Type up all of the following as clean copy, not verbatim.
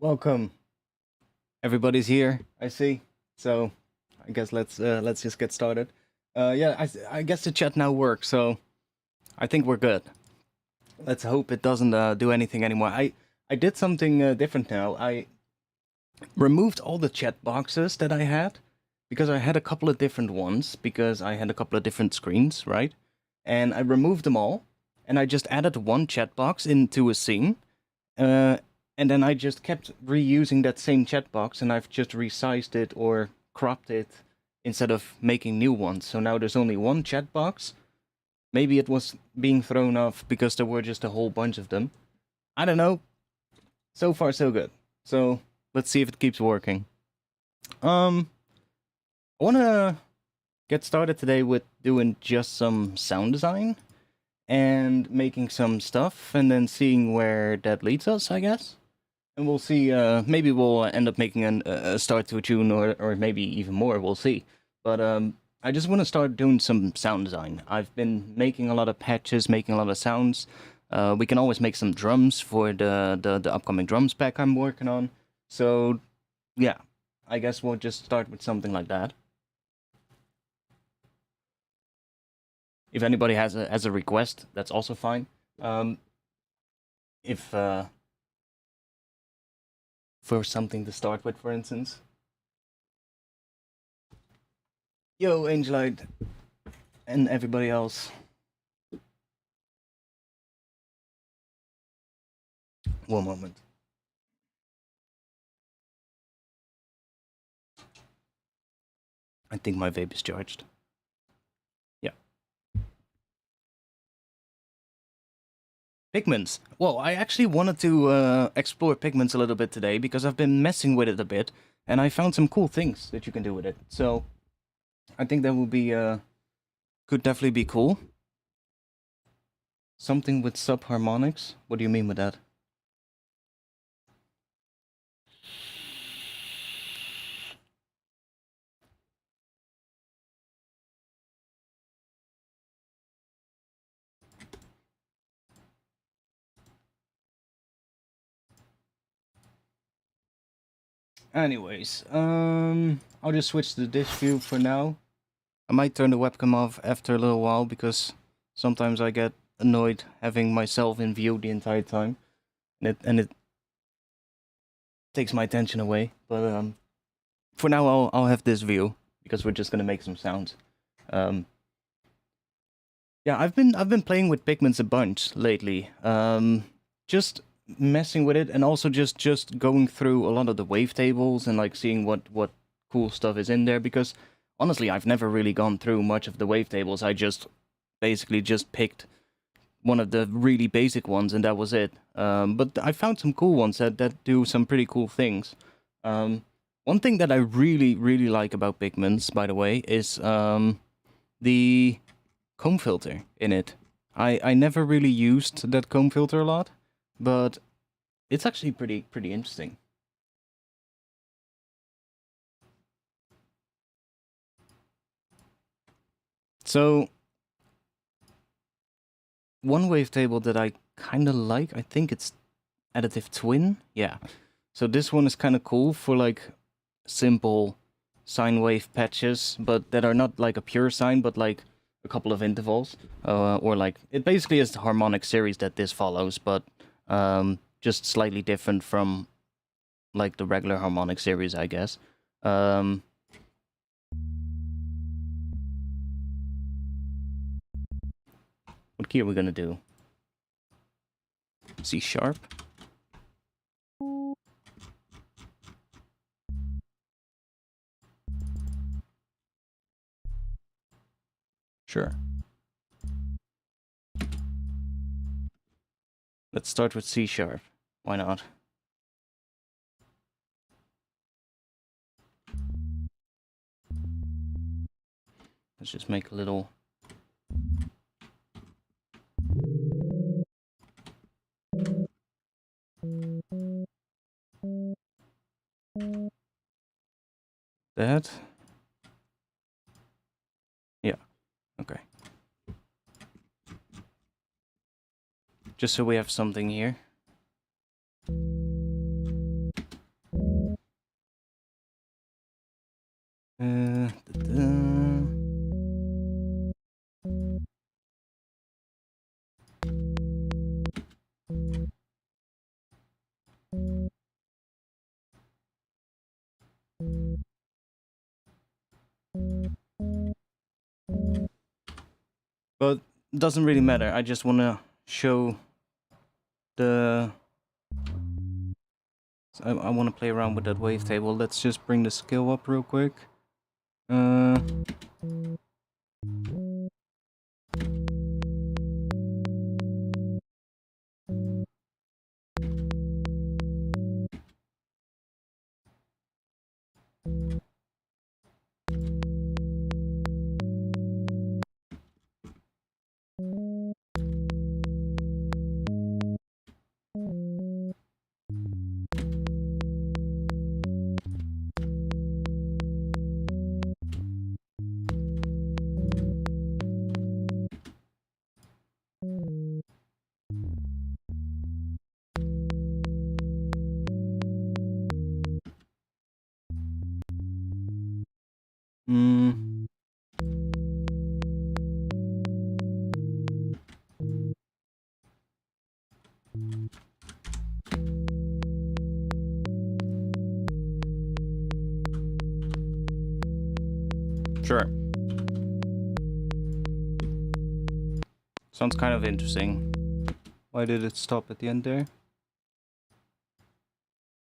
Welcome. Everybody's here, I see. So, I guess let's just get started. Yeah, I guess the chat now works, so I think we're good. Let's hope it doesn't do anything anymore. I did something different now. I removed all the chat boxes that I had because I had a couple of different ones because I had a couple of different screens, right? And I removed them all, and I just added one chat box into a scene. And then I just kept reusing that same chat box, and I've just resized it or cropped it instead of making new ones. So now there's only one chat box. Maybe it was being thrown off because there were just a whole bunch of them. I don't know. So far, so good. So let's see if it keeps working. I want to get started today with doing just some sound design and making some stuff, and then seeing where that leads us, I guess. And we'll see, maybe we'll end up making a start to a tune, or maybe even more, we'll see. But I just want to start doing some sound design. I've been making a lot of patches, making a lot of sounds. We can always make some drums for the upcoming drums pack I'm working on. So, yeah, I guess we'll just start with something like that. If anybody has a request, that's also fine. If for something to start with, for instance. Yo, Angelite, and everybody else. One moment. I think my vape is charged. Yeah. Pigments. Well, I actually wanted to explore pigments a little bit today because I've been messing with it a bit, and I found some cool things that you can do with it. So, I think that would be, could definitely be cool. Something with subharmonics? What do you mean with that? Anyways, I'll just switch to this view for now. I might turn the webcam off after a little while because sometimes I get annoyed having myself in view the entire time, and it takes my attention away. But for now, I'll have this view because we're just gonna make some sounds. Yeah, I've been playing with pigments a bunch lately. Just messing with it, and also just going through a lot of the wavetables and like seeing what cool stuff is in there, because honestly, I've never really gone through much of the wavetables. I just basically just picked one of the really basic ones, and that was it. But I found some cool ones that do some pretty cool things. One thing that I really like about pigments, by the way, is the comb filter in it. I never really used that comb filter a lot, but it's actually pretty interesting. So, one wavetable that I kind of like, I think it's Additive Twin. Yeah. So this one is kind of cool for like simple sine wave patches, but that are not like a pure sine, but like a couple of intervals. Or like, it basically is the harmonic series that this follows, but just slightly different from like the regular harmonic series, I guess. What key are we gonna do? C sharp? Sure. Let's start with C sharp. Why not? Let's just make a little... That? Yeah, okay. Just so we have something here. But it doesn't really matter. I just want to show the... I want to play around with that wavetable. Let's just bring the scale up real quick. Sure. Sounds kind of interesting. Why did it stop at the end there?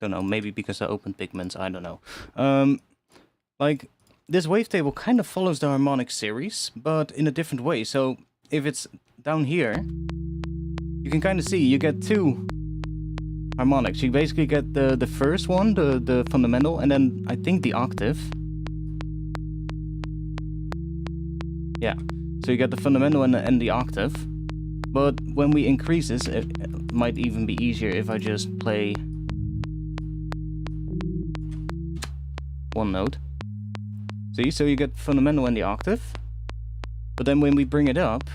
Don't know, maybe because I opened pigments, I don't know. Like, this wavetable kind of follows the harmonic series, but in a different way. So, if it's down here, you can kind of see, you get two harmonics. You basically get the first one, the fundamental, and then I think the octave. Yeah, so you get the fundamental and the octave. But when we increase this, it might even be easier if I just play one note. See, so you get fundamental and the octave. But then when we bring it up,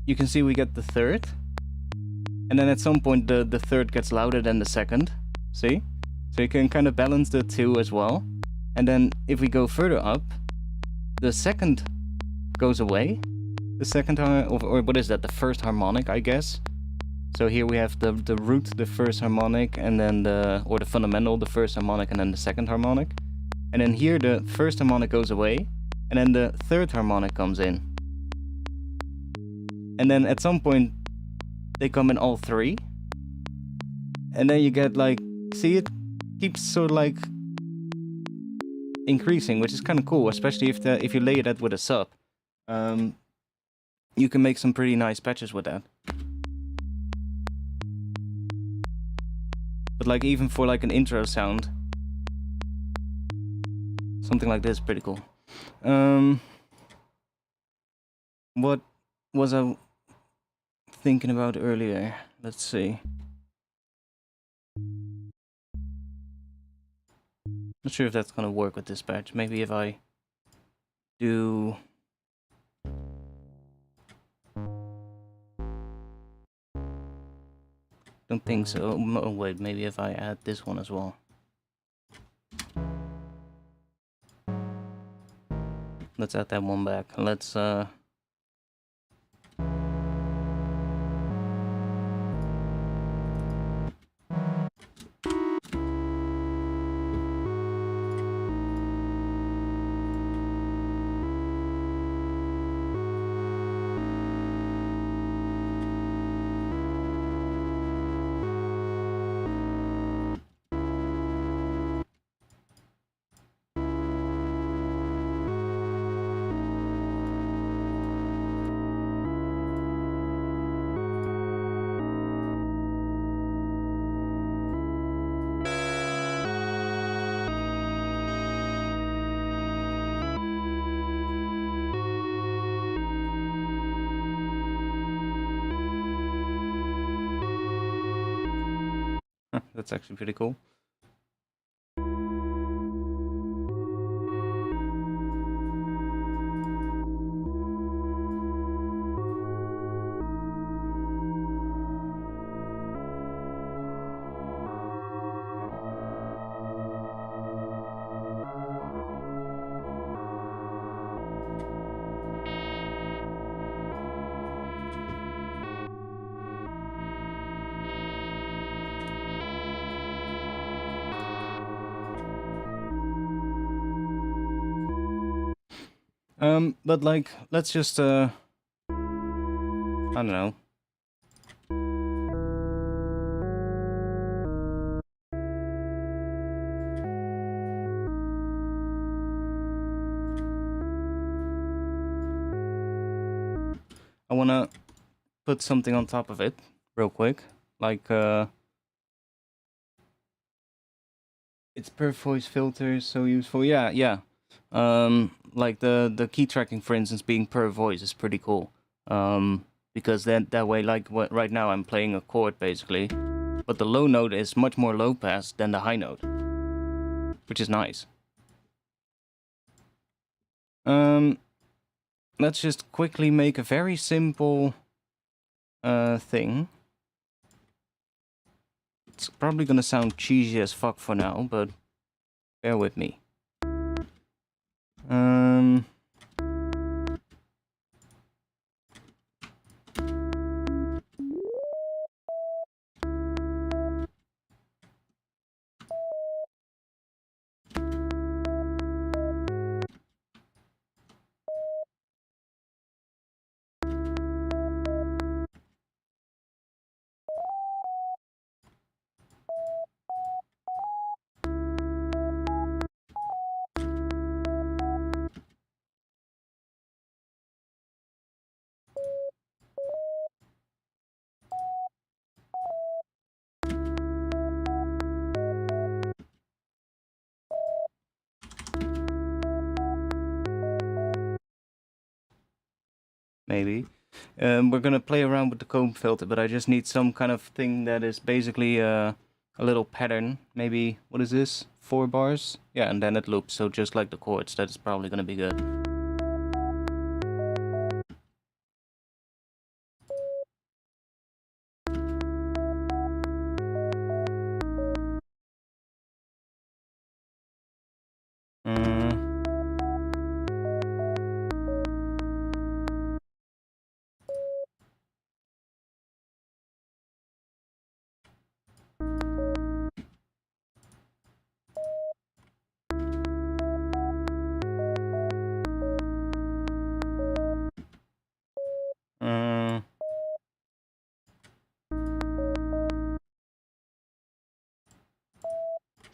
you can see we get the third. And then at some point the third gets louder than the second. See? So you can kind of balance the two as well. And then if we go further up, the second goes away. The second, or what is that? The first harmonic, I guess. So here we have the root, the first harmonic, and then the fundamental, the first harmonic, and then the second harmonic. And then here the first harmonic goes away, and then the third harmonic comes in. And then at some point, they come in all three. And then you get like, see, it keeps sort of like increasing, which is kind of cool, especially if you layer that with a sub. You can make some pretty nice patches with that. But like even for like an intro sound, something like this is pretty cool. What was I thinking about earlier? Let's see. Not sure if that's gonna work with this patch. Maybe if I do... Don't think so. Oh wait, maybe if I add this one as well. Let's add that one back. Let's that's actually pretty cool. But like, let's just I don't know. I wanna put something on top of it real quick, like it's per voice filter, so useful. Yeah, yeah. Like the key tracking, for instance, being per voice is pretty cool. Because then that way, like what right now I'm playing a chord basically, but the low note is much more low pass than the high note, which is nice. Let's just quickly make a very simple thing. It's probably gonna sound cheesy as fuck for now, but bear with me. Maybe. We're gonna play around with the comb filter, but I just need some kind of thing that is basically a little pattern. Maybe, what is this? 4 bars? Yeah, and then it loops, so just like the chords, that is probably gonna be good.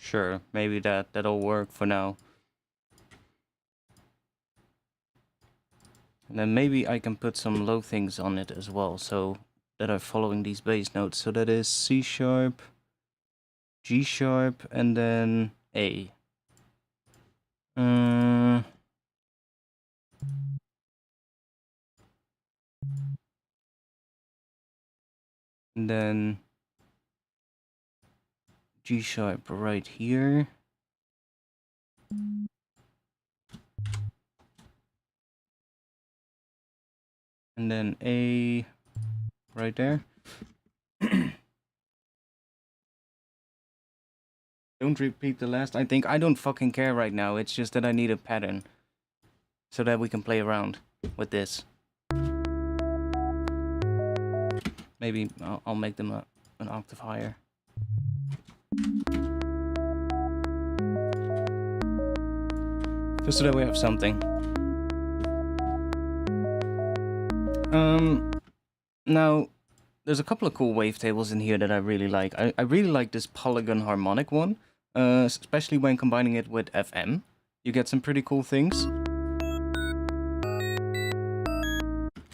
Sure, maybe that'll work for now. And then maybe I can put some low things on it as well, so that are following these bass notes. So that is C sharp, G sharp, and then A. And then G sharp right here. And then A right there. Don't repeat the last. I think I don't fucking care right now. It's just that I need a pattern so that we can play around with this. Maybe I'll make them an octave higher. Just so that we have something. Now, there's a couple of cool wavetables in here that I really like. I really like this polygon harmonic one, especially when combining it with FM. You get some pretty cool things.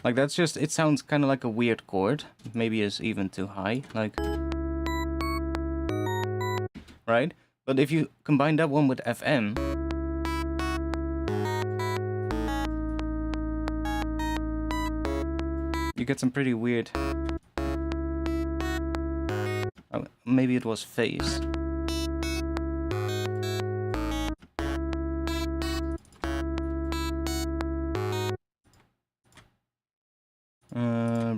Like that's just, it sounds kind of like a weird chord. Maybe it's even too high, like... Right? But if you combine that one with FM... you get some pretty weird... oh, maybe it was phase.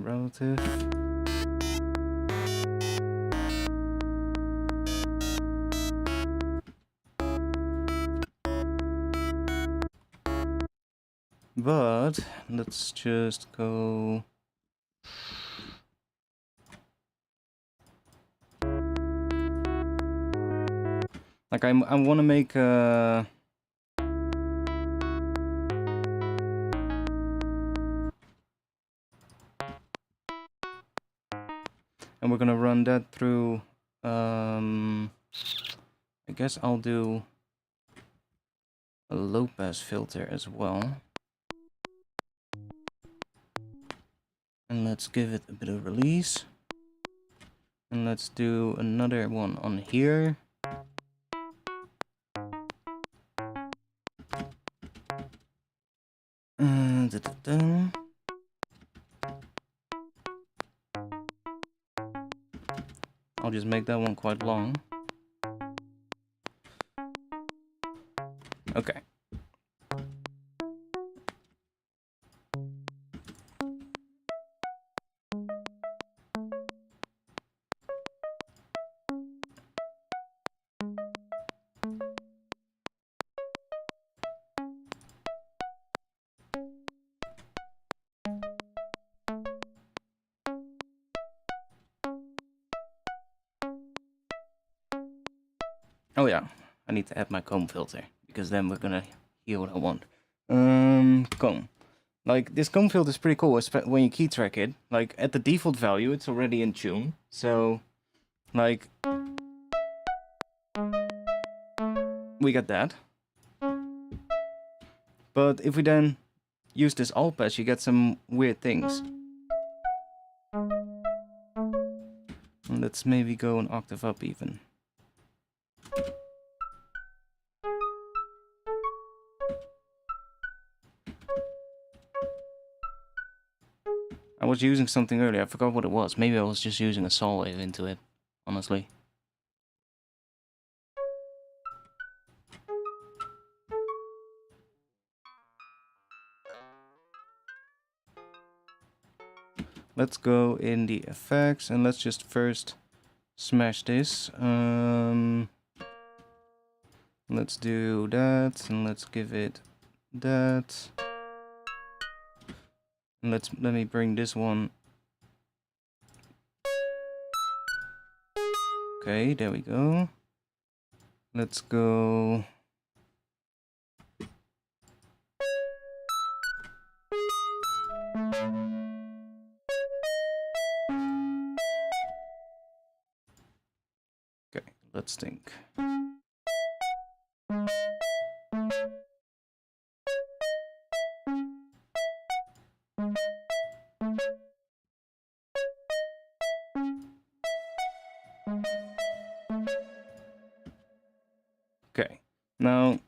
Relative. But let's just go... like I want to make a... And we're gonna run that through, I guess I'll do a low pass filter as well. And let's give it a bit of release. And let's do another one on here. I'll just make that one quite long. Okay. Oh yeah, I need to add my comb filter, because then we're gonna hear what I want. Comb. Like, this comb filter is pretty cool when you key track it. Like, at the default value, it's already in tune. So, like, we got that. But if we then use this alt pass, you get some weird things. And let's maybe go an octave up even. I was using something earlier, I forgot what it was. Maybe I was just using a saw wave into it, honestly. Let's go in the effects and let's just first smash this. Let's do that and let's give it that. And let me bring this one. Okay, there we go. Let's go. Okay, let's think. Okay, now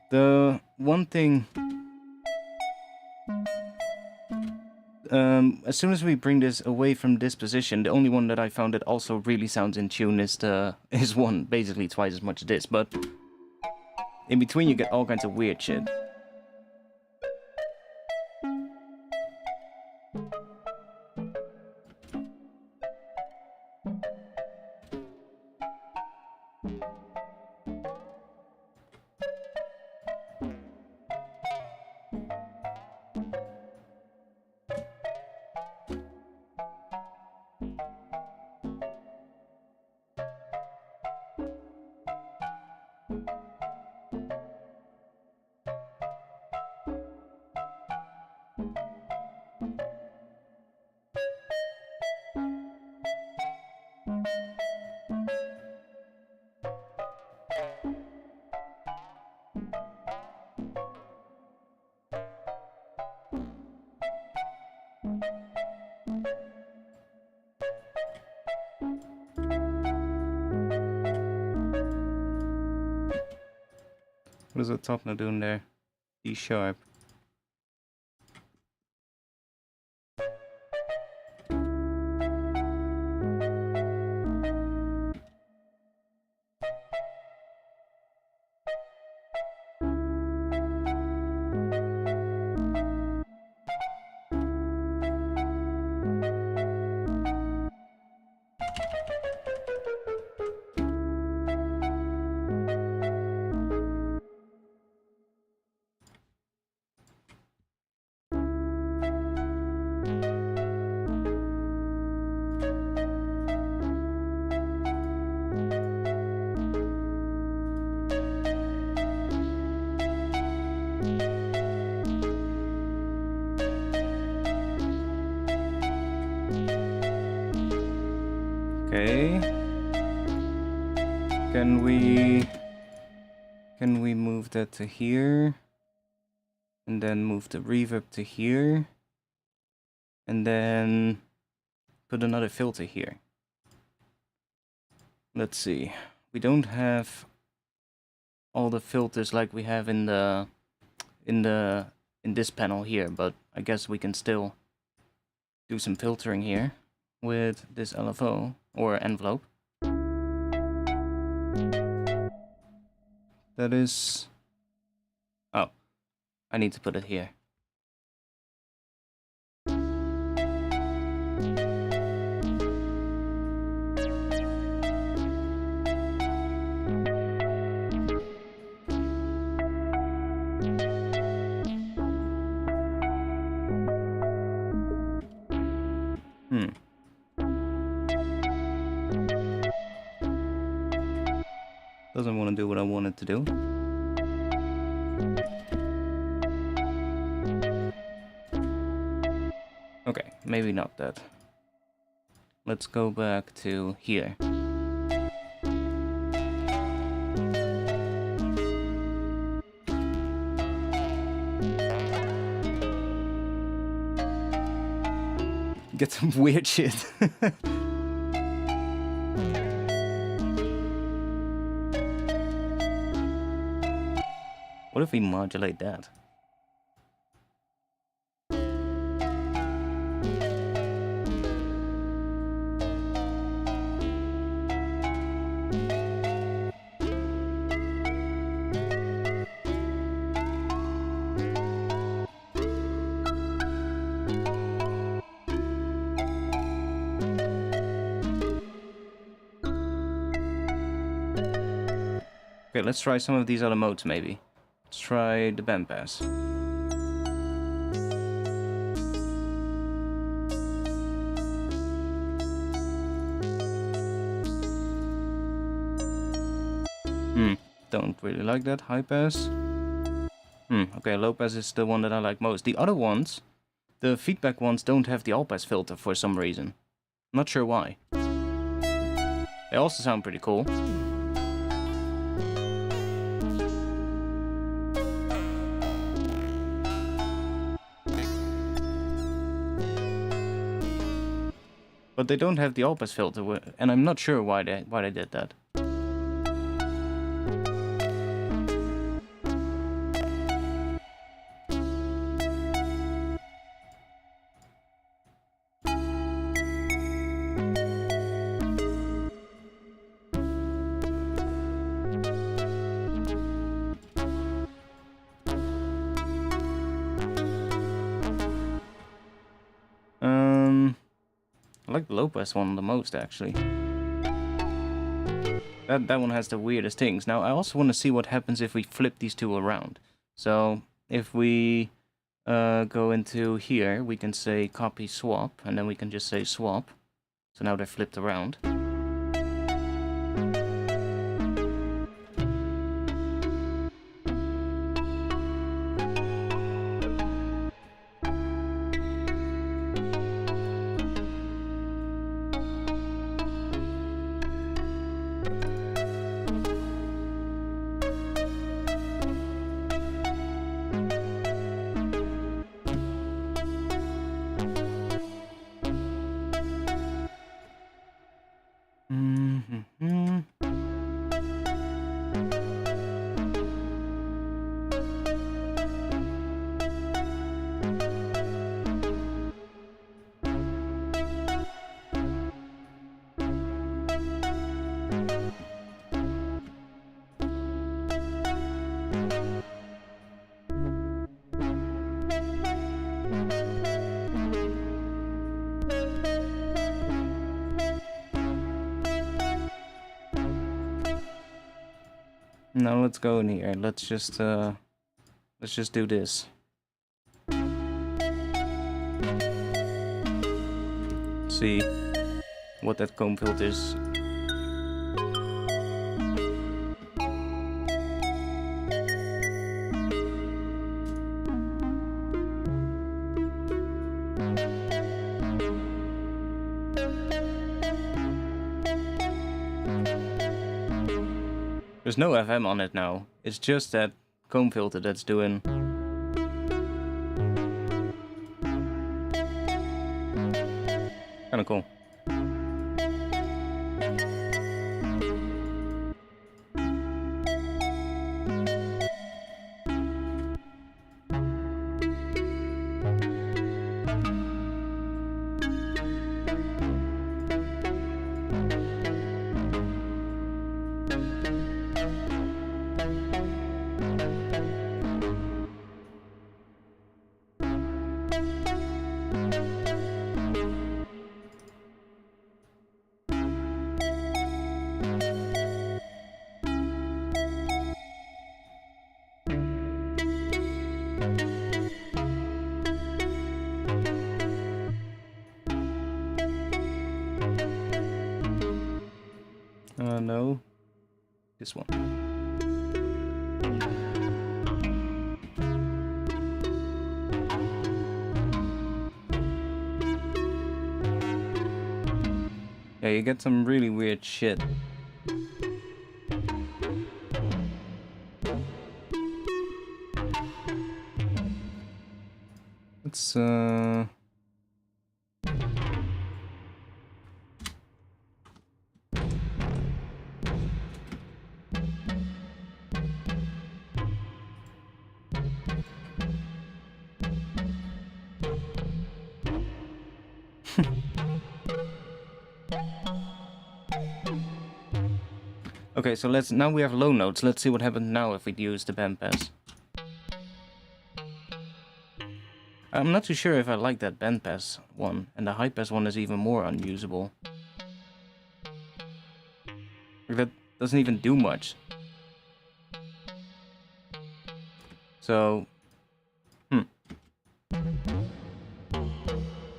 the one thing, as soon as we bring this away from this position, the only one that I found that also really sounds in tune is one basically twice as much as this, but in between you get all kinds of weird shit. What is the top note doing there? D sharp. Can we move that to here? And then move the reverb to here. And then put another filter here. Let's see. We don't have all the filters like we have in this panel here, but I guess we can still do some filtering here with this LFO or envelope. That is... Oh, I need to put it here. Doesn't want to do what I want it to do. Okay, maybe not that. Let's go back to here. Get some weird shit. What if we modulate that? Okay, let's try some of these other modes maybe. Let's try the bandpass. Don't really like that. High pass. Okay, low pass is the one that I like most. The other ones, the feedback ones, don't have the all pass filter for some reason. Not sure why. They also sound pretty cool. But they don't have the all pass filter, and I'm not sure why they did that. I like the low pass one the most, actually. That one has the weirdest things. Now, I also want to see what happens if we flip these two around. So, if we go into here, we can say copy swap, and then we can just say swap. So now they're flipped around. Now let's go in here. Let's just do this. See what that comb filter is. There's no FM on it now. It's just that comb filter that's doing... Kinda cool. No. This one. Yeah, you get some really weird shit. Let's Okay, so now we have low notes. Let's see what happens now if we use the bandpass. I'm not too sure if I like that bandpass one, and the high pass one is even more unusable. That doesn't even do much. So,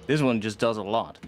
this one just does a lot.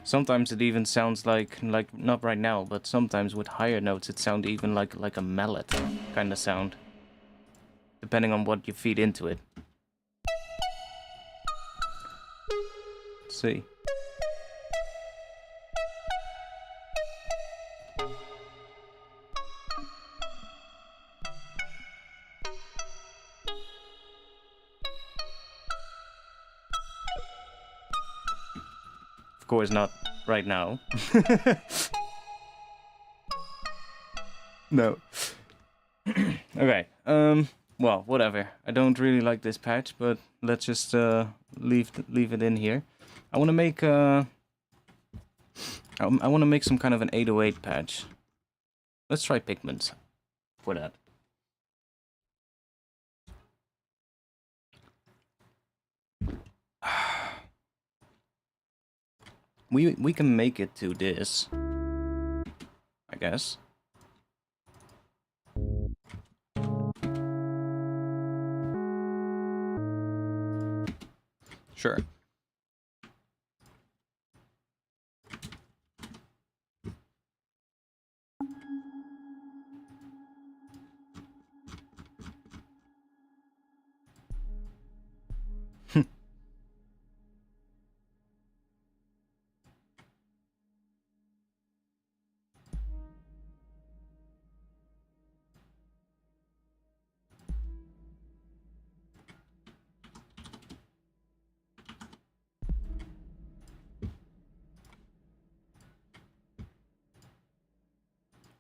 Sometimes it even sounds like not right now, but sometimes with higher notes it sounds even like a mallet kind of sound, depending on what you feed into it. Let's see. Of course not right now. No. Okay, well, whatever. I don't really like this patch, but let's just leave it in here. I want to make I want to make some kind of an 808 patch. Let's try pigments for that. We can make it to this, I guess. Sure.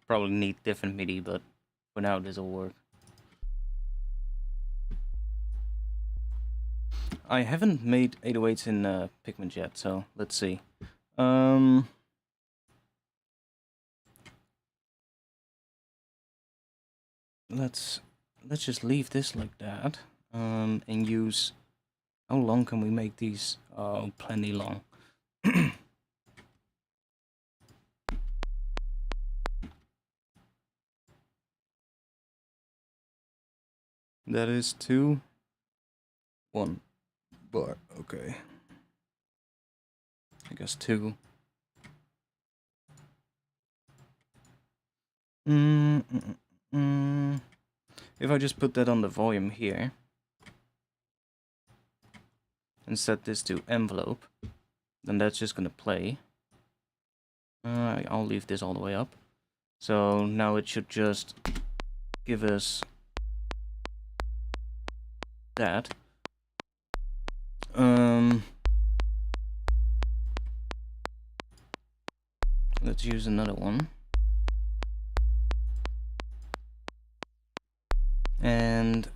Probably need different MIDI, but for now this will work. I haven't made 808s in Pigment yet, so let's see. Let's just leave this like that, and use How long can we make these? Oh, plenty long. That is 2, 1 bar. Okay. I guess 2. If I just put that on the volume here and set this to envelope, then that's just gonna play. I'll leave this all the way up. So now it should just give us that. Let's use another one. And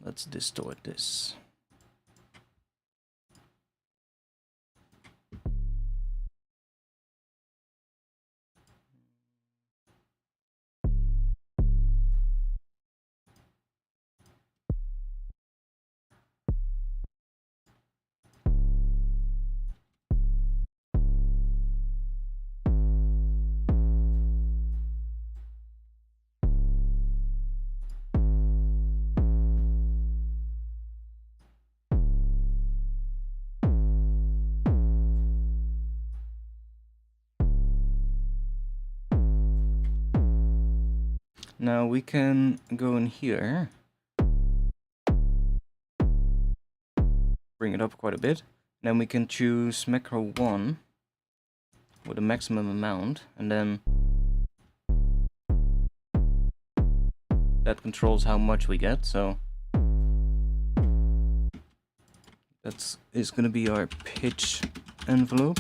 let's distort this. Now we can go in here, bring it up quite a bit, then we can choose macro 1 with a maximum amount, and then that controls how much we get. So that is going to be our pitch envelope.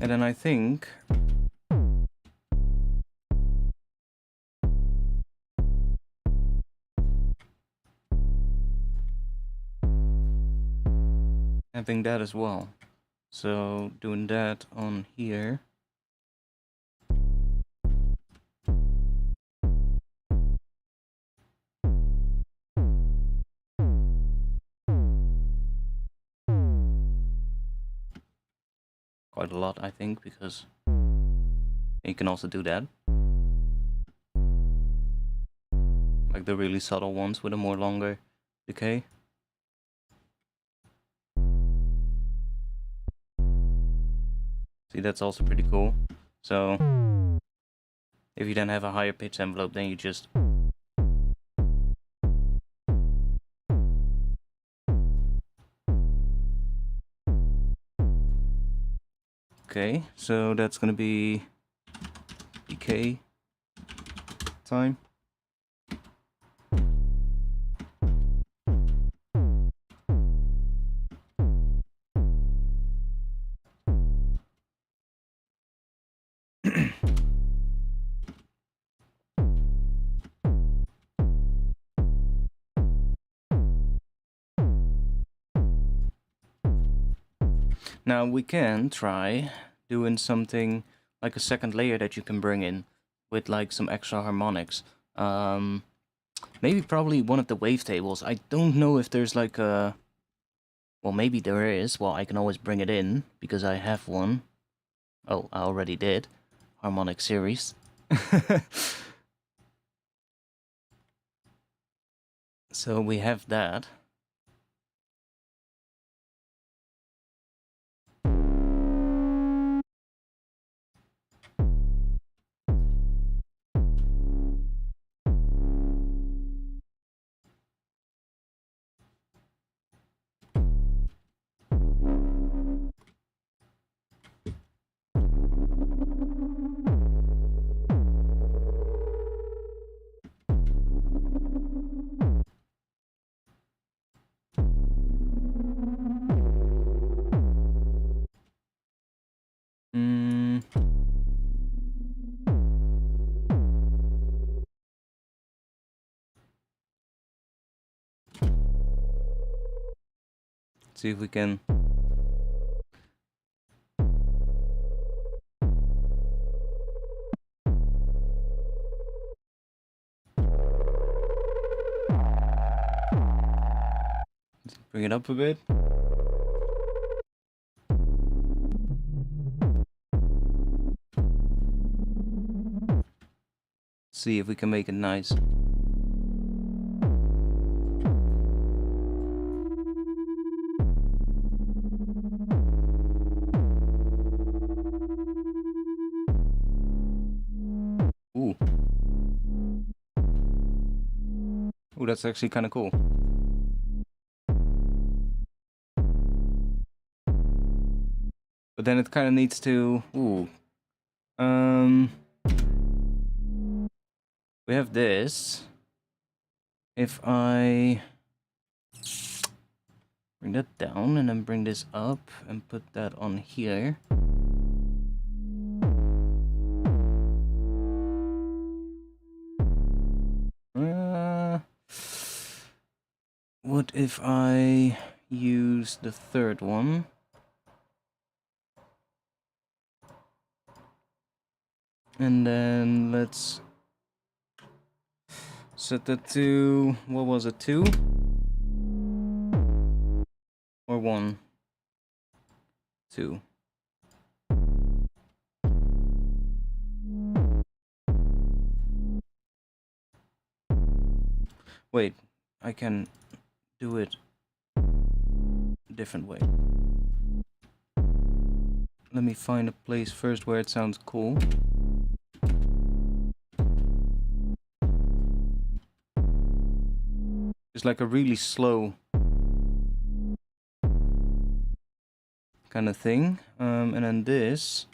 And then I think having that as well. So doing that on here. Quite a lot, I think, because you can also do that. Like the really subtle ones with a more longer decay. See, that's also pretty cool. So if you then have a higher pitch envelope, then you just okay, so that's gonna be decay time. Now we can try doing something like a second layer that you can bring in with like some extra harmonics. Maybe probably one of the wavetables. I don't know if there's like a... Well, maybe there is. Well, I can always bring it in because I have one. Oh, I already did. Harmonic series. So we have that. see if we can. Bring it up a bit. See if we can make it nice. Ooh. Ooh, that's actually kind of cool. But then it kind of needs to... Ooh. We have this. If I bring that down and then bring this up and put that on here. What if I use the third one? And then let's set that to, what was it, 2? Or 1? 2. Wait, I can do it a different way. Let me find a place first where it sounds cool. It's like a really slow kind of thing. And then this,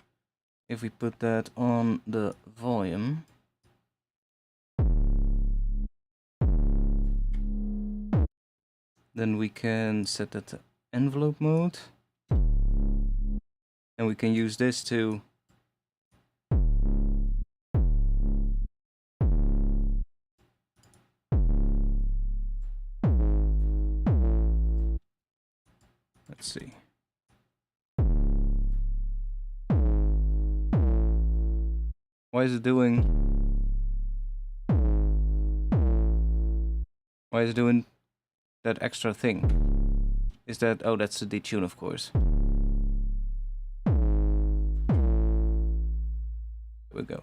if we put that on the volume, then we can set that to envelope mode. And we can use this to let's see. Why is it doing that extra thing? Is that, oh, that's the detune, of course. Here we go.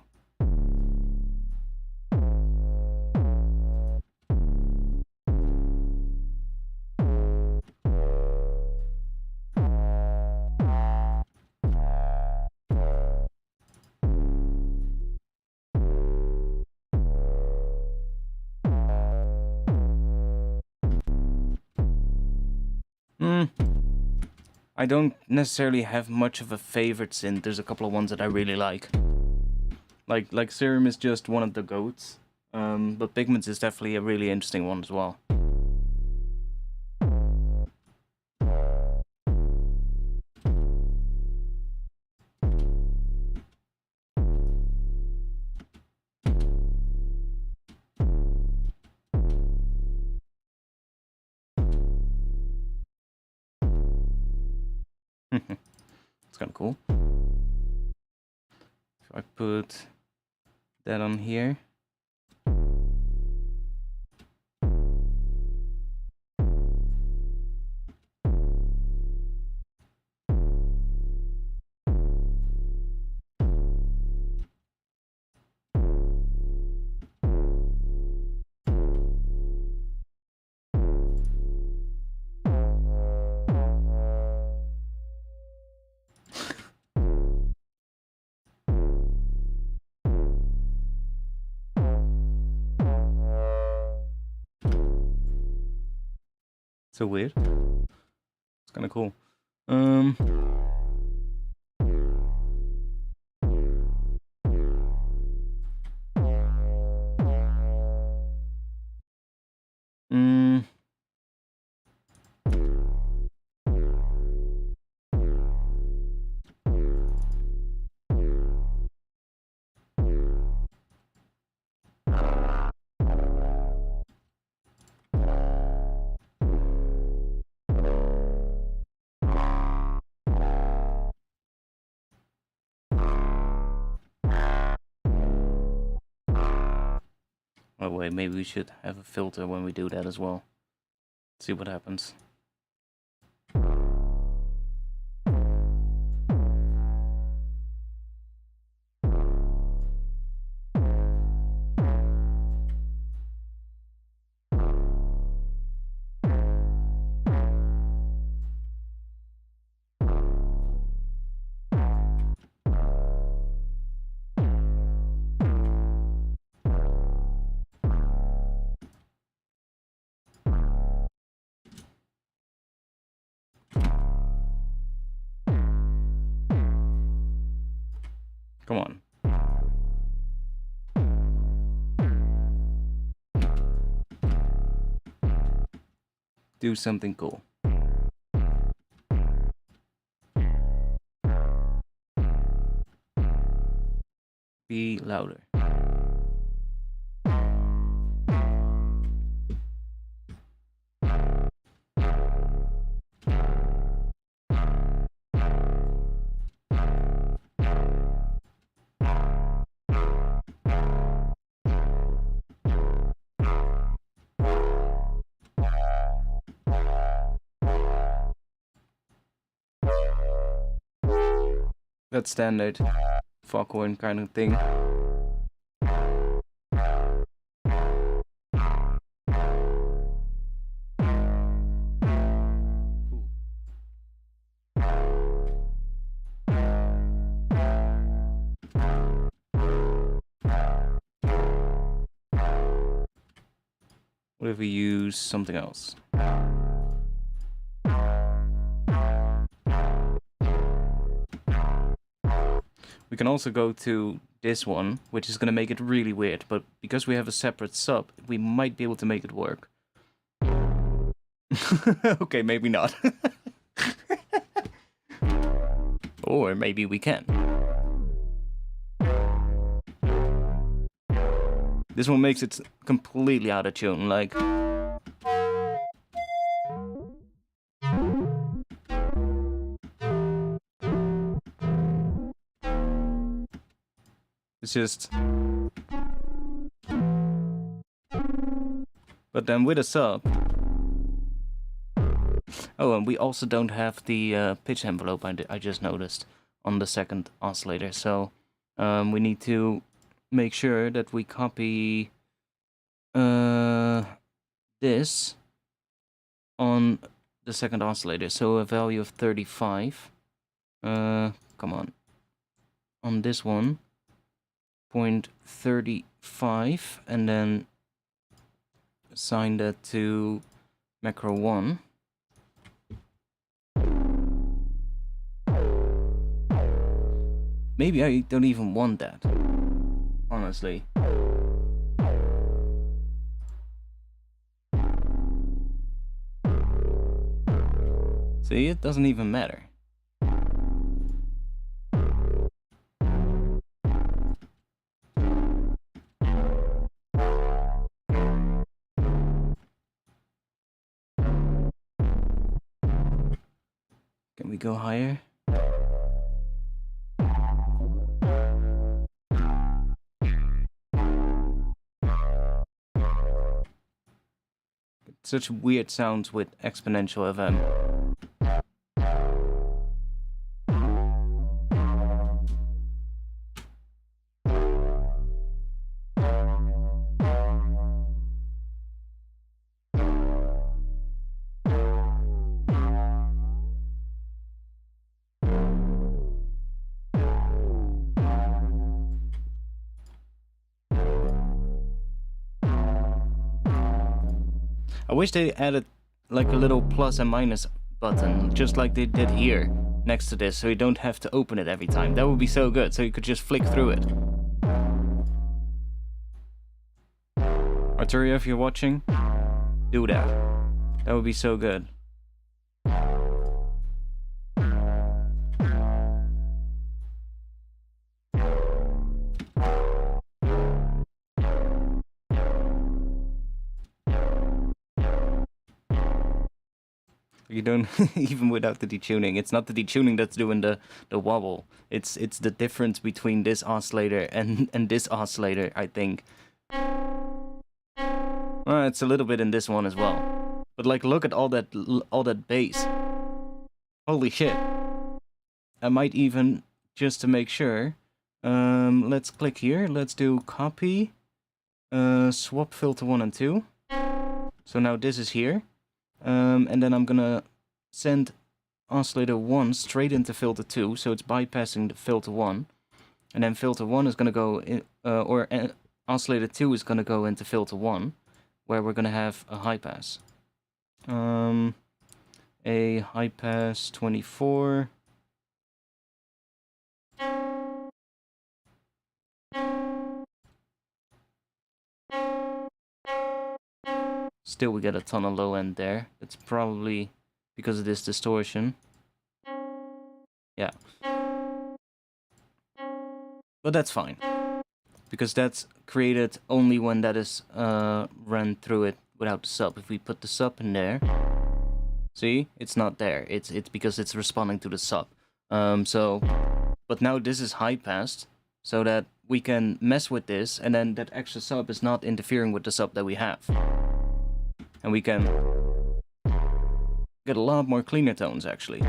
I don't necessarily have much of a favorite synth. There's a couple of ones that I really like. Like Serum is just one of the goats. But Pigments is definitely a really interesting one as well. It's kind of cool. If I put that on here. So weird. It's kind of cool. Oh wait, maybe we should have a filter when we do that as well. See what happens. Come on. Do something cool. Be louder. That's standard Foghorn kind of thing. What if we use something else? We can also go to this one, which is going to make it really weird, but because we have a separate sub, we might be able to make it work. Okay, maybe not. Or maybe we can. This one makes it completely out of tune, like... It's just... But then with a sub... Oh, and we also don't have the pitch envelope, I just noticed, on the second oscillator. So we need to make sure that we copy this on the second oscillator. So a value of 35. Come on. On this one. 0.35, and then assign that to macro 1. Maybe I don't even want that, honestly. See, it doesn't even matter. Can we go higher? Such weird sounds with exponential FM. I wish they added like a little plus and minus button, just like they did here, next to this, so you don't have to open it every time. That would be so good, so you could just flick through it. Arturia, if you're watching, do that. That would be so good. You don't, even without the detuning, it's not the detuning that's doing the wobble. It's the difference between this oscillator and this oscillator, I think. It's a little bit in this one as well. But like, look at all that bass. Holy shit. I might even, just to make sure, let's click here. Let's do copy, swap filter 1 and 2. So now this is here. And then I'm gonna send oscillator 1 straight into filter 2, so it's bypassing the filter 1. And then filter 1 is gonna go in, oscillator 2 is gonna go into filter 1, where we're gonna have a high pass. A high pass 24. Still, we get a ton of low end there. It's probably because of this distortion. Yeah. But that's fine. Because that's created only when that is run through it without the sub. If we put the sub in there, see, it's not there. It's because it's responding to the sub. But now this is high passed, so that we can mess with this, and then that extra sub is not interfering with the sub that we have. And we can get a lot more cleaner tones, actually.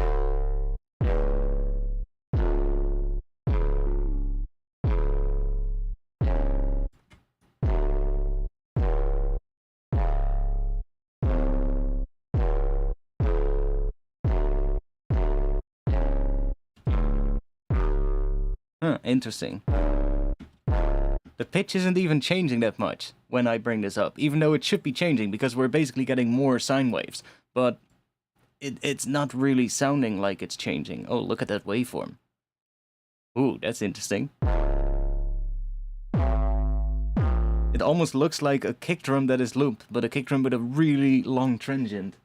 Huh, interesting. The pitch isn't even changing that much when I bring this up, even though it should be changing because we're basically getting more sine waves. But it's not really sounding like it's changing. Oh, look at that waveform. Ooh, that's interesting. It almost looks like a kick drum that is looped, but a kick drum with a really long transient.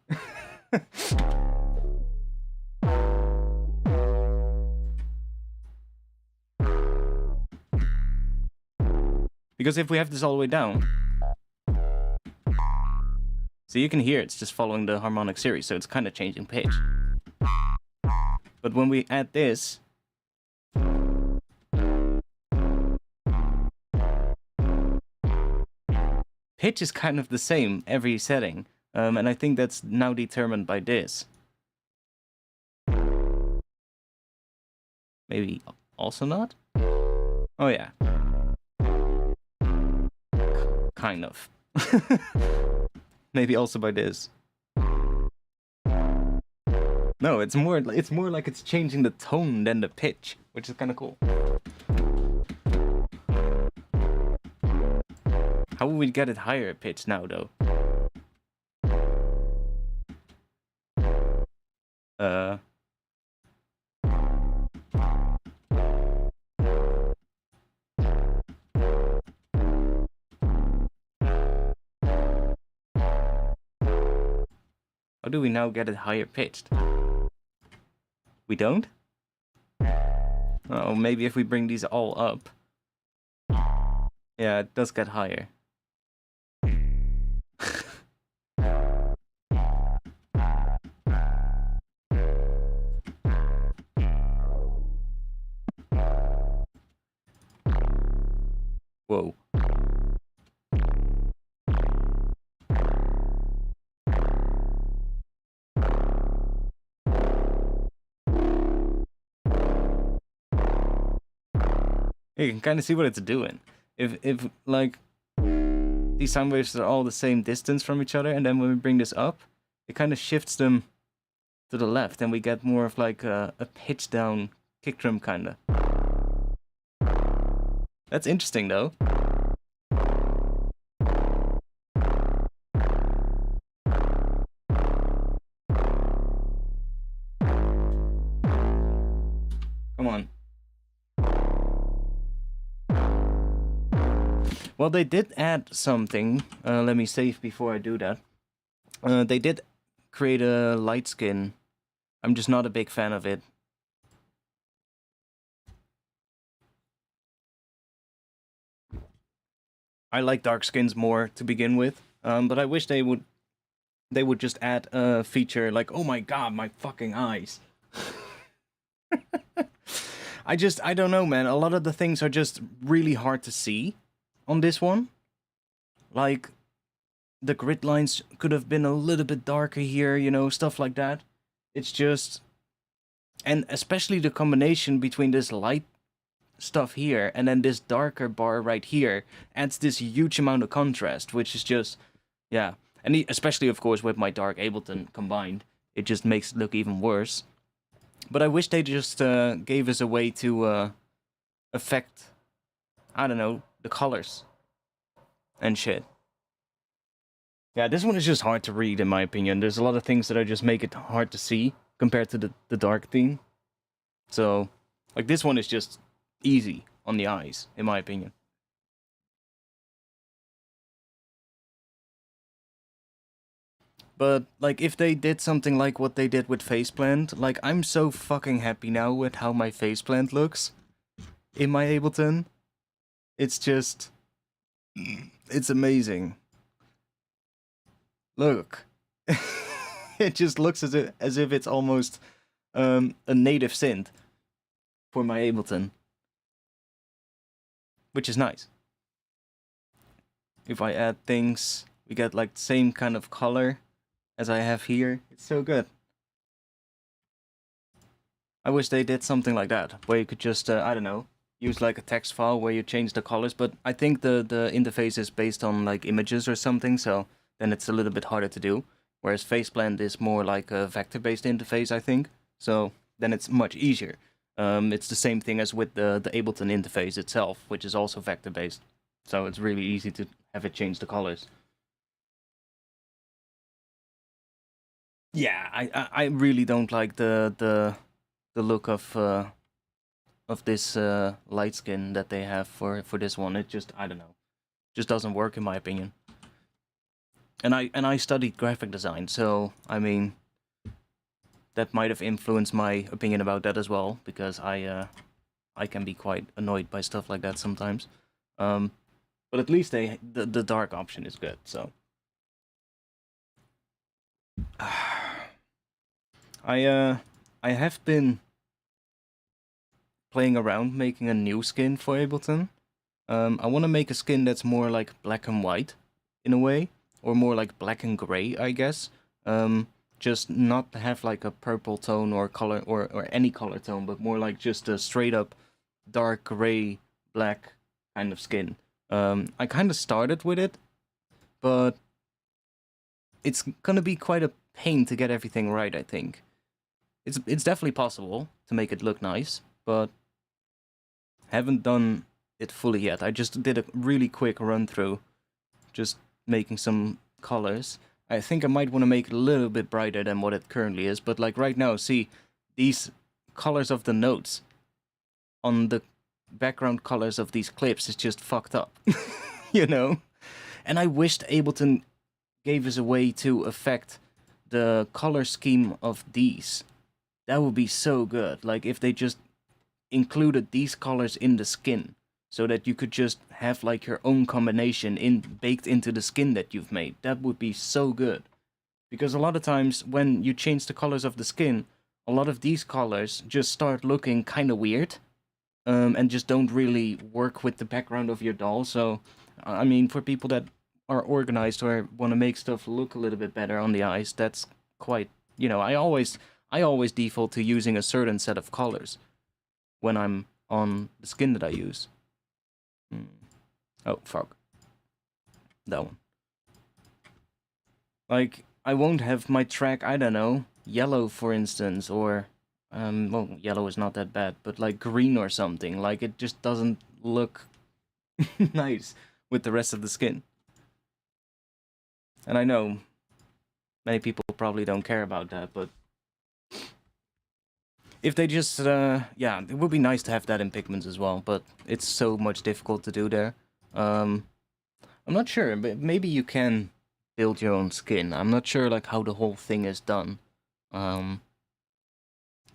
Because if we have this all the way down, so you can hear it's just following the harmonic series, so it's kind of changing pitch. But when we add this, pitch is kind of the same every setting, and I think that's now determined by this. Maybe also not? Oh yeah. Kind of. Maybe also by this. No, it's more like it's changing the tone than the pitch, which is kind of cool. How would we get it higher pitch now, though? How do we now get it higher pitched? We don't? Oh, maybe if we bring these all up. Yeah, it does get higher. Whoa. You can kind of see what it's doing. If like these sound waves are all the same distance from each other, and then when we bring this up, it kind of shifts them to the left, and we get more of like a pitch down kick drum kinda. That's interesting though. Come on. Well, they did add something. Let me save before I do that. They did create a light skin. I'm just not a big fan of it. I like dark skins more to begin with, but I wish they would just add a feature like, oh my god, my fucking eyes. I don't know, man. A lot of the things are just really hard to see on this one. Like, the grid lines could have been a little bit darker here, you know, stuff like that. It's just, and especially the combination between this light stuff here and then this darker bar right here adds this huge amount of contrast, which is just, yeah. And especially, of course, with my dark Ableton combined, it just makes it look even worse. But I wish they just gave us a way to affect, I don't know, the colors and shit. Yeah, this one is just hard to read, in my opinion. There's a lot of things that I just make it hard to see compared to the dark theme. So, like, this one is just easy on the eyes, in my opinion. But, like, if they did something like what they did with Faceplant, like, I'm so fucking happy now with how my Faceplant looks in my Ableton. It's just... it's amazing. Look. It just looks as if it's almost a native synth for my Ableton. Which is nice. If I add things, we get like the same kind of color as I have here. It's so good. I wish they did something like that, where you could just, I don't know, use like a text file where you change the colors, but I think the interface is based on like images or something, so then it's a little bit harder to do. Whereas Faceplant is more like a vector-based interface, I think, so then it's much easier. It's the same thing as with the Ableton interface itself, which is also vector-based, so it's really easy to have it change the colors. Yeah, I really don't like the look of this light skin that they have for this one. It just, I don't know, just doesn't work in my opinion. And I studied graphic design, so I mean that might have influenced my opinion about that as well, because I can be quite annoyed by stuff like that sometimes. But at least the dark option is good. So I have been playing around making a new skin for Ableton. I want to make a skin that's more like black and white, in a way, or more like black and gray, I guess. Just not have like a purple tone or color or any color tone, but more like just a straight up dark gray, black kind of skin. I kind of started with it, but it's gonna be quite a pain to get everything right, I think. It's definitely possible to make it look nice, but haven't done it fully yet. I just did a really quick run through, just making some colors. I think I might want to make it a little bit brighter than what it currently is, but like right now, see, these colors of the notes on the background colors of these clips is just fucked up, you know? And I wished Ableton gave us a way to affect the color scheme of these. That would be so good. Like if they just included these colors in the skin, so that you could just have like your own combination baked into the skin that you've made. That would be so good. Because a lot of times when you change the colors of the skin, a lot of these colors just start looking kind of weird, and just don't really work with the background of your doll. So, I mean, for people that are organized or want to make stuff look a little bit better on the eyes, that's quite, you know, I always default to using a certain set of colors when I'm on the skin that I use. Oh, fuck. That one. Like, I won't have my track, I don't know, yellow, for instance, or, well, yellow is not that bad, but like green or something. Like, it just doesn't look nice with the rest of the skin. And I know many people probably don't care about that, but if they just, yeah, it would be nice to have that in Pigments as well, but it's so much difficult to do there. I'm not sure, but maybe you can build your own skin. I'm not sure, like, how the whole thing is done.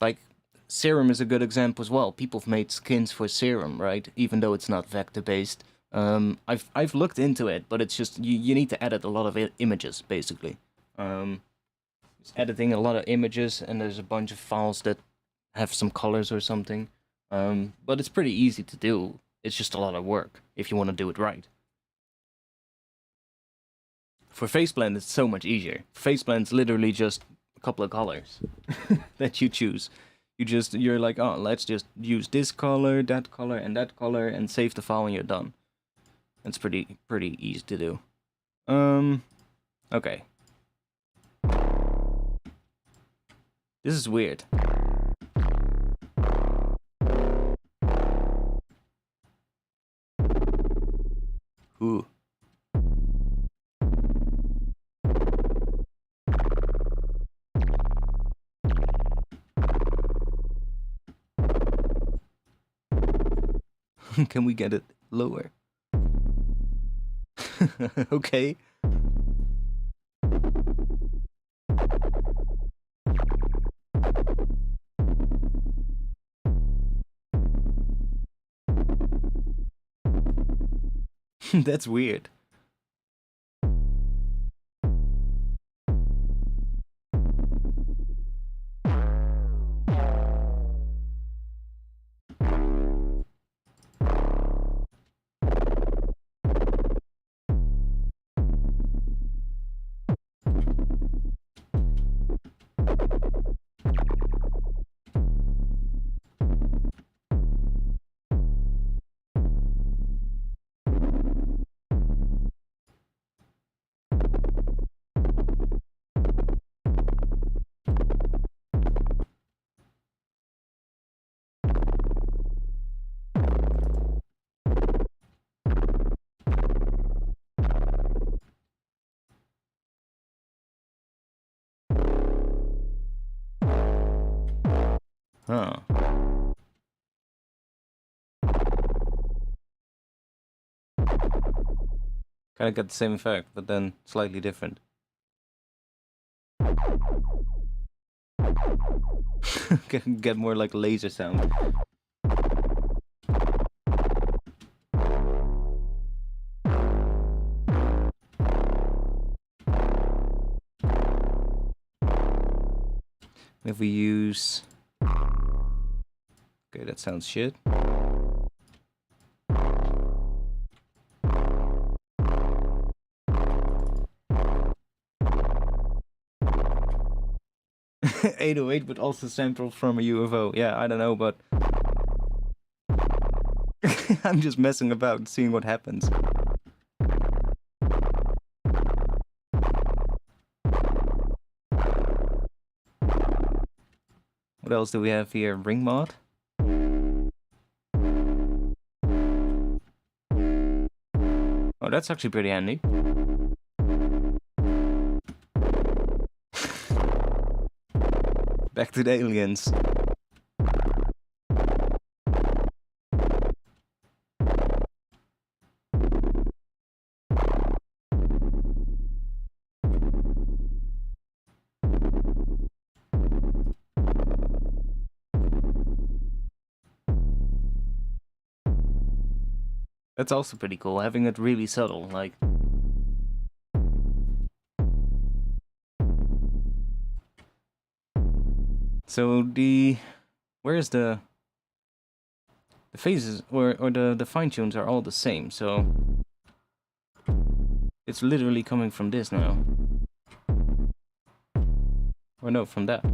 Like, Serum is a good example as well. People have made skins for Serum, right? Even though it's not vector-based. I've looked into it, but it's just, you need to edit a lot of images, basically. It's editing a lot of images, and there's a bunch of files that have some colors or something. But it's pretty easy to do. It's just a lot of work, if you want to do it right. For face blend, it's so much easier. Face blend's literally just a couple of colors that you choose. You're like, oh, let's just use this color, and that color, and save the file, and you're done. It's pretty easy to do. Okay. This is weird. Ooh. Can we get it lower? Okay. That's weird. Huh. Kinda got the same effect, but then slightly different. Can get more like laser sound. If we use... Okay, that sounds shit. 808, but also sampled from a UFO. Yeah, I don't know, but... I'm just messing about, seeing what happens. What else do we have here? Ring mod? Oh, that's actually pretty handy. Back to the aliens. That's also pretty cool, having it really subtle, like... So where's the phases or the fine tunes are all the same, so it's literally coming from this now. Or no, from that.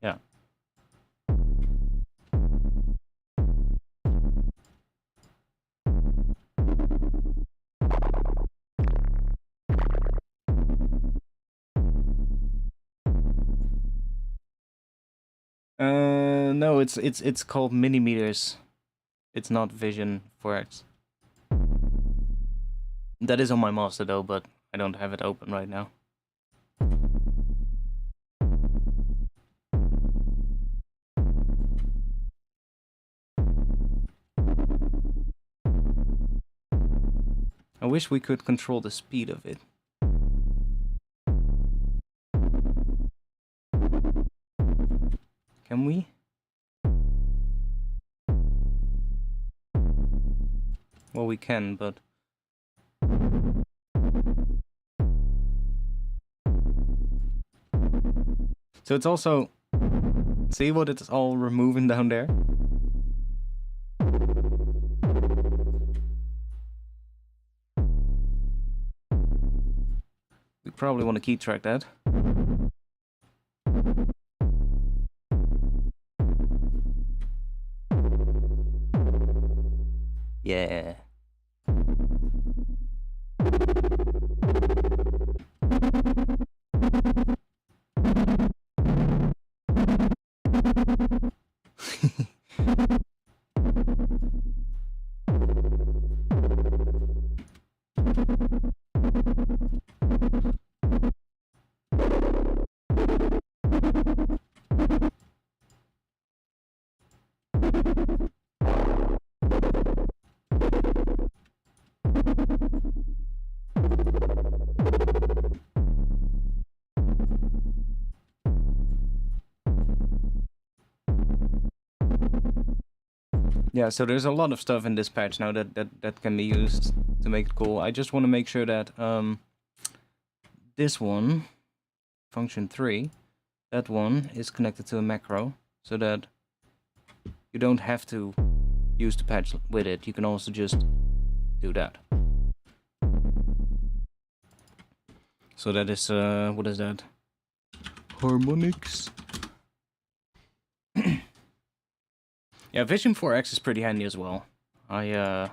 Yeah. No, it's called millimeters. It's not Vision 4X. That is on my master though, but I don't have it open right now. I wish we could control the speed of it. Can we? Well, we can, but... So it's also... See what it's all removing down there? We probably want to key track that. Yeah. Yeah, so there's a lot of stuff in this patch now that can be used to make it cool. I just want to make sure that this one, function 3, that one is connected to a macro, so that you don't have to use the patch with it. You can also just do that. So that is, what is that? Harmonics. Yeah, Vision 4X is pretty handy as well. I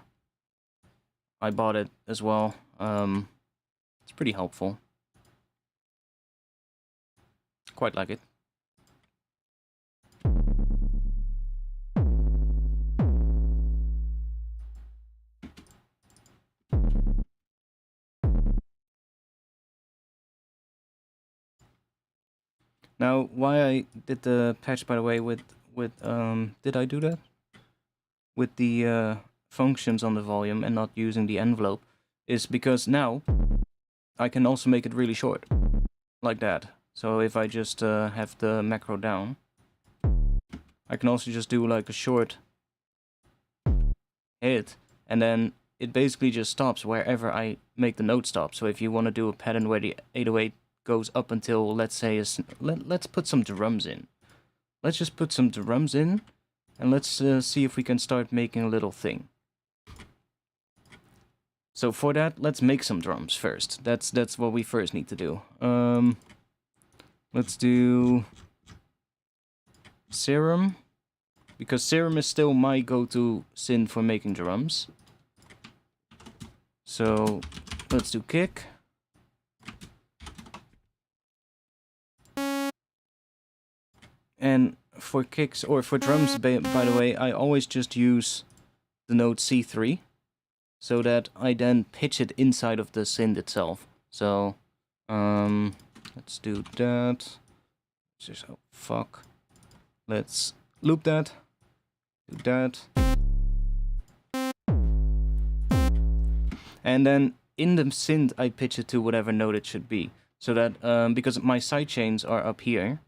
bought it as well. It's pretty helpful. Quite like it. Now, why I did the patch, by the way, with did I do that? With the functions on the volume and not using the envelope, is because now I can also make it really short, like that. So if I just have the macro down, I can also just do like a short hit, and then it basically just stops wherever I make the note stop. So if you want to do a pattern where the 808 goes up until, let's say, let's put some drums in. Let's just put some drums in, and let's see if we can start making a little thing. So for that, let's make some drums first. That's what we first need to do. Let's do Serum, because Serum is still my go-to synth for making drums. So let's do Kick. And for kicks, or for drums, by the way, I always just use the note C3, so that I then pitch it inside of the synth itself. So, let's do that. Just, oh, fuck. Let's loop that. Do that. And then in the synth, I pitch it to whatever note it should be. So that, because my sidechains are up here,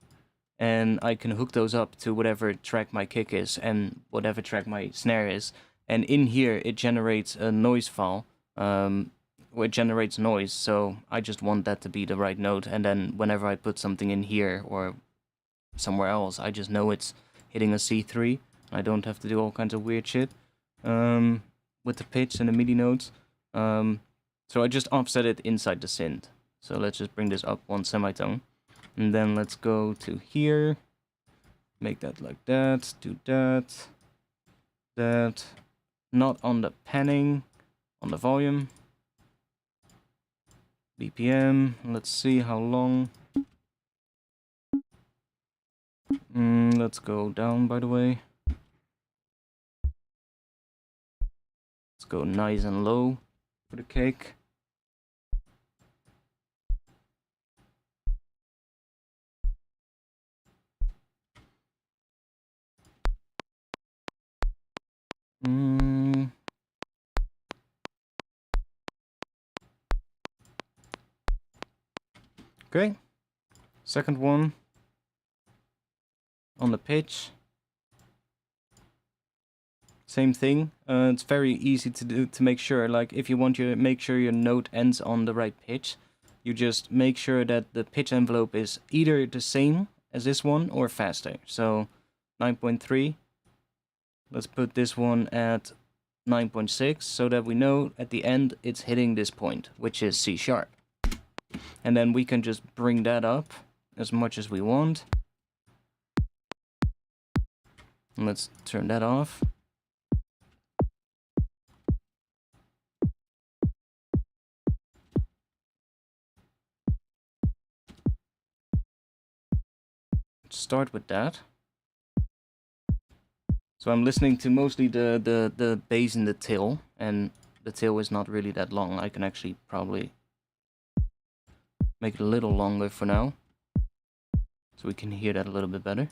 and I can hook those up to whatever track my kick is and whatever track my snare is. And in here, it generates a noise file, where it generates noise. So I just want that to be the right note. And then whenever I put something in here or somewhere else, I just know it's hitting a C3. I don't have to do all kinds of weird shit with the pitch and the MIDI notes. So I just offset it inside the synth. So let's just bring this up one semitone. And then let's go to here, make that like that, do that, that, not on the panning, on the volume, BPM, let's see how long, let's go down, by the way, let's go nice and low for the cake. Okay, second one on the pitch. Same thing. It's very easy to do, to make sure, like if you want to make sure your note ends on the right pitch, you just make sure that the pitch envelope is either the same as this one or faster. So 9.3. Let's put this one at 9.6 so that we know at the end it's hitting this point, which is C sharp. And then we can just bring that up as much as we want. And let's turn that off. Start with that. So I'm listening to mostly the bass in the tail, and the tail is not really that long. I can actually probably make it a little longer for now, so we can hear that a little bit better.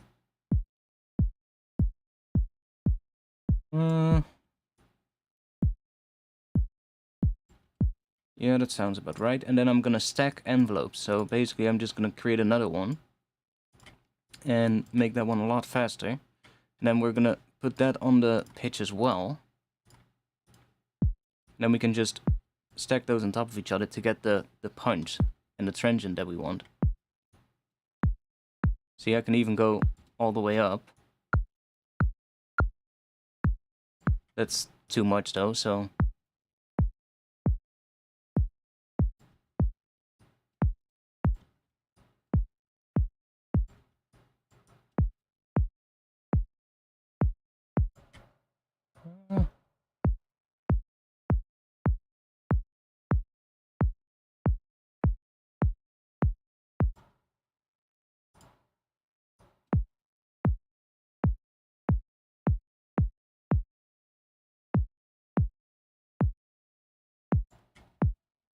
Yeah, that sounds about right. And then I'm gonna stack envelopes. So basically I'm just gonna create another one and make that one a lot faster. And then we're gonna put that on the pitch as well. Then we can just stack those on top of each other to get the punch and the transient that we want. See, I can even go all the way up. That's too much though, so...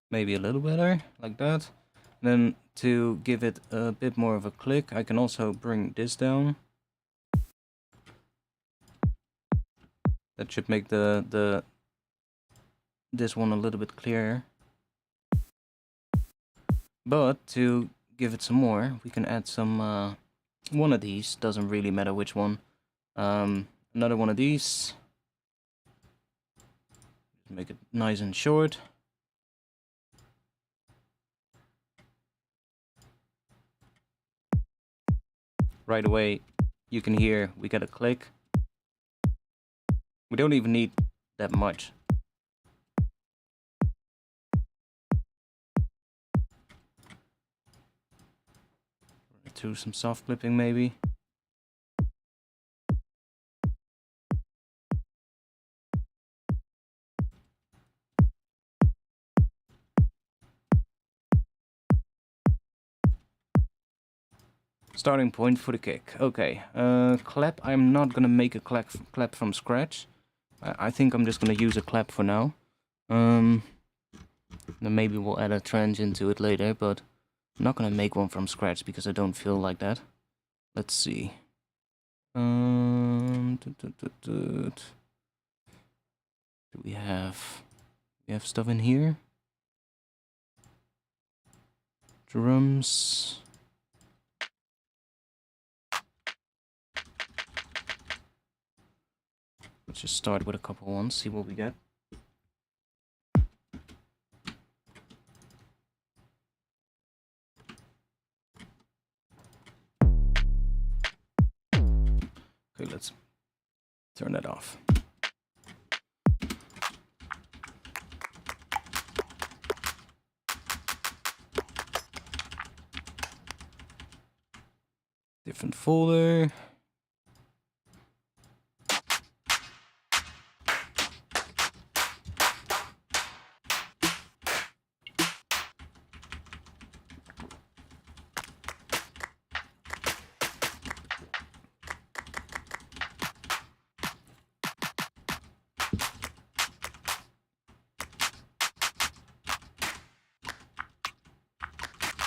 maybe a little better, like that. Then to give it a bit more of a click, I can also bring this down. That should make this one a little bit clearer. But to give it some more, we can add some, one of these, doesn't really matter which one. Another one of these. Make it nice and short. Right away, you can hear we get a click. We don't even need that much. Do some soft clipping maybe. Starting point for the kick. Okay, clap. I'm not gonna make a clap from scratch. I think I'm just gonna use a clap for now. Then maybe we'll add a transient to it later, but I'm not gonna make one from scratch because I don't feel like that. Let's see. Do we have stuff in here? Drums. Let's just start with a couple ones, see what we get. Okay, let's turn that off. Different folder.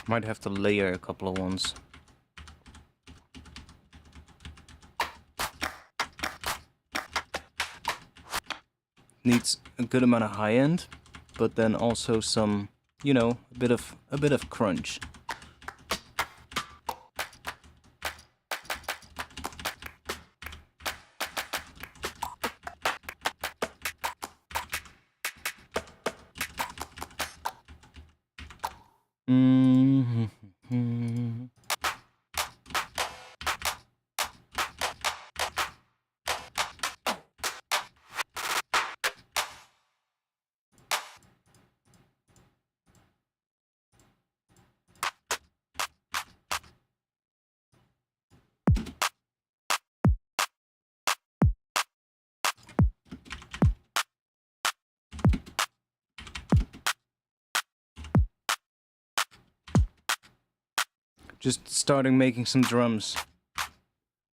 Might have to layer a couple of ones. Needs a good amount of high end, but then also some, you know, a bit of crunch. just starting making some drums.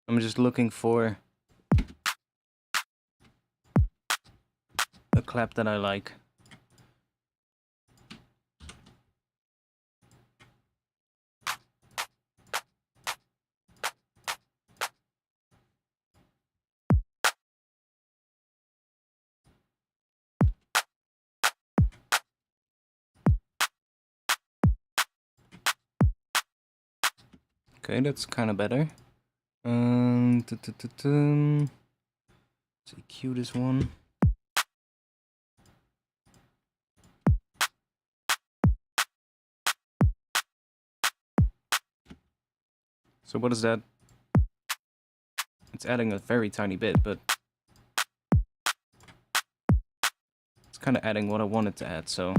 I'm just looking for a clap that I like. Okay, that's kind of better. Let's EQ this one. So what is that? It's adding a very tiny bit, but it's kind of adding what I wanted to add, so...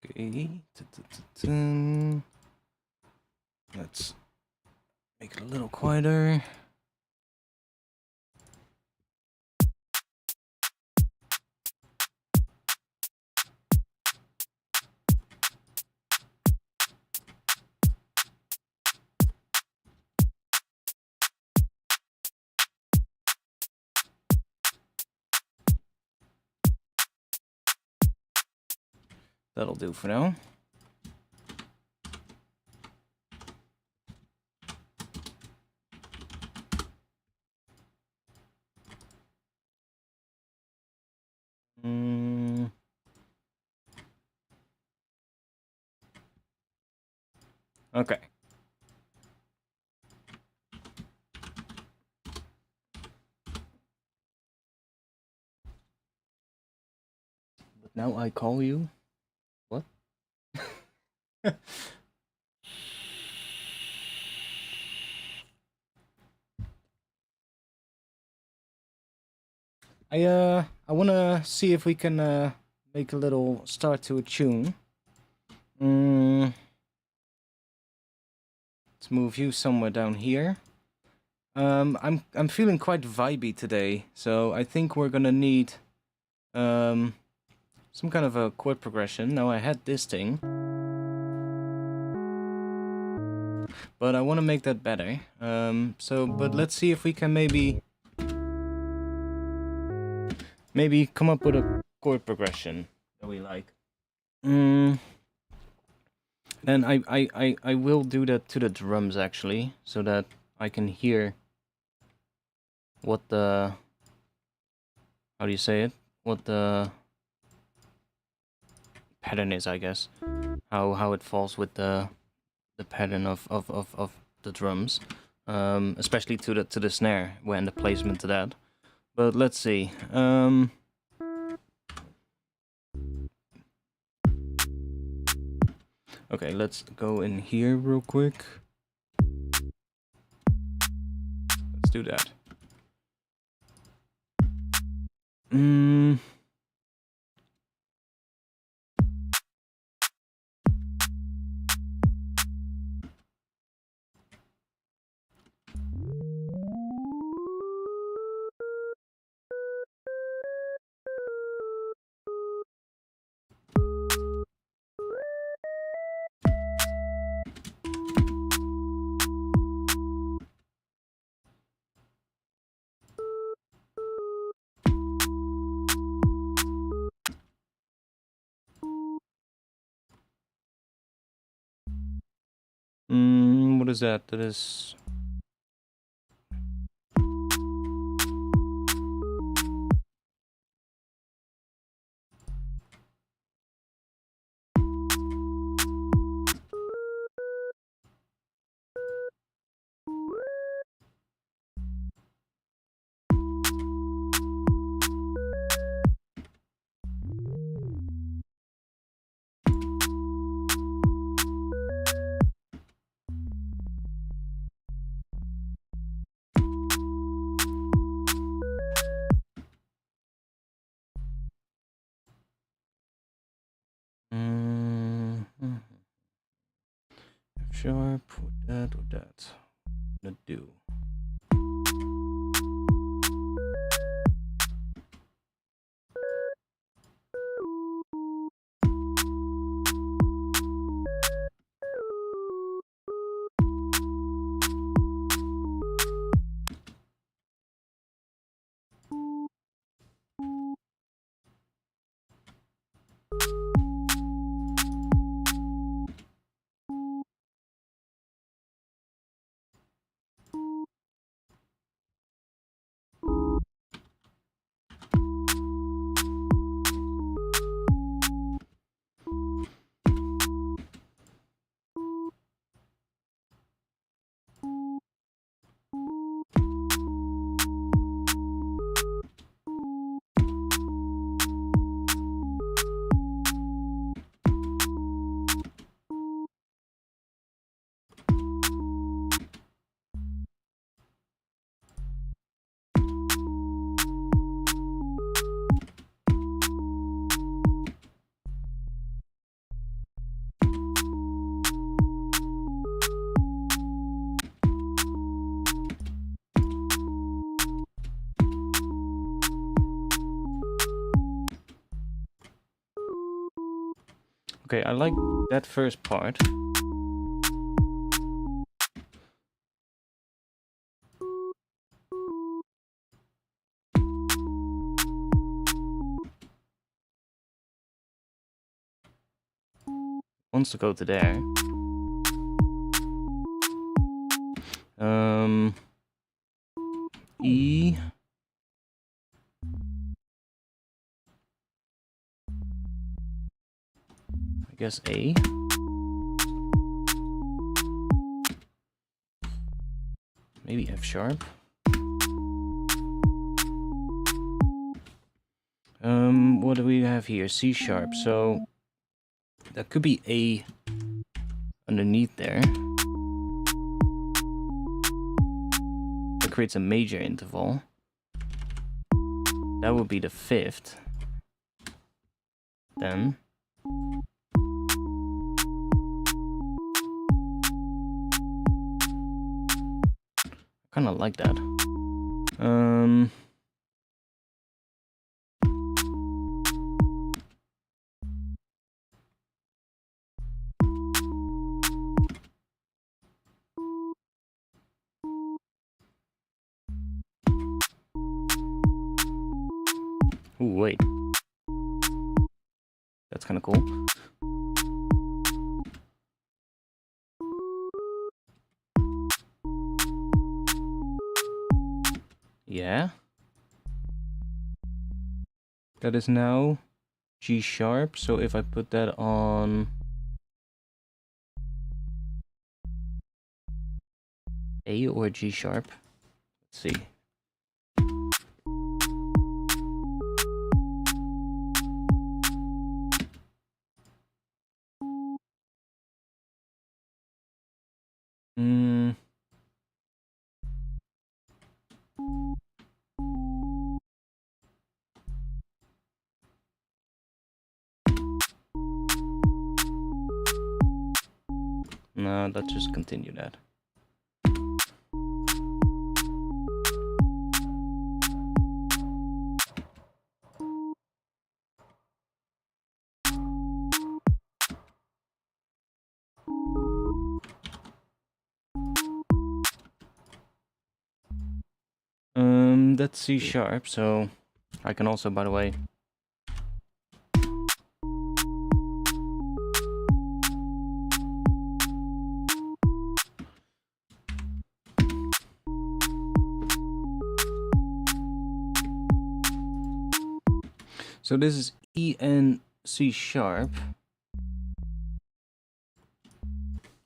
Okay. Let's make it a little quieter. That'll do for now. Okay. But now I call you? What? I wanna see if we can make a little start to a tune. Let's move you somewhere down here. I'm feeling quite vibey today, so I think we're gonna need some kind of a chord progression. Now I had this thing, but I want to make that better. But let's see if we can maybe come up with a chord progression that we like. And I will do that to the drums actually, so that I can hear what the, how do you say it? What the pattern is, I guess. How it falls with the pattern of the drums. Especially to the snare, when the placement to that. But let's see. Okay, let's go in here real quick. Let's do that. What is that? That is... F sharp, what that. Gonna do. Okay, I like that first part. Wants to go to there. E. I guess A. Maybe F sharp. What do we have here? C sharp. So that could be A underneath there. That creates a major interval. That would be the fifth. Then I kind of like that. Ooh, wait. That's kind of cool. Yeah. That is now G sharp. So if I put that on A or G sharp, let's see. No, let's just continue that. That's C sharp, so I can also, by the way, So this is E and C sharp.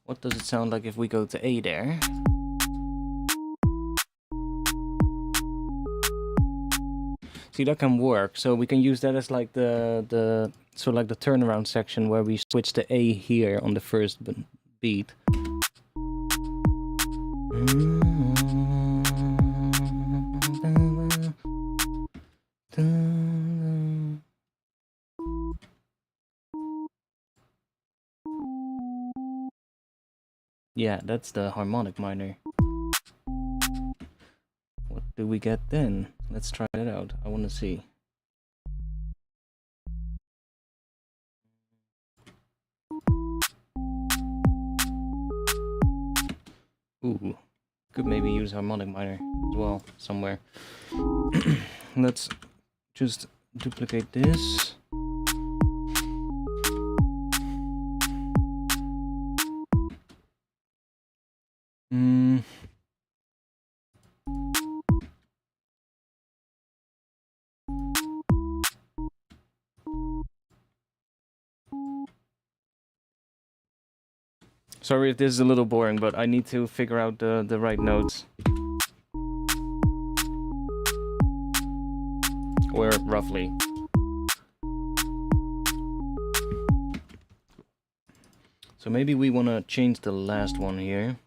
What does it sound like if we go to A there? See, that can work. So we can use that as like the turnaround section where we switch to A here on the first beat. Yeah, that's the harmonic minor. What do we get then? Let's try it out. I want to see. Ooh, could maybe use harmonic minor as well somewhere. Let's just duplicate this. Sorry if this is a little boring, but I need to figure out the right notes. Or roughly. So maybe we want to change the last one here.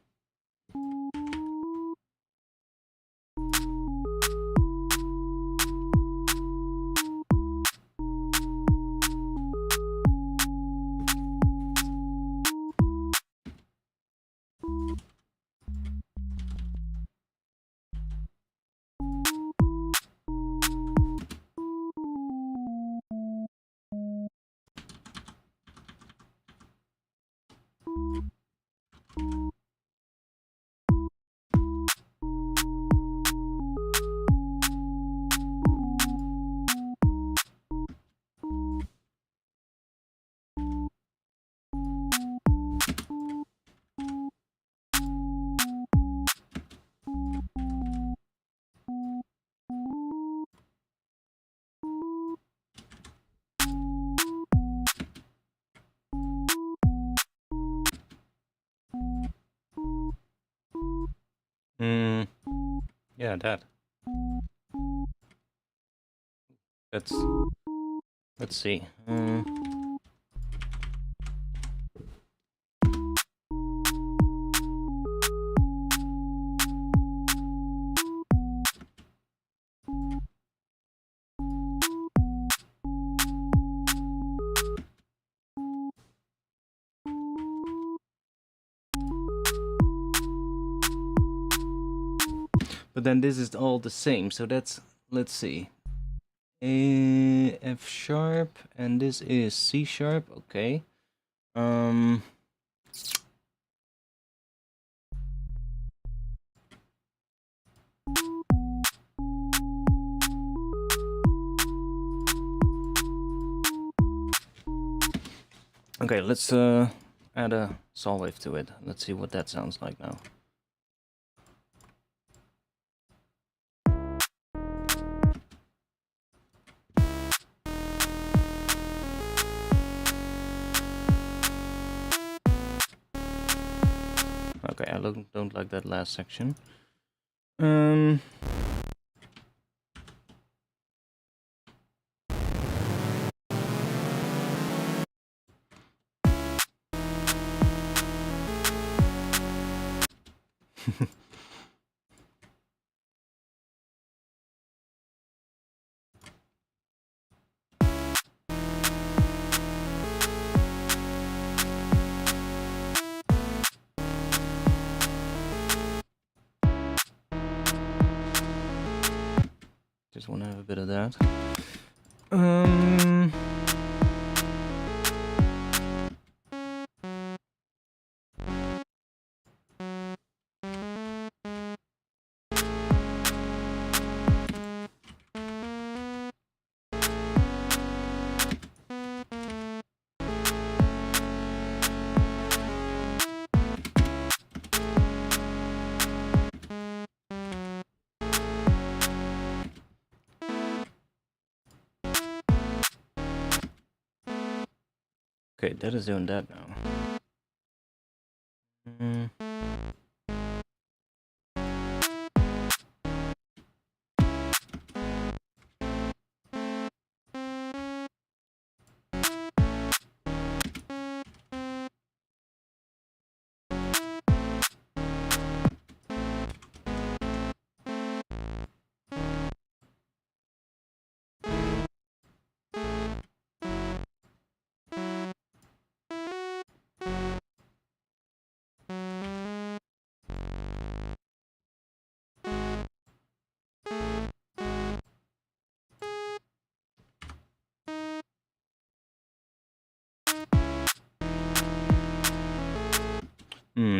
Yeah, that. Let's see. But then this is all the same, so that's, let's see. A, F sharp, and this is C sharp, okay. Okay, let's add a saw wave to it. Let's see what that sounds like now. Okay, I don't like that last section. Just want to have a bit of that. Okay, that is doing that now.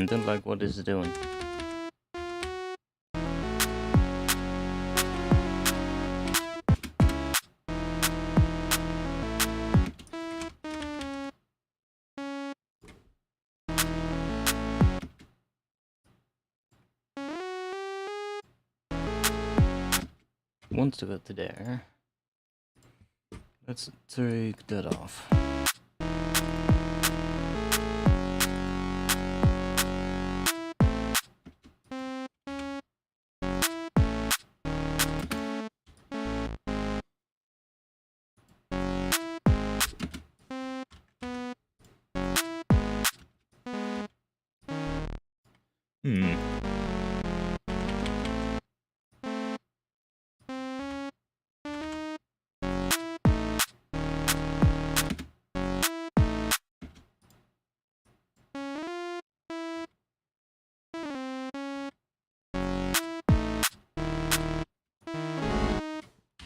Don't like what this is doing. Wants to go to there. Let's take that off.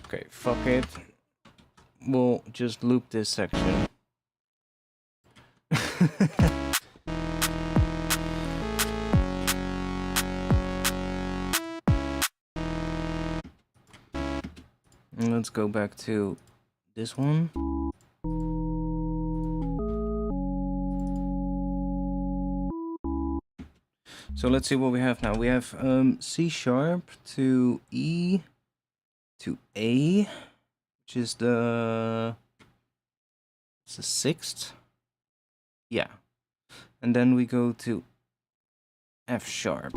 Okay, fuck it. We'll just loop this section. And let's go back to this one. So let's see what we have now. We have C sharp to E to A, which is it's the 6th. Yeah. And then we go to F sharp.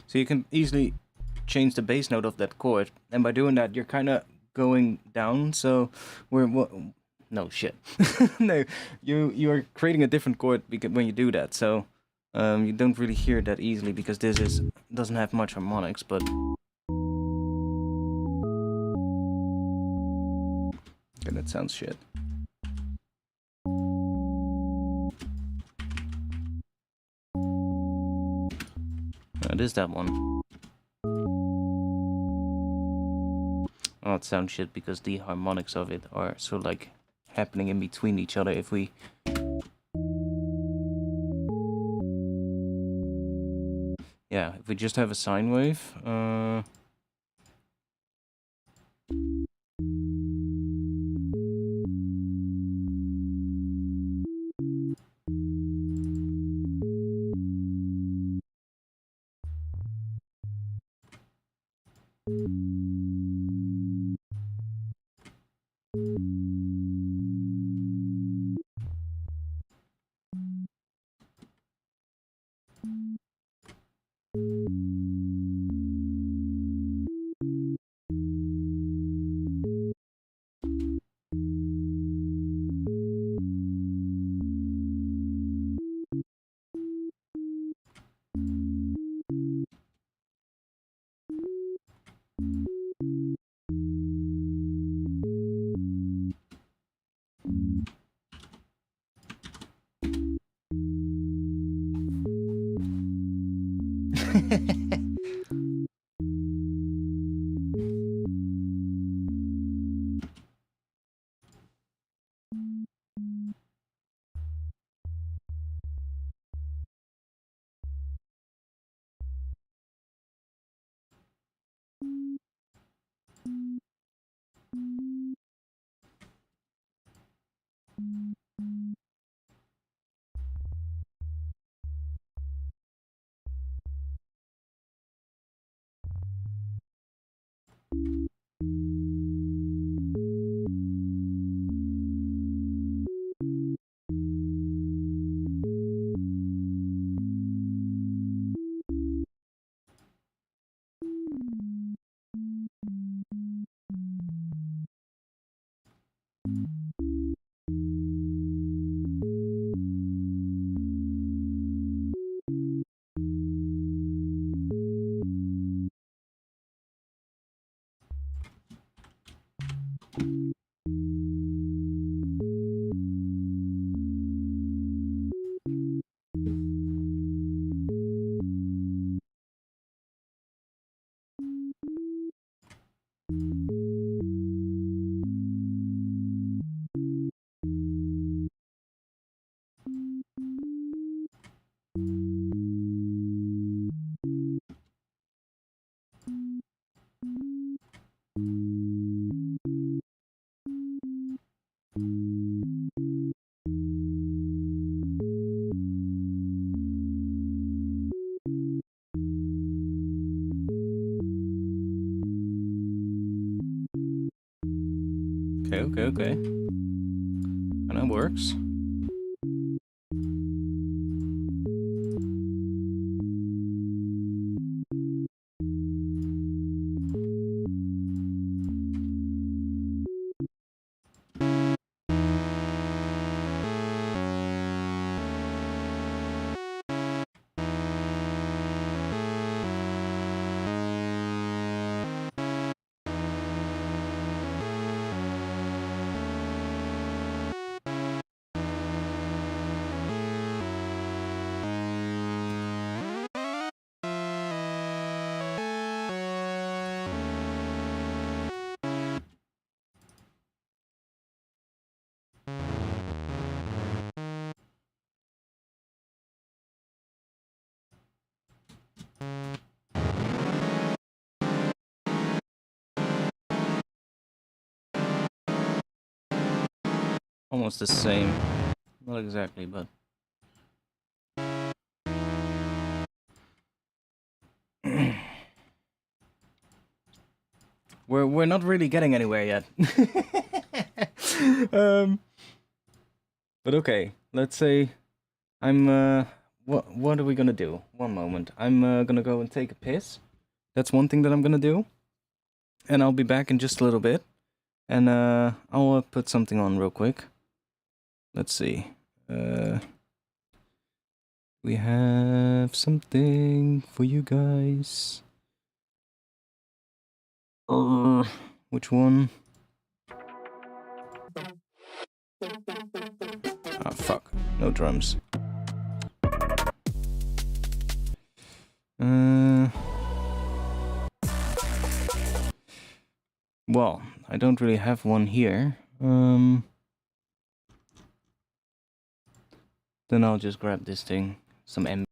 So you can easily change the bass note of that chord, and by doing that you're kind of going down, so no shit. No, you're creating a different chord when you do that, so you don't really hear it that easily because this doesn't have much harmonics, but okay, that sounds shit. It is that one. Oh, it sounds shit because the harmonics of it are sort of like happening in between each other. If we just have a sine wave, Okay. Kinda works. Almost the same. Not exactly, but... We're not really getting anywhere yet. But okay, let's say I'm what are we gonna do? One moment. I'm gonna go and take a piss. That's one thing that I'm gonna do. And I'll be back in just a little bit. And I'll put something on real quick. Let's see. We have something for you guys. Which one? Ah, fuck. No drums. Well, I don't really have one here. Then I'll just grab this thing. Some M.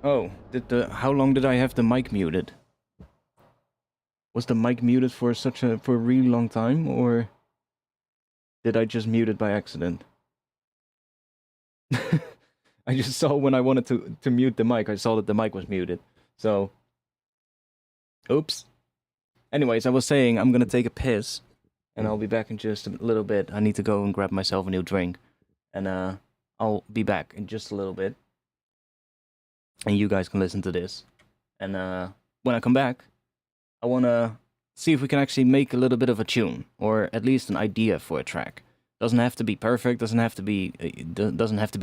Oh, how long did I have the mic muted? Was the mic muted for a really long time, or did I just mute it by accident? I just saw when I wanted to mute the mic, I saw that the mic was muted. So, oops. Anyways, I was saying I'm gonna take a piss, and I'll be back in just a little bit. I need to go and grab myself a new drink, and I'll be back in just a little bit, and you guys can listen to this. And when I come back, I want to see if we can actually make a little bit of a tune, or at least an idea for a track. Doesn't have to be perfect. Doesn't have to be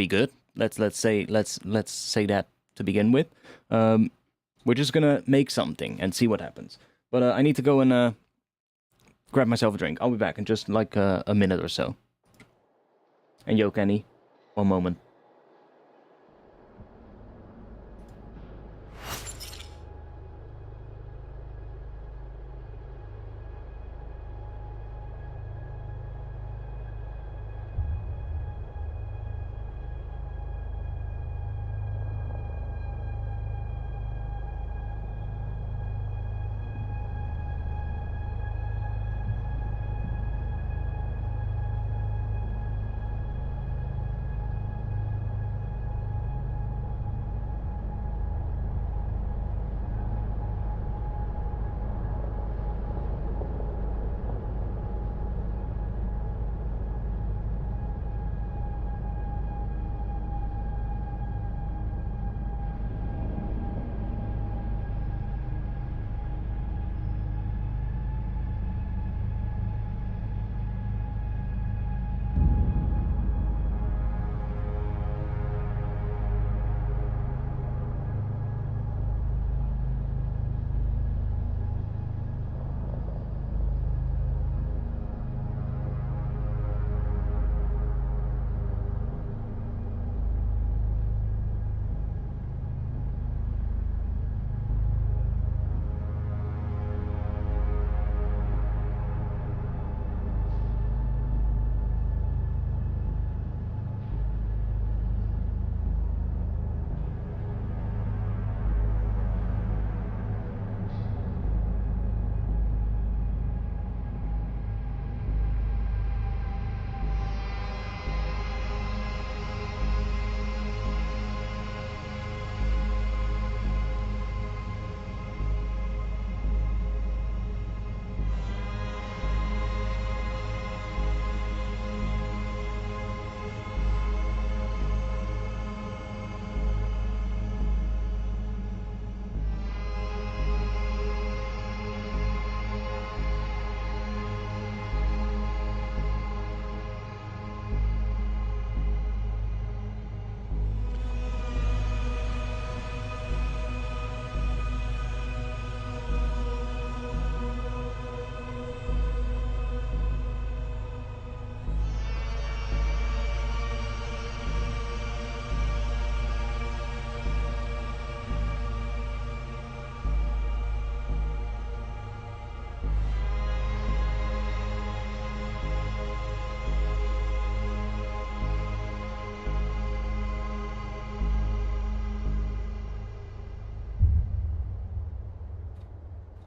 good. Let's say that to begin with. We're just gonna make something and see what happens. But I need to go and grab myself a drink. I'll be back in just like a minute or so. And yo, Kenny, one moment.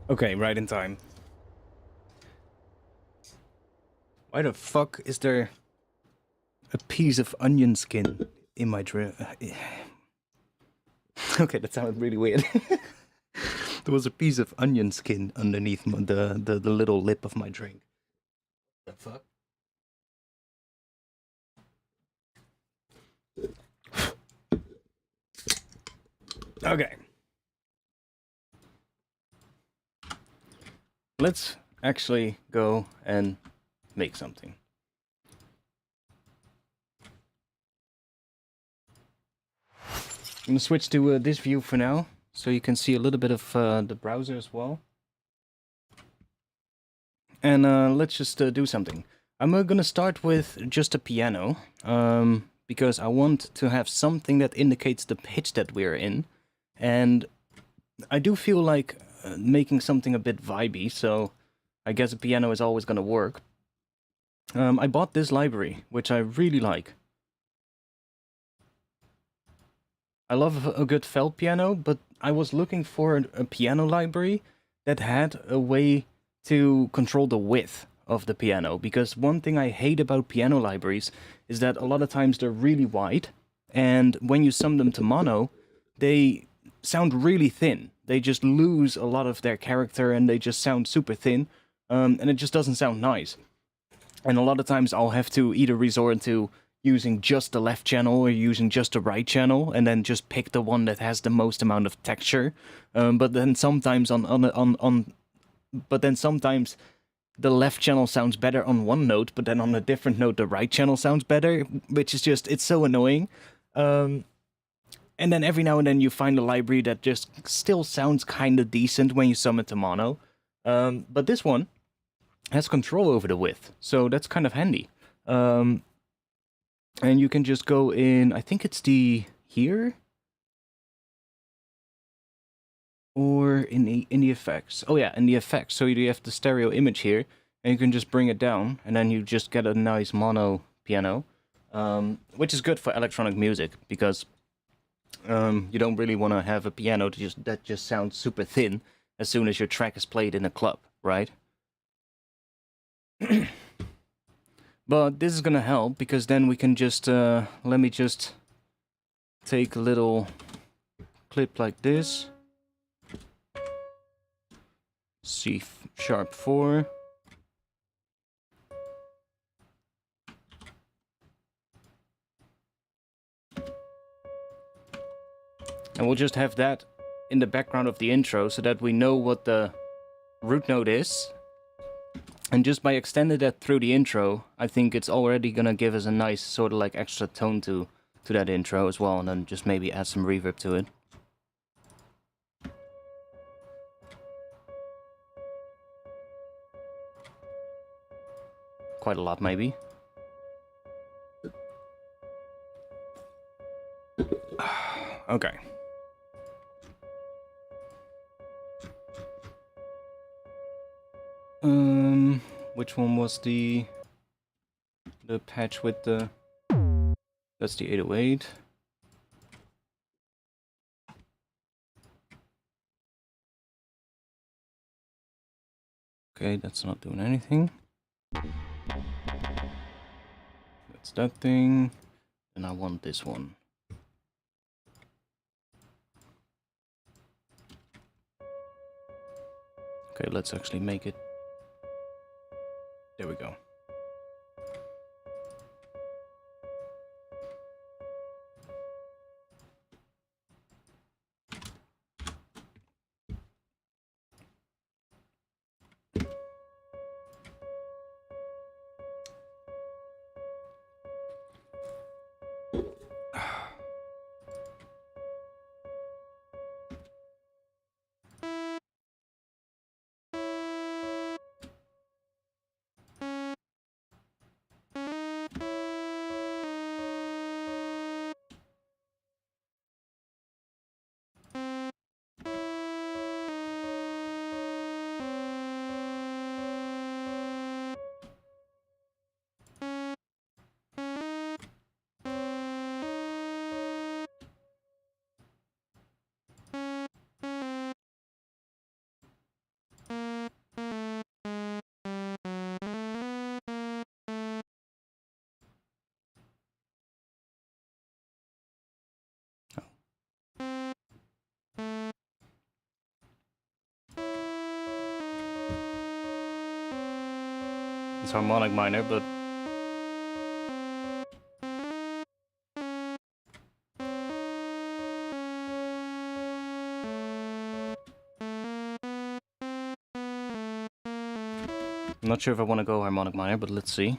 Okay, right in time. Why the fuck is there a piece of onion skin in my drink? Okay, that sounded really weird. There was a piece of onion skin underneath the little lip of my drink. The fuck? Okay. Let's actually go and make something. I'm gonna switch to this view for now, so you can see a little bit of the browser as well. And let's just do something. I'm gonna start with just a piano, because I want to have something that indicates the pitch that we're in. And I do feel like making something a bit vibey, so I guess a piano is always gonna work. I bought this library, which I really like. I love a good felt piano, but I was looking for a piano library that had a way to control the width of the piano, because one thing I hate about piano libraries is that a lot of times they're really wide, and when you sum them to mono, they sound really thin. They just lose a lot of their character and they just sound super thin, and it just doesn't sound nice. And a lot of times I'll have to either resort to using just the left channel or using just the right channel, and then just pick the one that has the most amount of texture. But then sometimes but then sometimes the left channel sounds better on one note, but then on a different note the right channel sounds better, which is just, it's so annoying. And then every now and then you find a library that just still sounds kind of decent when you sum it to mono. But this one has control over the width, so that's kind of handy. And you can just go in, I think it's here? Or in the effects. Oh yeah, in the effects. So you have the stereo image here, and you can just bring it down, and then you just get a nice mono piano, which is good for electronic music, because you don't really want to have a piano that just sounds super thin as soon as your track is played in a club, right? But this is gonna help, because then we can just, let me just take a little clip like this. C#4. And we'll just have that in the background of the intro so that we know what the root note is. And just by extending that through the intro, I think it's already gonna give us a nice sort of like extra tone to that intro as well, and then just maybe add some reverb to it. Quite a lot, maybe. Okay. Which one was the patch with the... That's the 808. Okay, that's not doing anything. That's that thing. And I want this one. Okay, let's actually make it. There we go. It's harmonic minor, but I'm not sure if I want to go harmonic minor, but let's see.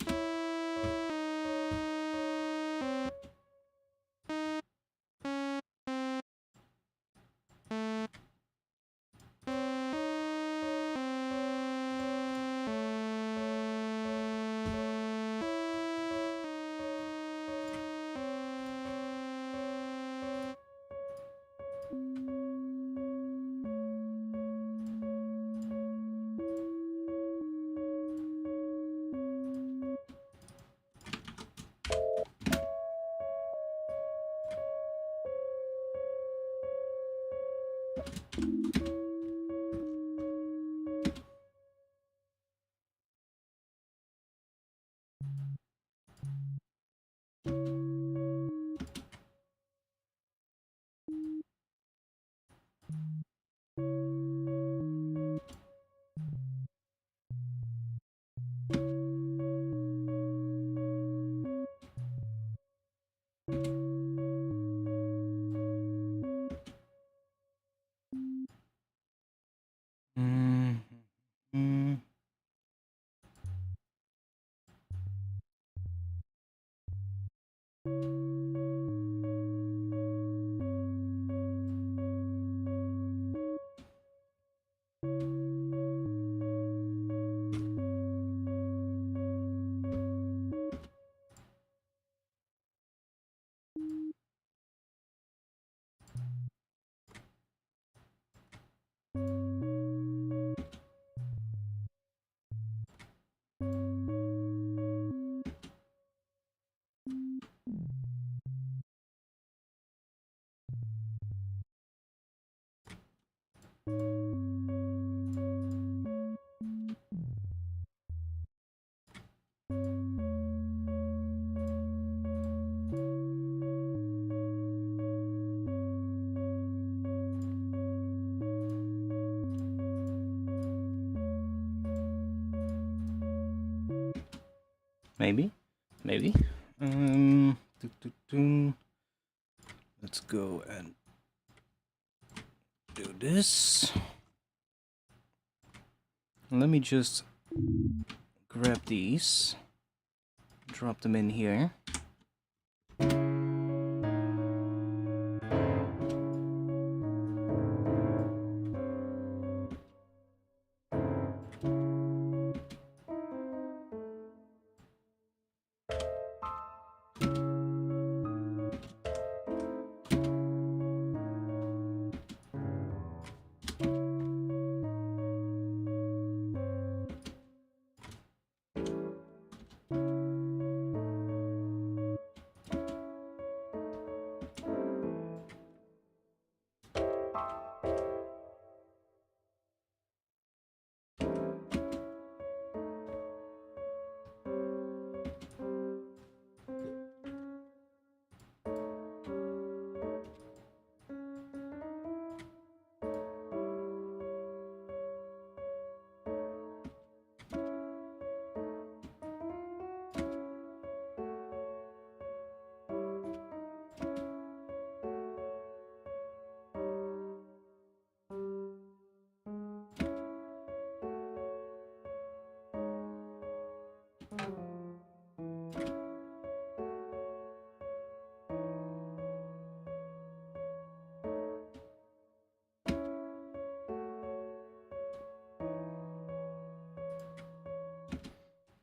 Maybe. Let's go and do this. Let me just grab these, drop them in here.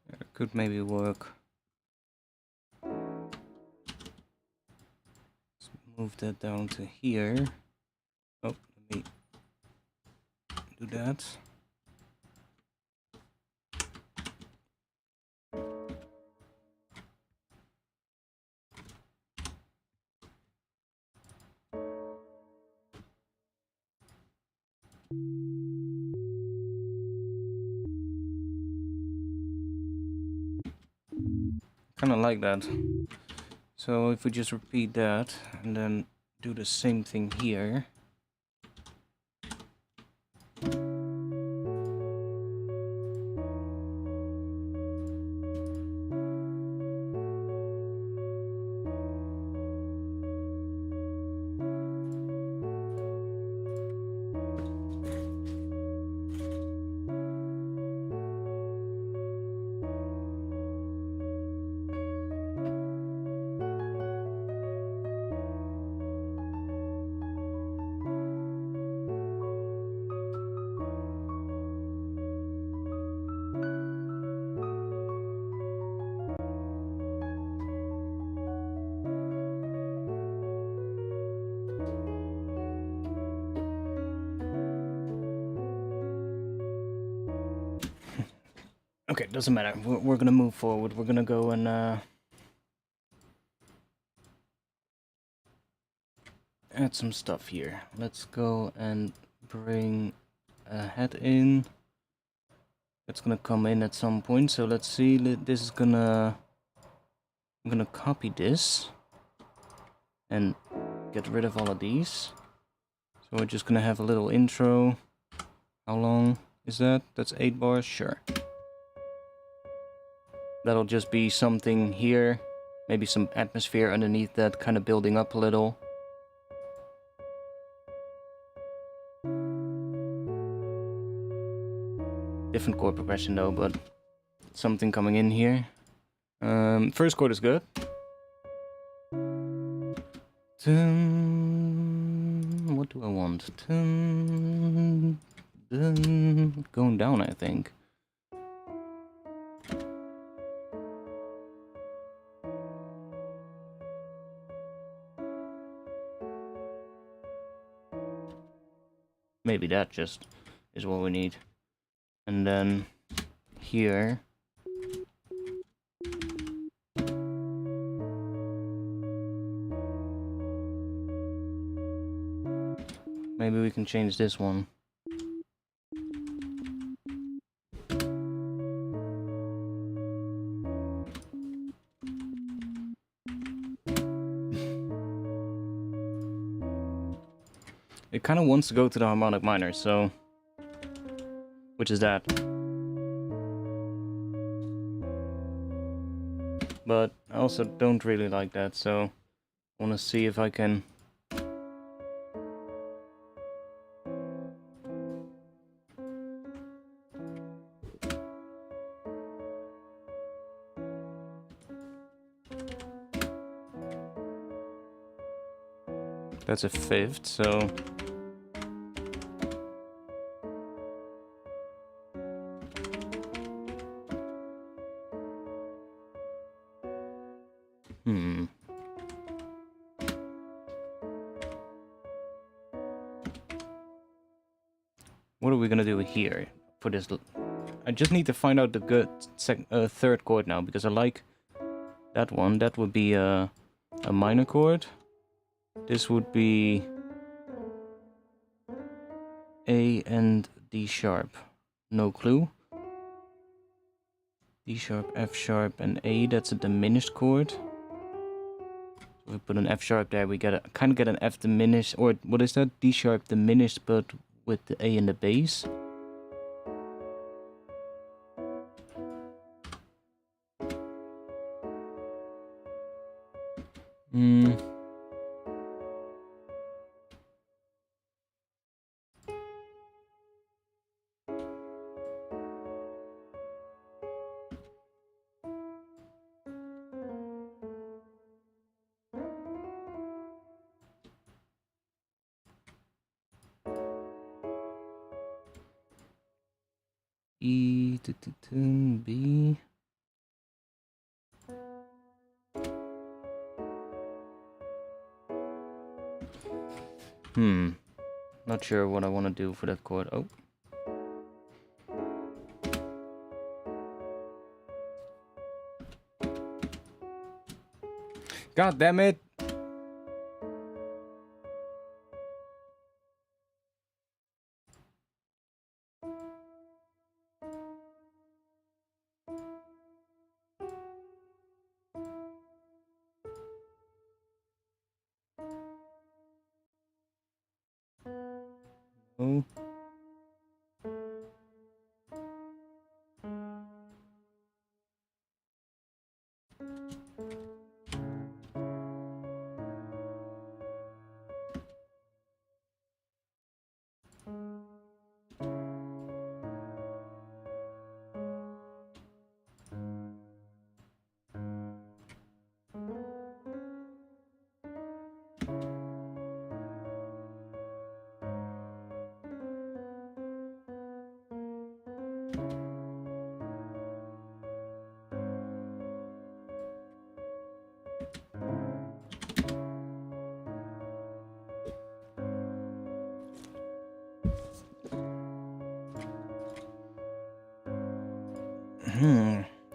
That could maybe work. Let's move that down to here. Oh, let me do that. Kind of like that. So if we just repeat that and then do the same thing here. Okay, doesn't matter. We're gonna move forward. We're gonna go and add some stuff here. Let's go and bring a head in. It's gonna come in at some point. So let's see. This is gonna. I'm gonna copy this and get rid of all of these. So we're just gonna have a little intro. How long is that? That's 8 bars. Sure. That'll just be something here, maybe some atmosphere underneath that, kind of building up a little. Different chord progression though, but something coming in here. First chord is good. What do I want? Going down, I think. Maybe that just is what we need. And then here. Maybe we can change this one. it kind of wants to go to the harmonic minor, so... Which is that. But I also don't really like that, so... I want to see if I can... That's a fifth, so... What are we gonna do here for this? I just need to find out the good third chord now, because I like that one. That would be a minor chord. This would be A and D sharp. No clue. D sharp, F sharp, and A. That's a diminished chord. So if we put an F sharp there, we kind of get an F diminished, or what is that? D sharp diminished, but with the A in the bass. E, B. Not sure what I want to do for that chord. Oh. God damn it. Oh.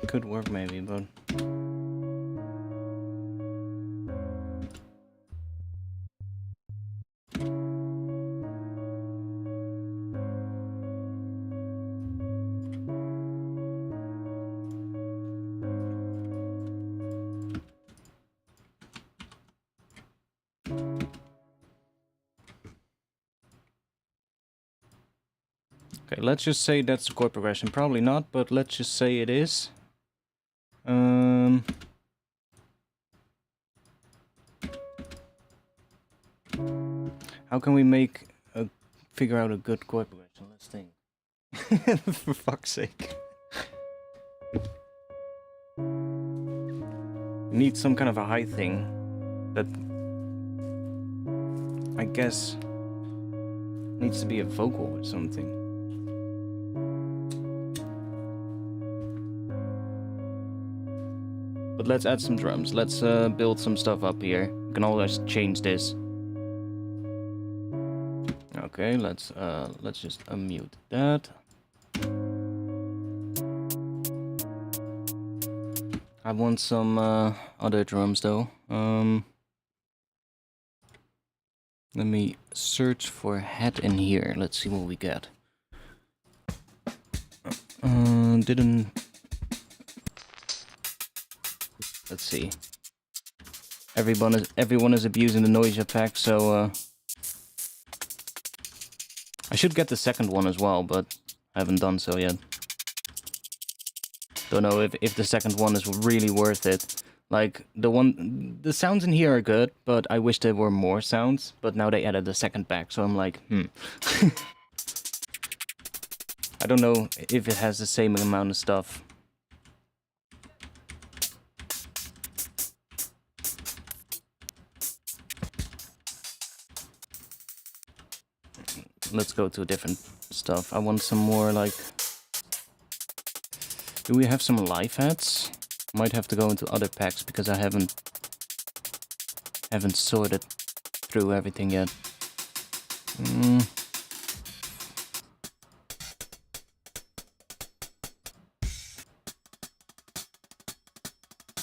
Could work maybe, but... Okay, let's just say that's the chord progression. Probably not, but let's just say it is. How can we figure out a good chord progression? Let's think. For fuck's sake. We need some kind of a high thing that I guess needs to be a vocal or something. But let's add some drums. Let's build some stuff up here. We can always change this. Okay, let's just unmute that. I want some other drums though. Let me search for head in here. Let's see what we get. Didn't. Let's see. Everyone is abusing the noise effect, so I should get the second one as well, but I haven't done so yet. Don't know if the second one is really worth it. Like, the sounds in here are good, but I wish there were more sounds. But now they added the second pack, so I'm like, I don't know if it has the same amount of stuff. Let's go to different stuff. I want some more, like... Do we have some live hats? Might have to go into other packs because I haven't sorted through everything yet.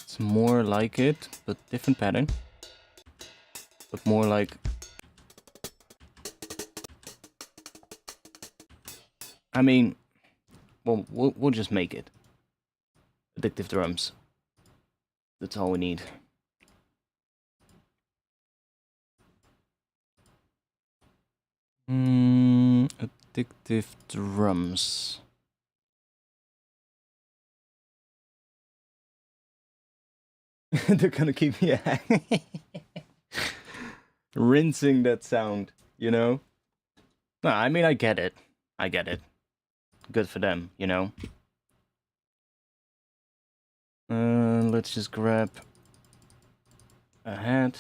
It's more like it, but different pattern. But more like... I mean, well, we'll just make it. Addictive drums. That's all we need. Addictive drums. They're gonna keep me rinsing that sound, you know? No, I mean, I get it. I get it. Good for them, you know? Let's just grab a hat.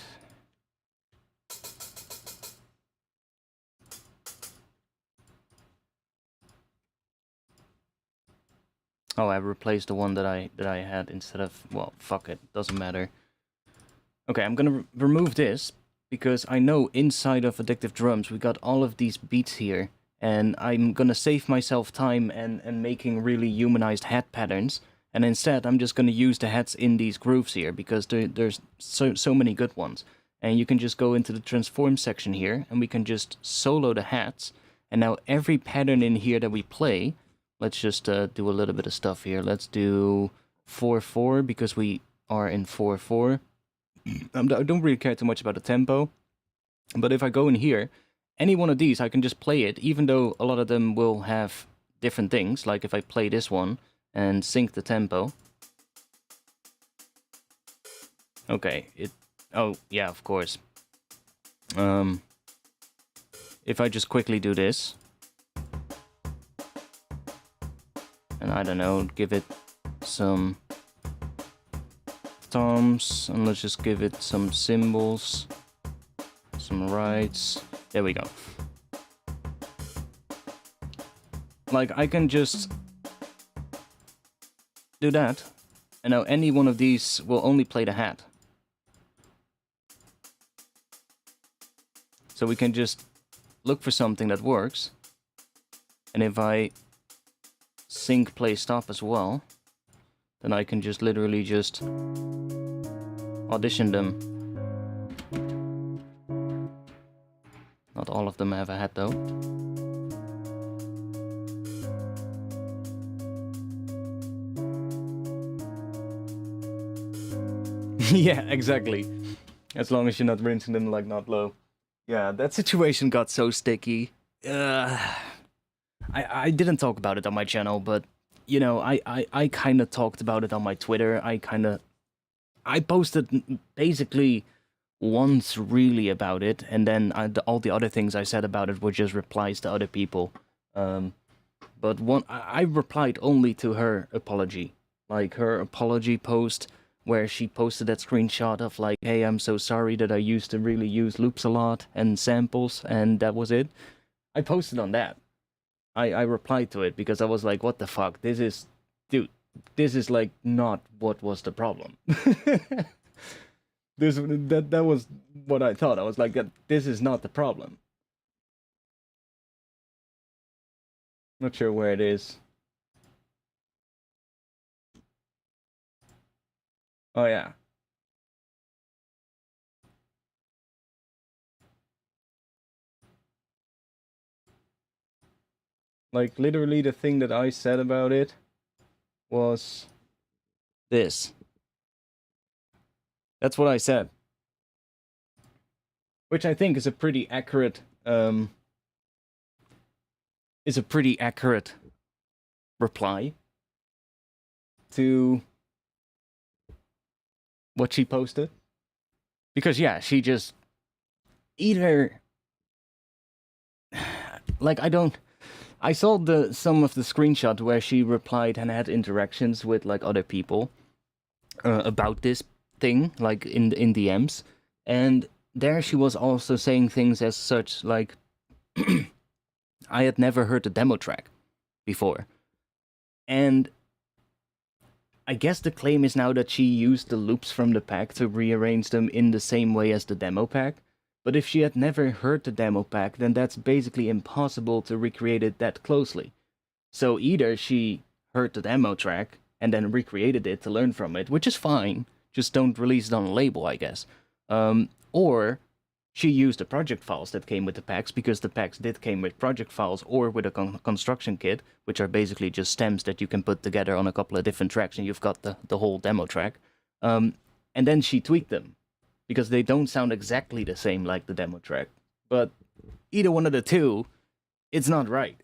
Oh, I replaced the one that I had instead of... Well, fuck it. Doesn't matter. Okay, I'm gonna remove this because I know inside of Addictive Drums we got all of these beats here, and I'm gonna save myself time and making really humanized hat patterns. And instead, I'm just going to use the hats in these grooves here, because there's so many good ones. And you can just go into the transform section here, and we can just solo the hats. And now every pattern in here that we play, let's just do a little bit of stuff here. Let's do 4/4, because we are in 4/4. I don't really care too much about the tempo. But if I go in here, any one of these, I can just play it, even though a lot of them will have different things. Like if I play this one, and sync the tempo. Okay, oh, yeah, of course. If I just quickly do this, and I don't know, give it some toms, and let's just give it some cymbals, some rides. There we go. Like, I can just do that, and now any one of these will only play the hat. So we can just look for something that works, and if I sync play stop as well, then I can just literally just audition them. Not all of them have a hat though. Yeah, exactly. As long as you're not rinsing them like not low. Yeah, that situation got so sticky. I didn't talk about it on my channel, but you know, I kind of talked about it on my Twitter. I posted basically once really about it, and then all the other things I said about it were just replies to other people. But I replied only to her apology, like her apology post, where she posted that screenshot of like, hey, I'm so sorry that I used to really use loops a lot and samples, and that was it. I posted on that. I replied to it because I was like, what the fuck? This is like not what was the problem. That was what I thought. I was like, this is not the problem. Not sure where it is. Oh yeah. Like literally the thing that I said about it was this. That's what I said. Which I think is a pretty accurate is a pretty accurate reply to what she posted. Because yeah, she just either like I saw some of the screenshot where she replied and had interactions with like other people about this thing, like in DMs, and there she was also saying things as such like I had never heard the demo track before, and I guess the claim is now that she used the loops from the pack to rearrange them in the same way as the demo pack. But if she had never heard the demo pack, then that's basically impossible to recreate it that closely. So either she heard the demo track and then recreated it to learn from it, which is fine, just don't release it on a label, I guess. Or she used the project files that came with the packs, because the packs did came with project files or with a construction kit, which are basically just stems that you can put together on a couple of different tracks, and you've got the whole demo track. And then she tweaked them, because they don't sound exactly the same like the demo track. But either one of the two, it's not right.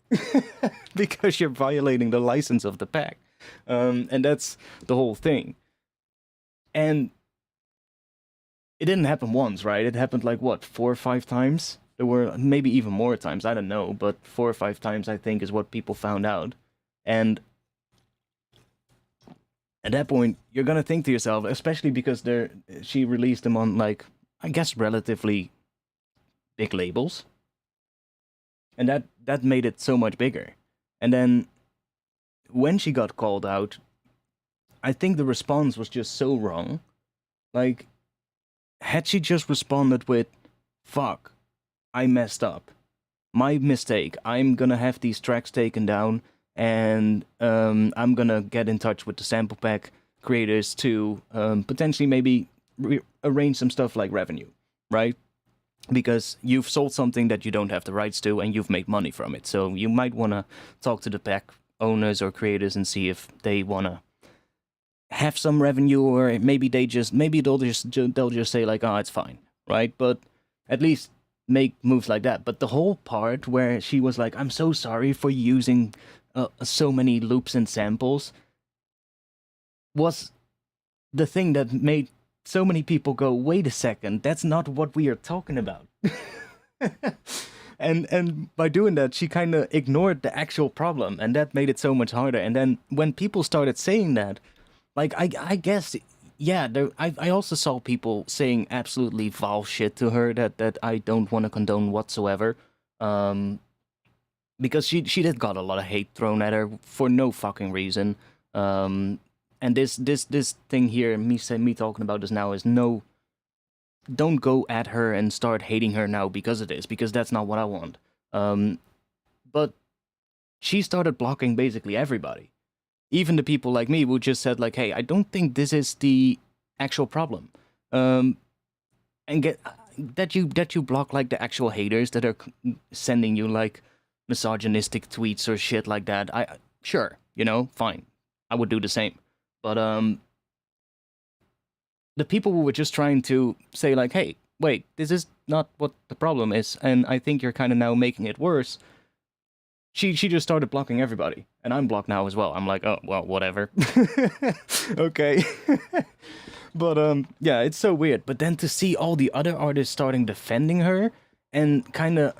Because you're violating the license of the pack. And that's the whole thing. And it didn't happen once, right? It happened like, what, 4 or 5 times? There were maybe even more times, I don't know, but 4 or 5 times, I think, is what people found out. And at that point, you're gonna think to yourself, especially because she released them on, like, I guess relatively big labels. And that made it so much bigger. And then, when she got called out, I think the response was just so wrong. Like, had she just responded with, fuck, I messed up. My mistake. I'm gonna have these tracks taken down, and I'm gonna get in touch with the sample pack creators to potentially maybe arrange some stuff like revenue, right? Because you've sold something that you don't have the rights to, and you've made money from it. So you might want to talk to the pack owners or creators and see if they want to have some revenue, or maybe they'll just say like, oh, it's fine, right? But at least make moves like that. But the whole part where she was like, I'm so sorry for using so many loops and samples, was the thing that made so many people go, wait a second, that's not what we are talking about. And by doing that, she kind of ignored the actual problem, and that made it so much harder. And then when people started saying that, like, I guess, yeah, I also saw people saying absolutely vile shit to her that I don't want to condone whatsoever. Because she did got a lot of hate thrown at her for no fucking reason. And this thing here, me talking about this now, is no, don't go at her and start hating her now because of this, because that's not what I want. But she started blocking basically everybody. Even the people like me who just said like, hey, I don't think this is the actual problem. And get that you block like the actual haters that are sending you like misogynistic tweets or shit like that. Sure, fine. I would do the same. But the people who were just trying to say like, hey, wait, this is not what the problem is, and I think you're kind of now making it worse. She just started blocking everybody, and I'm blocked now as well. I'm like, oh, well, whatever. Okay. But, yeah, it's so weird. But then to see all the other artists starting defending her, and kind of,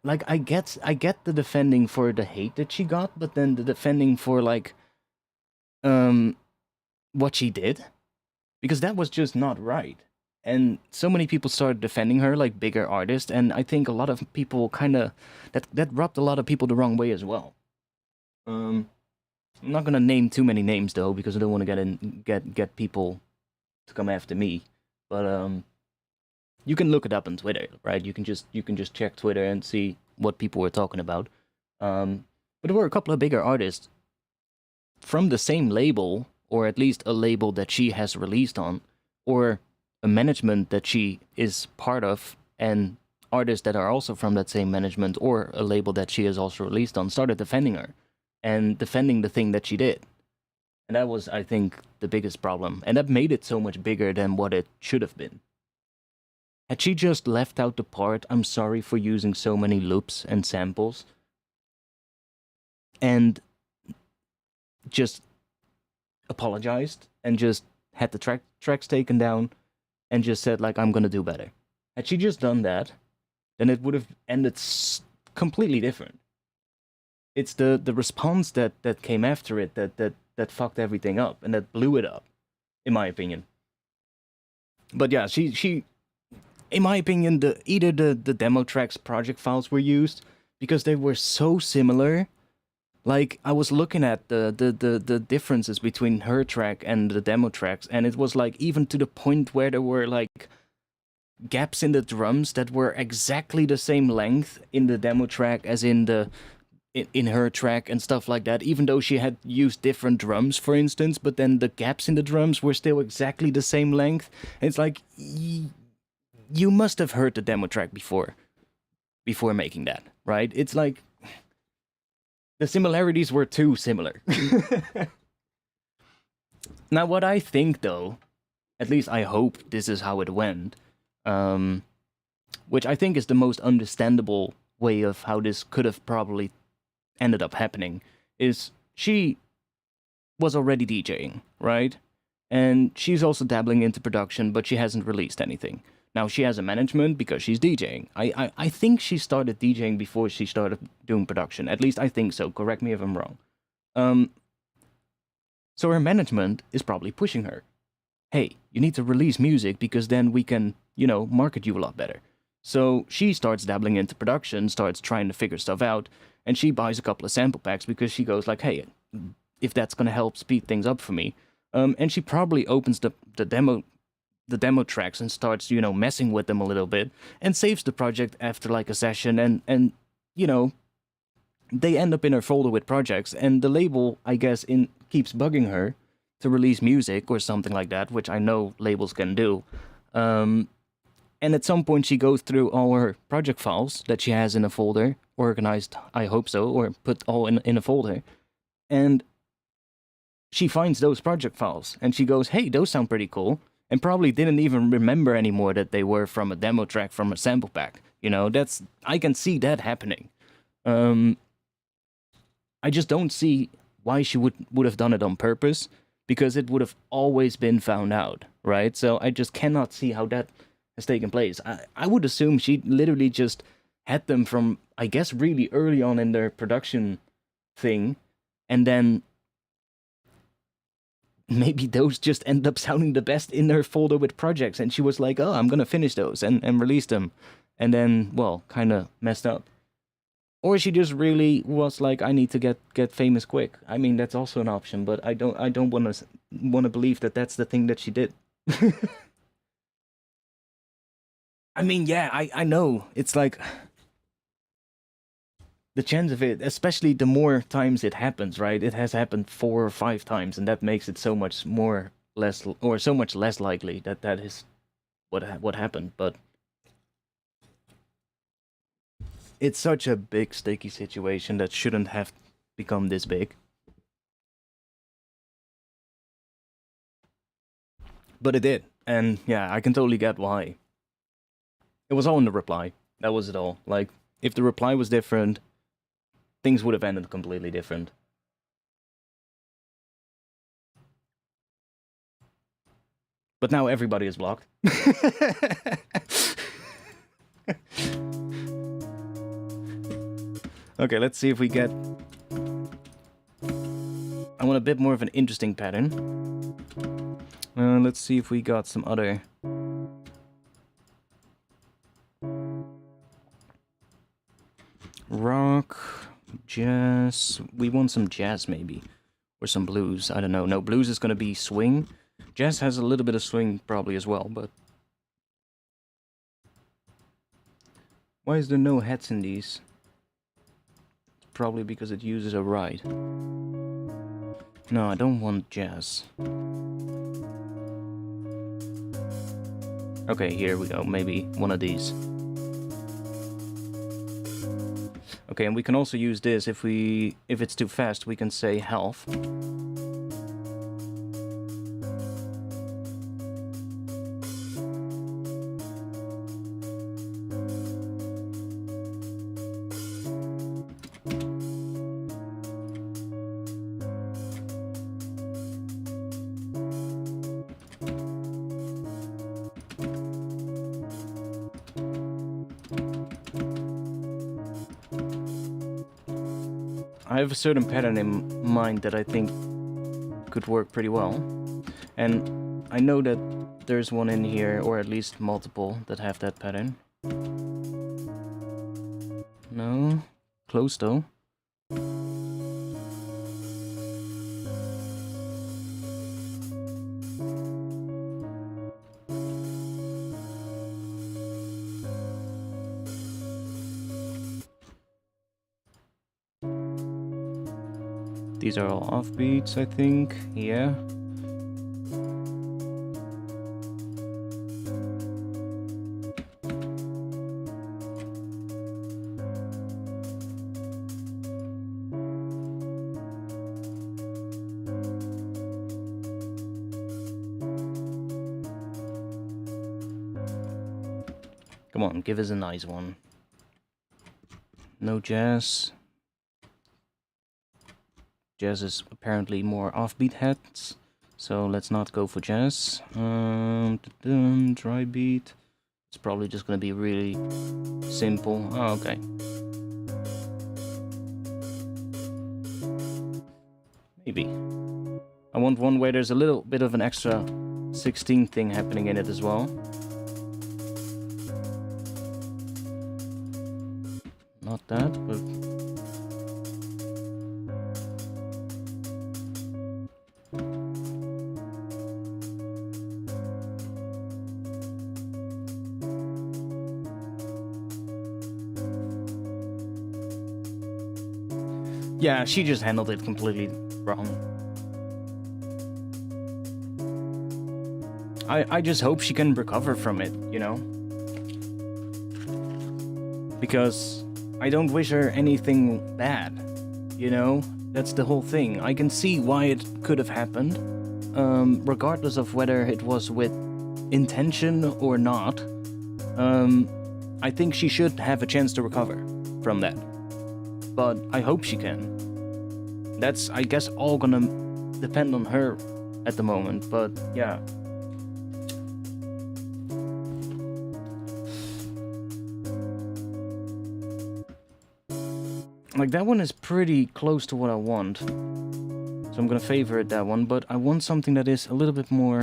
like, I get the defending for the hate that she got, but then the defending for, like, what she did, because that was just not right. And so many people started defending her, like bigger artists, and I think a lot of people kind of that rubbed a lot of people the wrong way as well. I'm not gonna name too many names though, because I don't want to get people to come after me. But you can look it up on Twitter, right? You can just check Twitter and see what people were talking about. But there were a couple of bigger artists from the same label, or at least a label that she has released on, or a management that she is part of, and artists that are also from that same management or a label that she has also released on, started defending her and defending the thing that she did. And that was, I think, the biggest problem. And that made it so much bigger than what it should have been. Had she just left out the part, I'm sorry for using so many loops and samples, and just apologized and just had the tracks taken down and just said like, I'm gonna do better. Had she just done that, then it would have ended completely different. It's the response that came after it that fucked everything up and that blew it up, in my opinion. But yeah, she in my opinion, either the demo tracks project files were used because they were so similar. Like, I was looking at the differences between her track and the demo tracks, and it was like even to the point where there were like gaps in the drums that were exactly the same length in the demo track as in her track and stuff like that, even though she had used different drums, for instance, but then the gaps in the drums were still exactly the same length. It's like, you must have heard the demo track before making that, right? It's like, the similarities were too similar. Now, what I think, though, at least I hope this is how it went, which I think is the most understandable way of how this could have probably ended up happening, is she was already DJing, right? And she's also dabbling into production, but she hasn't released anything. Now, she has a management because she's DJing. I think she started DJing before she started doing production. At least I think so. Correct me if I'm wrong. So her management is probably pushing her. Hey, you need to release music because then we can, market you a lot better. So she starts dabbling into production, starts trying to figure stuff out, and she buys a couple of sample packs because she goes like, hey, if that's going to help speed things up for me. And she probably opens the demo tracks and starts, messing with them a little bit and saves the project after like a session and they end up in her folder with projects, and the label, I guess, keeps bugging her to release music or something like that, which I know labels can do. And at some point she goes through all her project files that she has in a folder, organized, I hope so, or put all in a folder, and she finds those project files and she goes, hey, those sound pretty cool. And probably didn't even remember anymore that they were from a demo track from a sample pack. I can see that happening. I just don't see why she would have done it on purpose, because it would have always been found out, right? So I just cannot see how that has taken place. I would assume she literally just had them from, I guess, really early on in their production thing, and then maybe those just end up sounding the best in her folder with projects, and she was like, oh, I'm gonna finish those and release them, and then, well, kind of messed up. Or she just really was like, I need to get famous quick. I mean, that's also an option, but I don't want to believe that that's the thing that she did. I mean, yeah, I know. It's like, the chance of it, especially the more times it happens, right? It has happened 4 or 5 times, and that makes it so much less likely that is what happened. But it's such a big sticky situation that shouldn't have become this big. But it did, and yeah, I can totally get why. It was all in the reply. That was it all. Like, if the reply was different, things would have ended completely different. But now everybody is blocked. Okay, let's see if we get... I want a bit more of an interesting pattern. Let's see if we got some other... rock, jazz... We want some jazz, maybe. Or some blues, I don't know. No, blues is gonna be swing. Jazz has a little bit of swing, probably, as well, but... Why is there no hats in these? It's probably because it uses a ride. No, I don't want jazz. Okay, here we go. Maybe one of these. Okay, and we can also use this if it's too fast, we can say half. I have a certain pattern in mind that I think could work pretty well. And I know that there's one in here, or at least multiple, that have that pattern. No? Close though. These are all offbeats, I think. Yeah. Come on, give us a nice one. No jazz. Jazz is apparently more offbeat heads, so let's not go for jazz. Dry beat. It's probably just gonna be really simple. Oh, okay. Maybe. I want one where there's a little bit of an extra 16 thing happening in it as well. Not that, but... yeah, she just handled it completely wrong. I just hope she can recover from it, you know? Because I don't wish her anything bad, you know? That's the whole thing. I can see why it could have happened, regardless of whether it was with intention or not. I think she should have a chance to recover from that. But I hope she can. That's, I guess, all gonna depend on her at the moment, but yeah. Like, that one is pretty close to what I want. So I'm gonna favorite that one, but I want something that is a little bit more...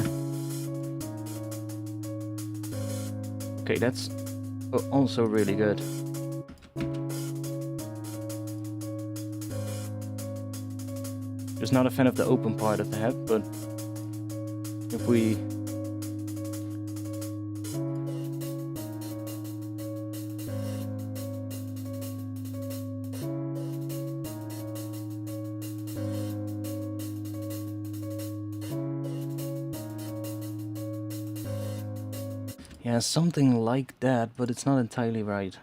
okay, that's also really good. Just not a fan of the open part of the head, but if we... yeah, something like that, but it's not entirely right.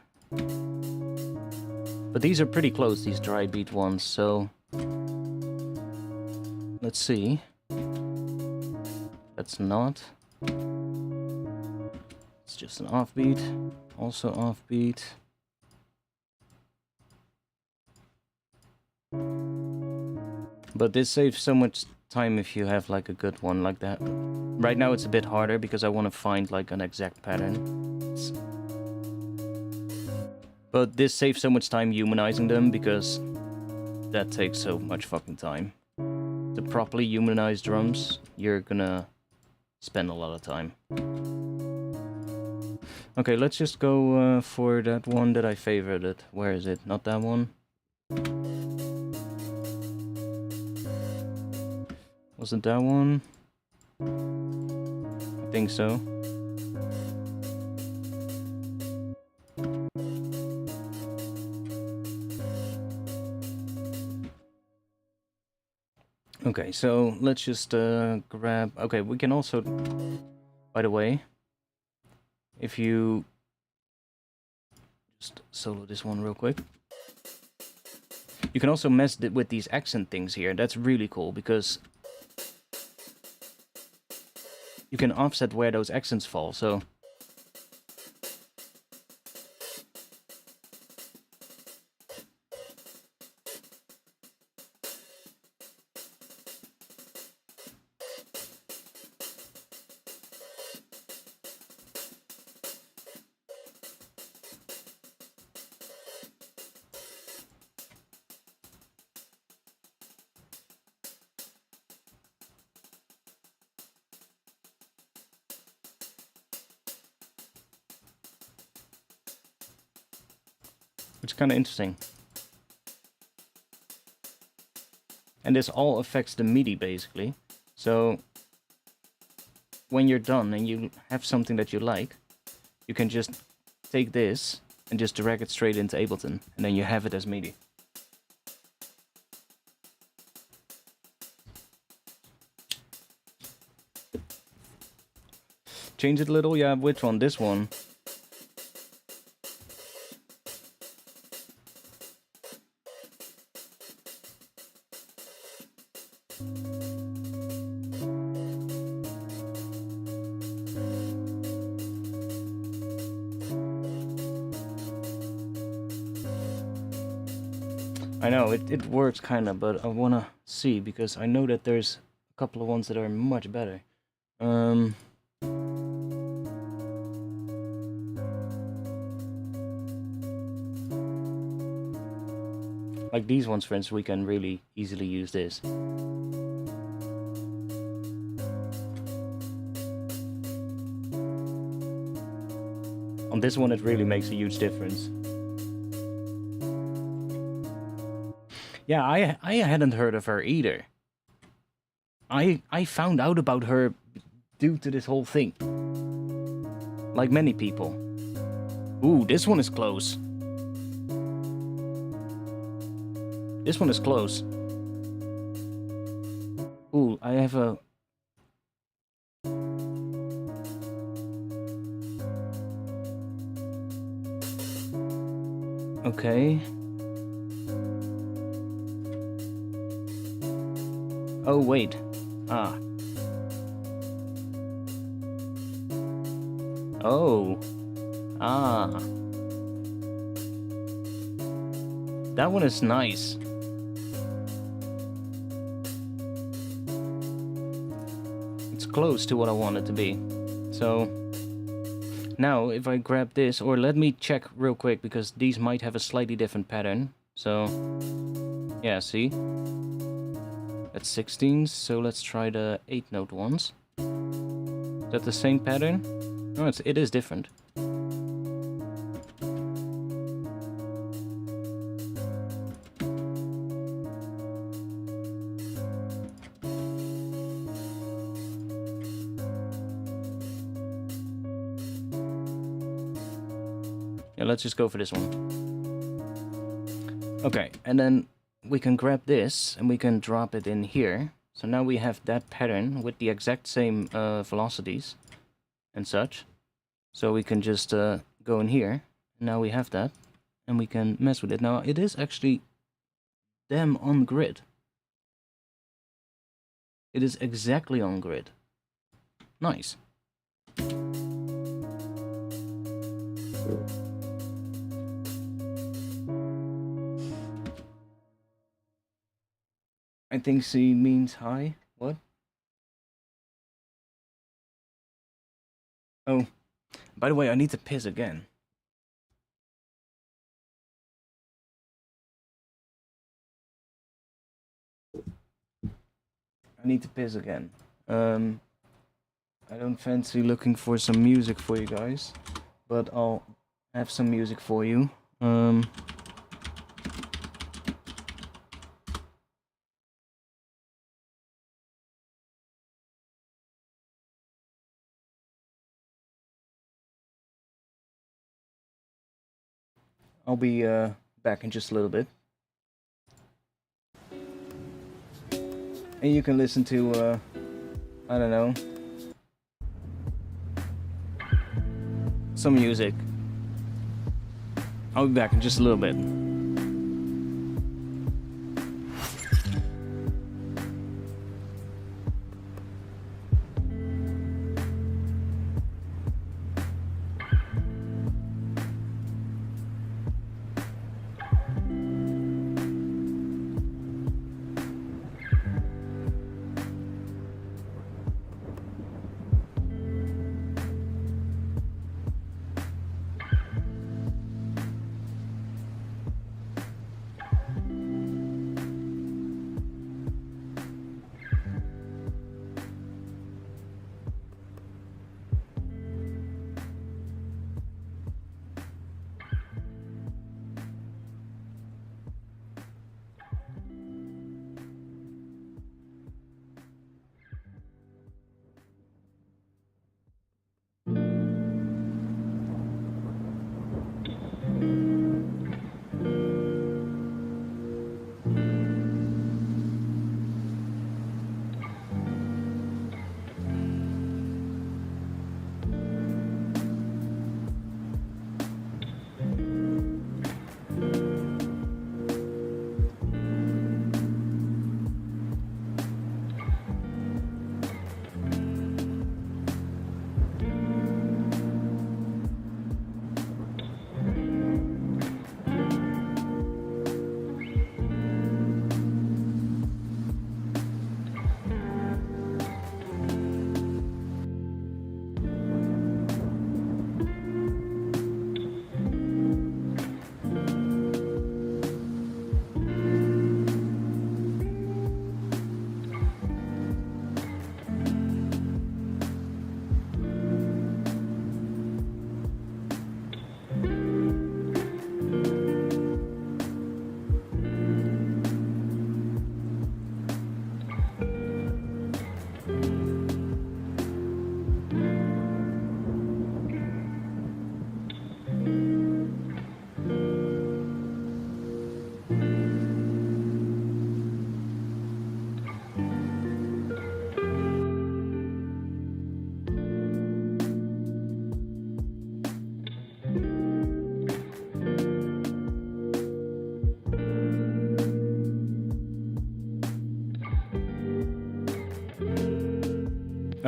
But these are pretty close, these dry beat ones, so... let's see. That's not. It's just an offbeat. Also offbeat. But this saves so much time if you have like a good one like that. Right now it's a bit harder because I want to find like an exact pattern. But this saves so much time humanizing them because that takes so much fucking time. To properly humanize drums, you're gonna spend a lot of time. Okay, let's just go for that one that I favorited. Where is it? Not that one. Was it that one? I think so. Okay, so let's just grab... okay, we can also... by the way, if you... just solo this one real quick. You can also mess with these accent things here. That's really cool, because... you can offset where those accents fall, so... which is kind of interesting. And this all affects the MIDI basically. So when you're done and you have something that you like, you can just take this and just drag it straight into Ableton, and then you have it as MIDI. Change it a little? Yeah, which one? This one. I know, it works kinda, but I wanna see, because I know that there's a couple of ones that are much better. Like these ones, for instance, we can really easily use this. On this one, it really makes a huge difference. Yeah, I hadn't heard of her either. I found out about her due to this whole thing. Like many people. Ooh, this one is close. This one is close. Ooh, I have a... Okay. Oh, wait. Ah. Oh. Ah. That one is nice. It's close to what I want it to be. So... Now, if I grab this, or let me check real quick, because these might have a slightly different pattern. So, yeah, see? That's 16s, so let's try the 8-note ones. Is that the same pattern? No, it is different. Yeah, let's just go for this one. Okay, and then we can grab this and we can drop it in here. So now we have that pattern with the exact same velocities and such. So we can just go in here. Now we have that and we can mess with it. Now it is actually damn on grid. It is exactly on grid. Nice. I think C means high. What? Oh, by the way, I need to piss again. I need to piss again. I don't fancy looking for some music for you guys, but I'll have some music for you. I'll be back in just a little bit. And you can listen to, I don't know, some music. I'll be back in just a little bit.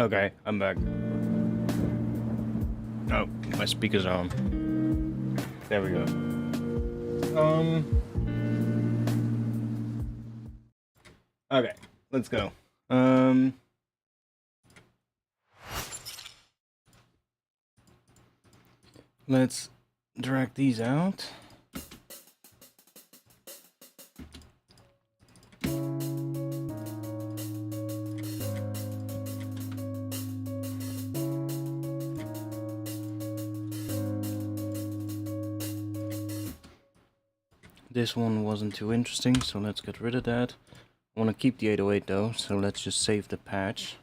Okay, I'm back. Oh, my speaker's on. There we go. Okay, let's go. Let's drag these out. This one wasn't too interesting, so let's get rid of that. I want to keep the 808 though, so let's just save the patch.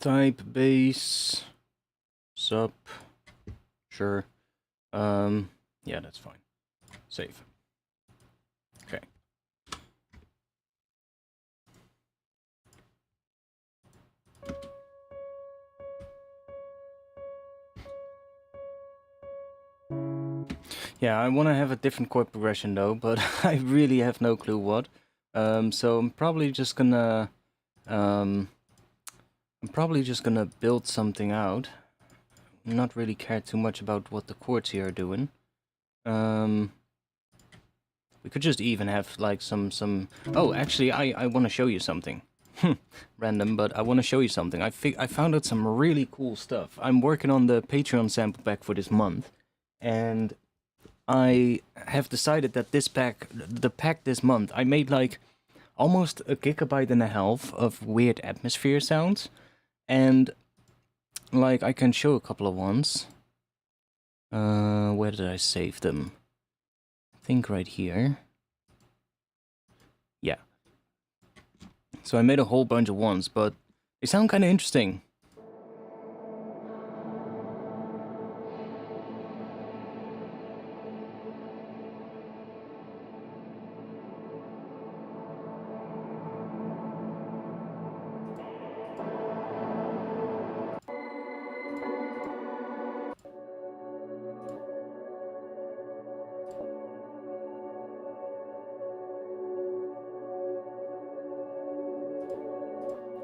Type bass sub, sure. Yeah, that's fine. Save. Okay. Yeah, I want to have a different chord progression though, but I really have no clue what. So I'm probably just gonna build something out. Not really care too much about what the chords here are doing. We could just even have like some. Oh, actually, I want to show you something. Random, but I want to show you something. I found out some really cool stuff. I'm working on the Patreon sample pack for this month, and I have decided that the pack this month, I made like almost a gigabyte and a half of weird atmosphere sounds, and like I can show a couple of ones. Where did I save them? I think right here. Yeah. So I made a whole bunch of ones, but they sound kind of interesting.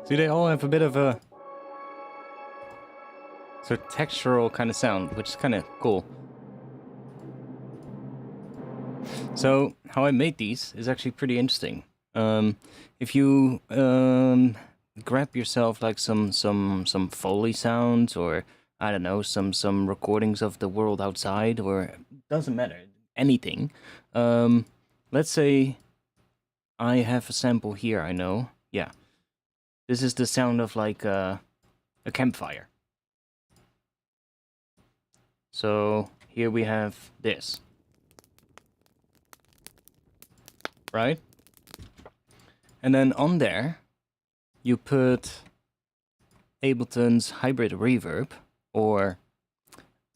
See, they all have a bit of a sort of textural kind of sound, which is kind of cool. So how I made these is actually pretty interesting. If you grab yourself like some Foley sounds, or I don't know, some recordings of the world outside, or doesn't matter, anything. Let's say I have a sample here. I know, yeah. This is the sound of like a campfire. So here we have this, right? And then on there, you put Ableton's hybrid reverb, or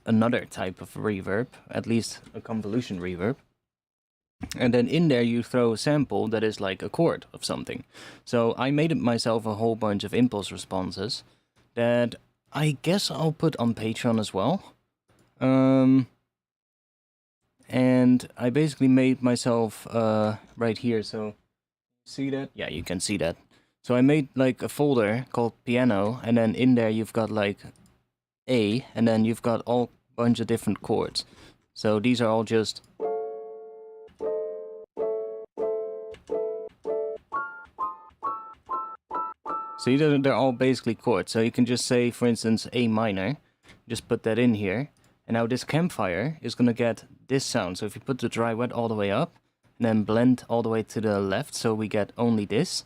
another type of reverb, at least a convolution reverb. And then in there you throw a sample that is like a chord of something. So I made myself a whole bunch of impulse responses that I guess I'll put on Patreon as well. And I basically made myself right here, so see that? Yeah, you can see that. So I made like a folder called piano, and then in there you've got like A, and then you've got all bunch of different chords. So these are all just see, they're all basically chords. So you can just say, for instance, A minor, just put that in here. And now this campfire is gonna get this sound. So if you put the dry wet all the way up, and then blend all the way to the left, so we get only this.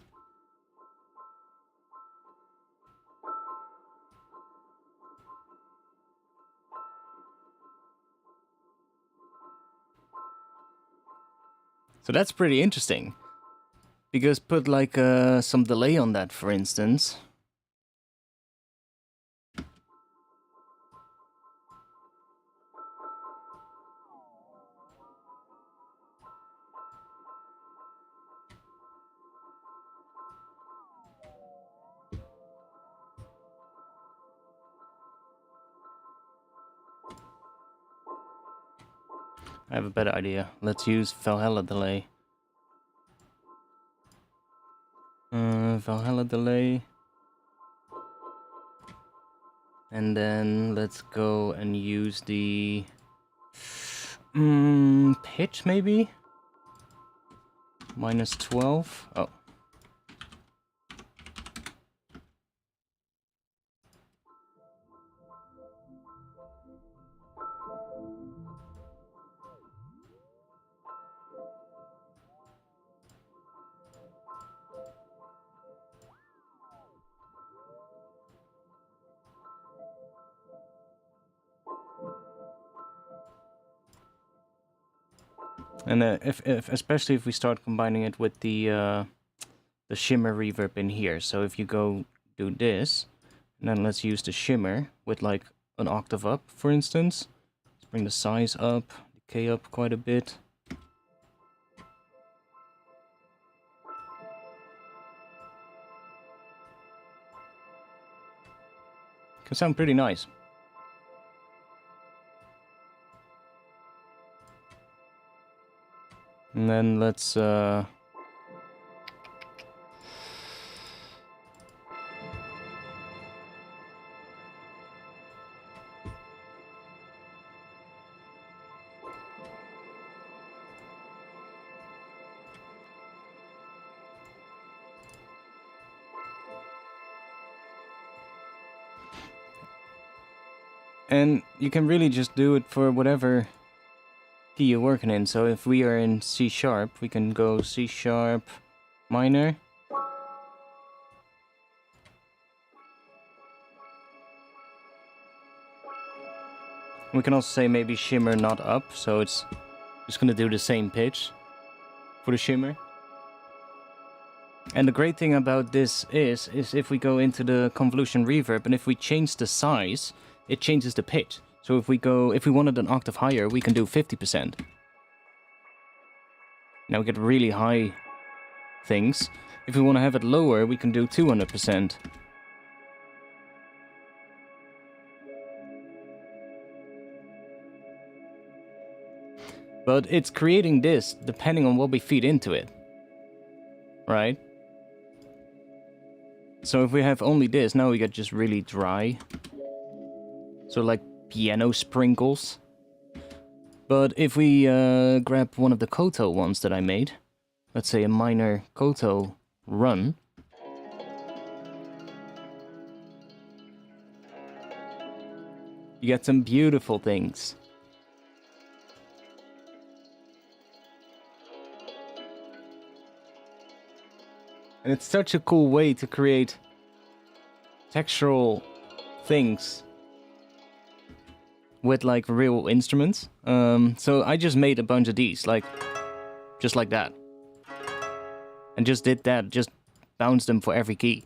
So that's pretty interesting. Because put like some delay on that, for instance. I have a better idea. Let's use Valhalla delay. Valhalla delay. And then let's go and use the pitch maybe? -12. Oh. And if especially if we start combining it with the shimmer reverb in here. So if you go do this, and then let's use the shimmer with like an octave up, for instance. Let's bring the size up, decay up quite a bit. Can sound pretty nice. And then let's and you can really just do it for whatever key you're working in. So if we are in C sharp, we can go C sharp minor. We can also say maybe shimmer not up, so it's just gonna do the same pitch for the shimmer. And the great thing about this is if we go into the convolution reverb and if we change the size, it changes the pitch. So if we wanted an octave higher, we can do 50%. Now we get really high things. If we want to have it lower, we can do 200%. But it's creating this depending on what we feed into it. Right? So if we have only this, now we get just really dry. So like piano sprinkles. But if we grab one of the koto ones that I made, let's say a minor koto run, you get some beautiful things. And it's such a cool way to create textural things with like real instruments. So I just made a bunch of these, like just like that, and just did that, just bounced them for every key,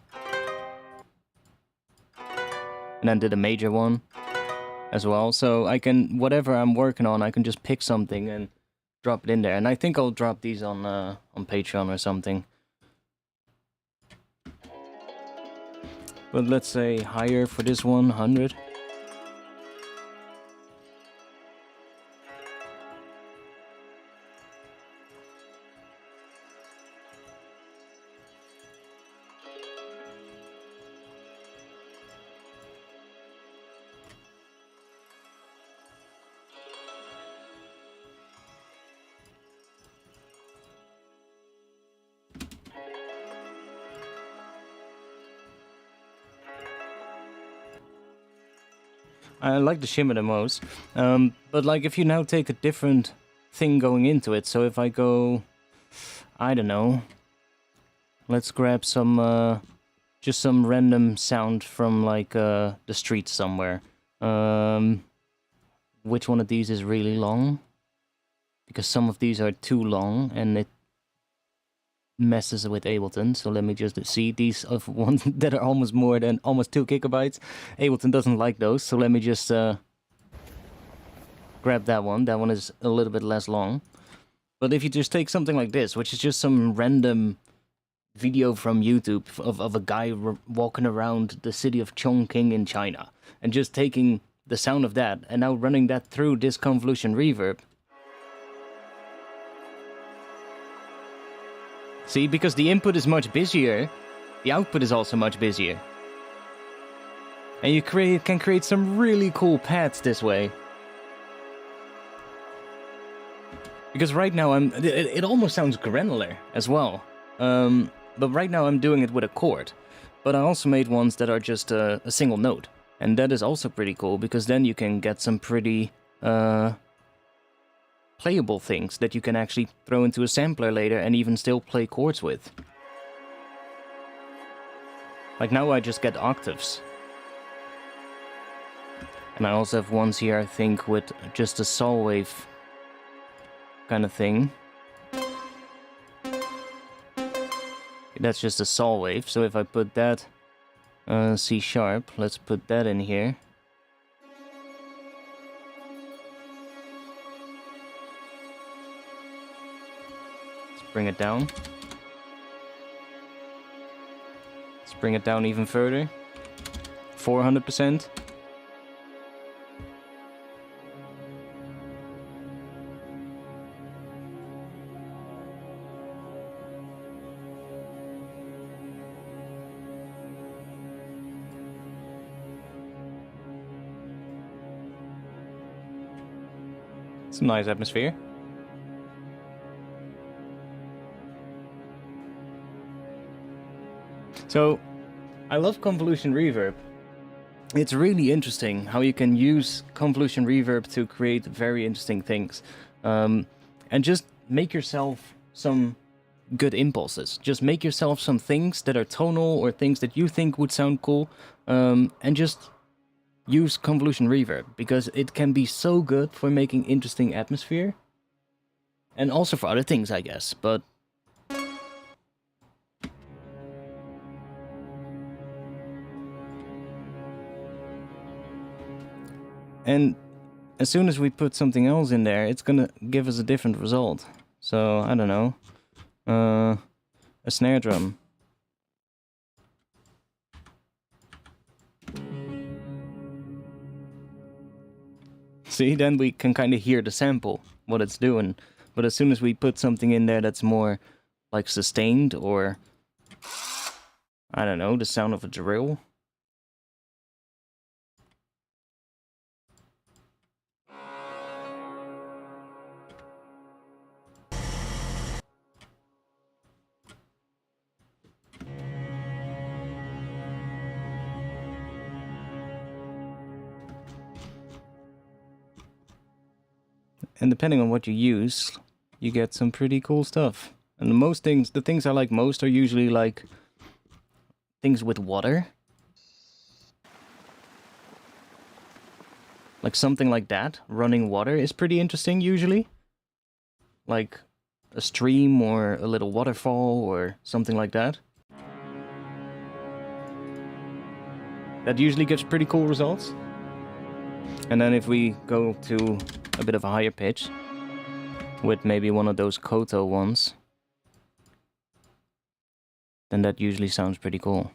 and then did a major one as well. So I can, whatever I'm working on, I can just pick something and drop it in there. And I think I'll drop these on Patreon or something. But let's say higher for this one, 100. I like the shimmer the most, but like if you now take a different thing going into it, so if I go, I don't know, let's grab some, just some random sound from like the street somewhere. Which one of these is really long? Because some of these are too long and it messes with Ableton. So let me just see these of ones that are almost 2 gigabytes. Ableton doesn't like those, so let me just grab that one. That one is a little bit less long. But if you just take something like this, which is just some random video from YouTube of a guy walking around the city of Chongqing in China, and just taking the sound of that and now running that through this convolution reverb, See, because the input is much busier, the output is also much busier. And you can create some really cool pads this way. Because right now it almost sounds granular as well. But right now I'm doing it with a chord. But I also made ones that are just a single note. And that is also pretty cool, because then you can get some pretty playable things that you can actually throw into a sampler later and even still play chords with. Like now I just get octaves. And I also have ones here, I think, with just a saw wave kind of thing. That's just a saw wave, so if I put that C sharp, let's put that in here. Let's bring it down. Let's bring it down even further. 400%. Some nice atmosphere. So, I love convolution reverb. It's really interesting how you can use convolution reverb to create very interesting things. And just make yourself some good impulses. Just make yourself some things that are tonal or things that you think would sound cool. And just use convolution reverb, because it can be so good for making interesting atmosphere. And also for other things, I guess, but... And as soon as we put something else in there, it's gonna give us a different result. So, I don't know. A snare drum. See, then we can kind of hear the sample, what it's doing. But as soon as we put something in there that's more like sustained, or I don't know, the sound of a drill. And depending on what you use, you get some pretty cool stuff. And the things I like most are usually like things with water. Like something like that, running water, is pretty interesting usually. Like a stream or a little waterfall or something like that. That usually gives pretty cool results. And then if we go to a bit of a higher pitch, with maybe one of those koto ones, then that usually sounds pretty cool.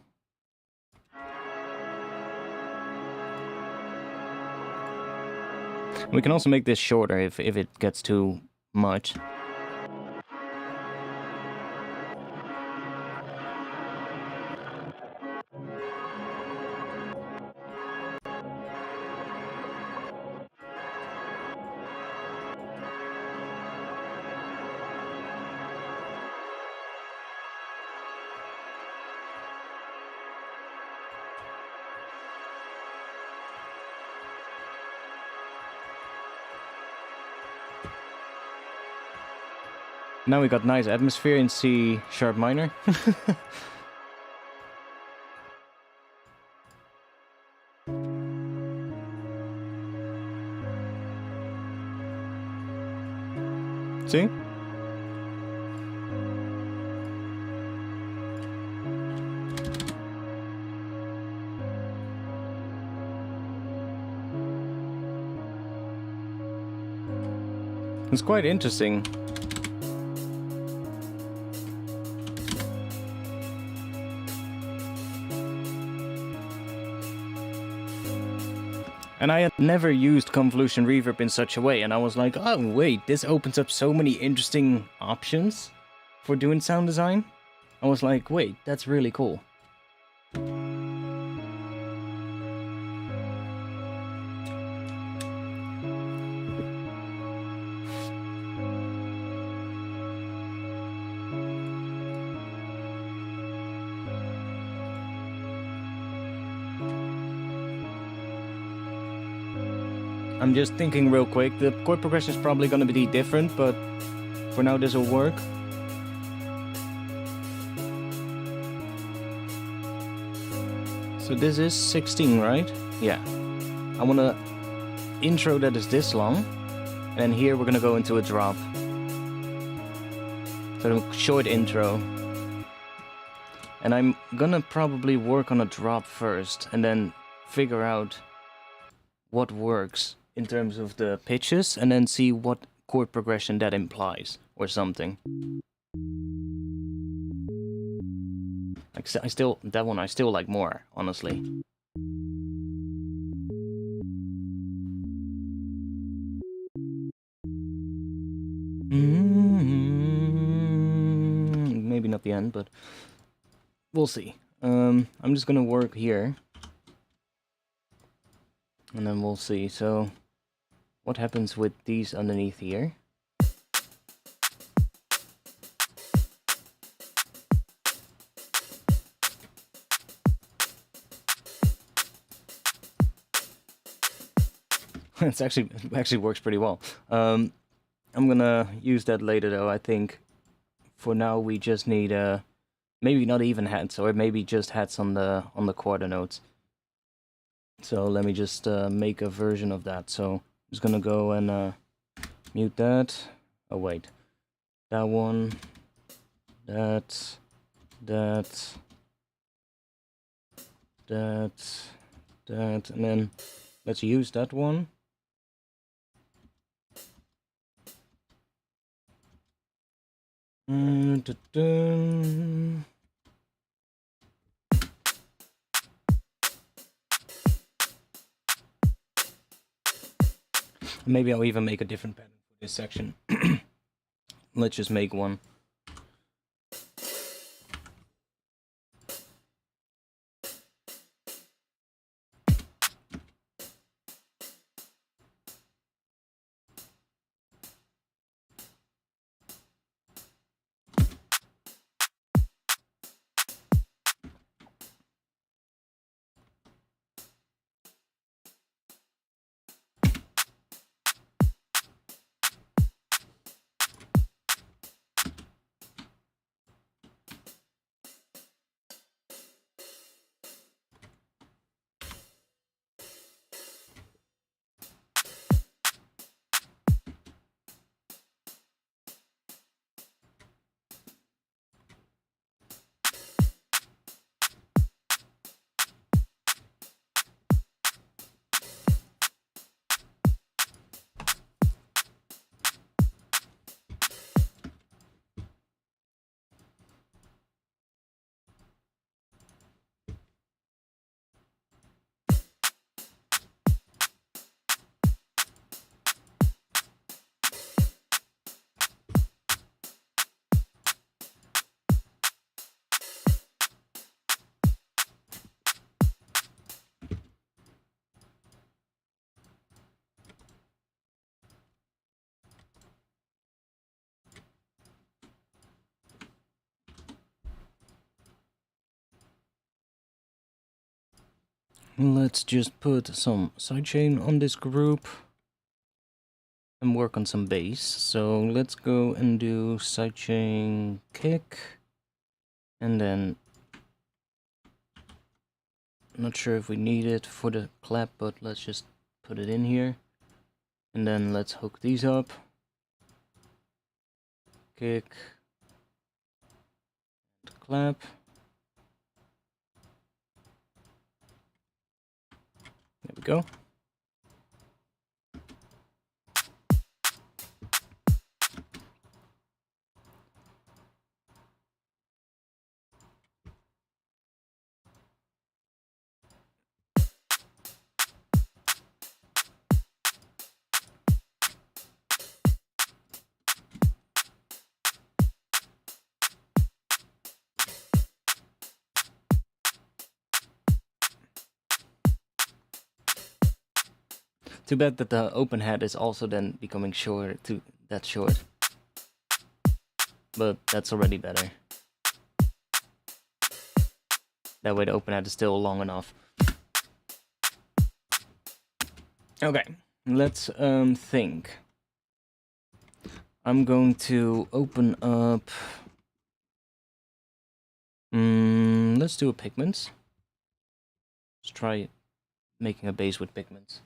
We can also make this shorter if it gets too much. Now we got nice atmosphere in C sharp minor. See? It's quite interesting. And I had never used convolution reverb in such a way, and I was like, oh wait, this opens up so many interesting options for doing sound design, I was like, wait, that's really cool. I'm just thinking real quick, the chord progression is probably going to be different, but for now this will work. So this is 16, right? Yeah. I want to intro that is this long, and here we're going to go into a drop. So a short intro. And I'm going to probably work on a drop first, and then figure out what works in terms of the pitches, and then see what chord progression that implies or something. Like that one I still like more, honestly. Maybe not the end, but we'll see. I'm just gonna work here, and then we'll see. So what happens with these underneath here? It actually works pretty well. I'm gonna use that later though. I think for now we just need maybe not even hats, or maybe just hats on the quarter notes. So let me just make a version of that. So I'm just gonna go and mute that. Oh wait, that one, that, and then let's use that one. Maybe I'll even make a different pattern for this section. Let's just make one. Let's just put some sidechain on this group and work on some bass. So let's go and do sidechain kick, and then not sure if we need it for the clap, but let's just put it in here. And then let's hook these up. Kick, clap. There we go. Too bad that the open head is also then becoming short, that short. But that's already better. That way the open head is still long enough. Okay, let's think. I'm going to open up... let's do a pigments. Let's try making a base with pigments.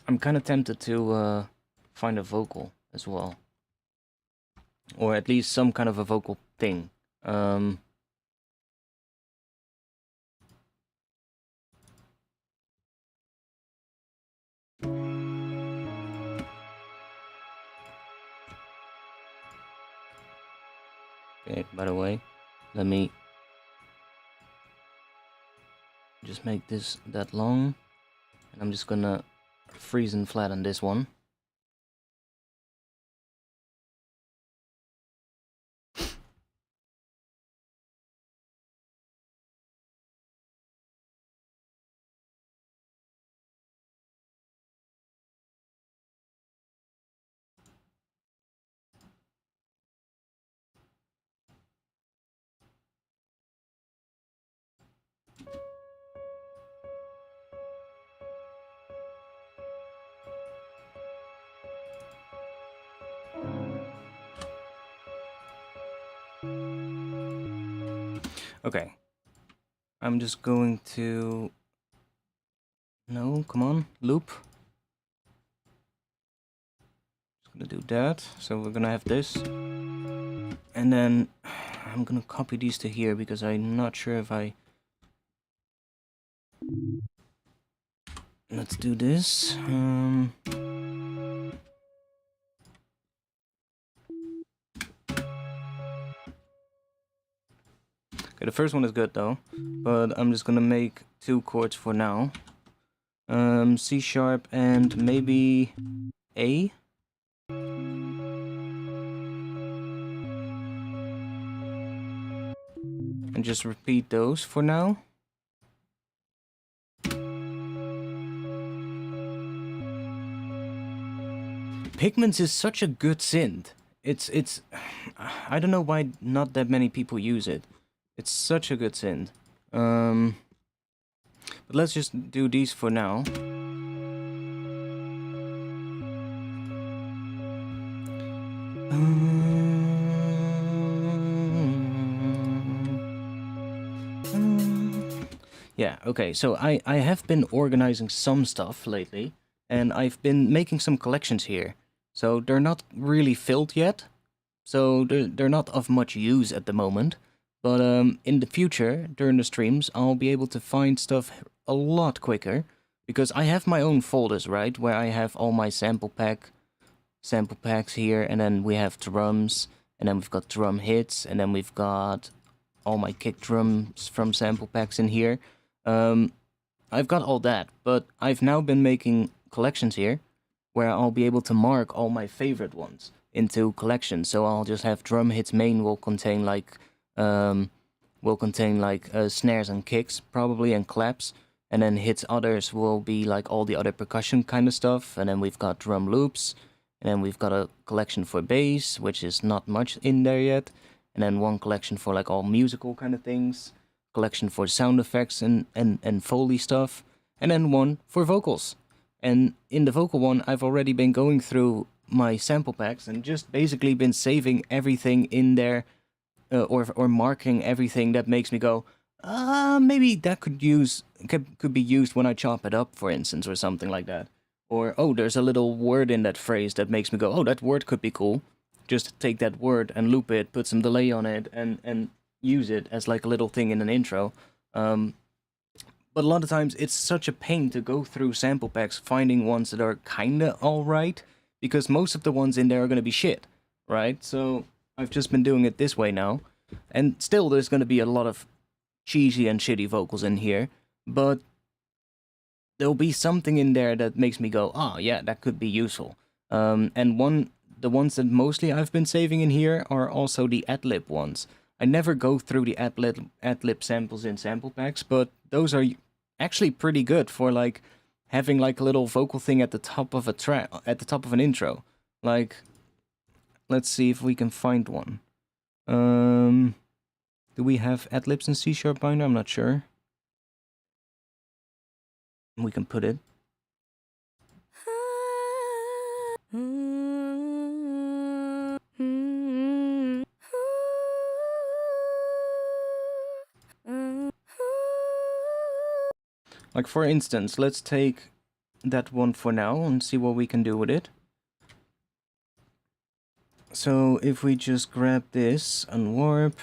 I'm kind of tempted to find a vocal as well. Or at least some kind of a vocal thing. Okay, by the way, let me just make this that long. And I'm just gonna freeze and flatten this one. Okay. I'm just going to... No, come on, loop. Just gonna do that. So we're gonna have this. And then I'm gonna copy these to here because I'm not sure if I... Let's do this. Okay, the first one is good though, but I'm just gonna make 2 chords for now. C sharp and maybe A. And just repeat those for now. Pigments is such a good synth. It's I don't know why not that many people use it. It's such a good synth. But let's just do these for now. Yeah, okay, so I have been organizing some stuff lately, and I've been making some collections here. So they're not really filled yet, so they're not of much use at the moment. But in the future, during the streams, I'll be able to find stuff a lot quicker, because I have my own folders, right, where I have all my sample packs here, and then we have drums, and then we've got drum hits, and then we've got all my kick drums from sample packs in here. I've got all that, but I've now been making collections here, where I'll be able to mark all my favorite ones into collections. So I'll just have drum hits main will contain like snares and kicks probably, and claps, and then hits others will be like all the other percussion kind of stuff, and then we've got drum loops, and then we've got a collection for bass, which is not much in there yet, and then one collection for like all musical kind of things, collection for sound effects and Foley stuff, and then one for vocals. And in the vocal one, I've already been going through my sample packs and just basically been saving everything in there, or marking everything that makes me go, maybe that could be used when I chop it up, for instance, or something like that. Or, oh, there's a little word in that phrase that makes me go, oh, that word could be cool. Just take that word and loop it, put some delay on it, and use it as like a little thing in an intro. But a lot of times it's such a pain to go through sample packs finding ones that are kinda alright, because most of the ones in there are gonna be shit, right? So I've just been doing it this way now, and still there's gonna be a lot of cheesy and shitty vocals in here, but there'll be something in there that makes me go, oh yeah, that could be useful. And the ones that mostly I've been saving in here are also the ad-lib ones. I never go through the ad-lib samples in sample packs, but those are actually pretty good for like having like a little vocal thing at the top of a track, at the top of an intro. Like, let's see if we can find one. Do we have ad-libs in C# minor? I'm not sure. We can put it. Like, for instance, let's take that one for now and see what we can do with it. So if we just grab this, unwarp,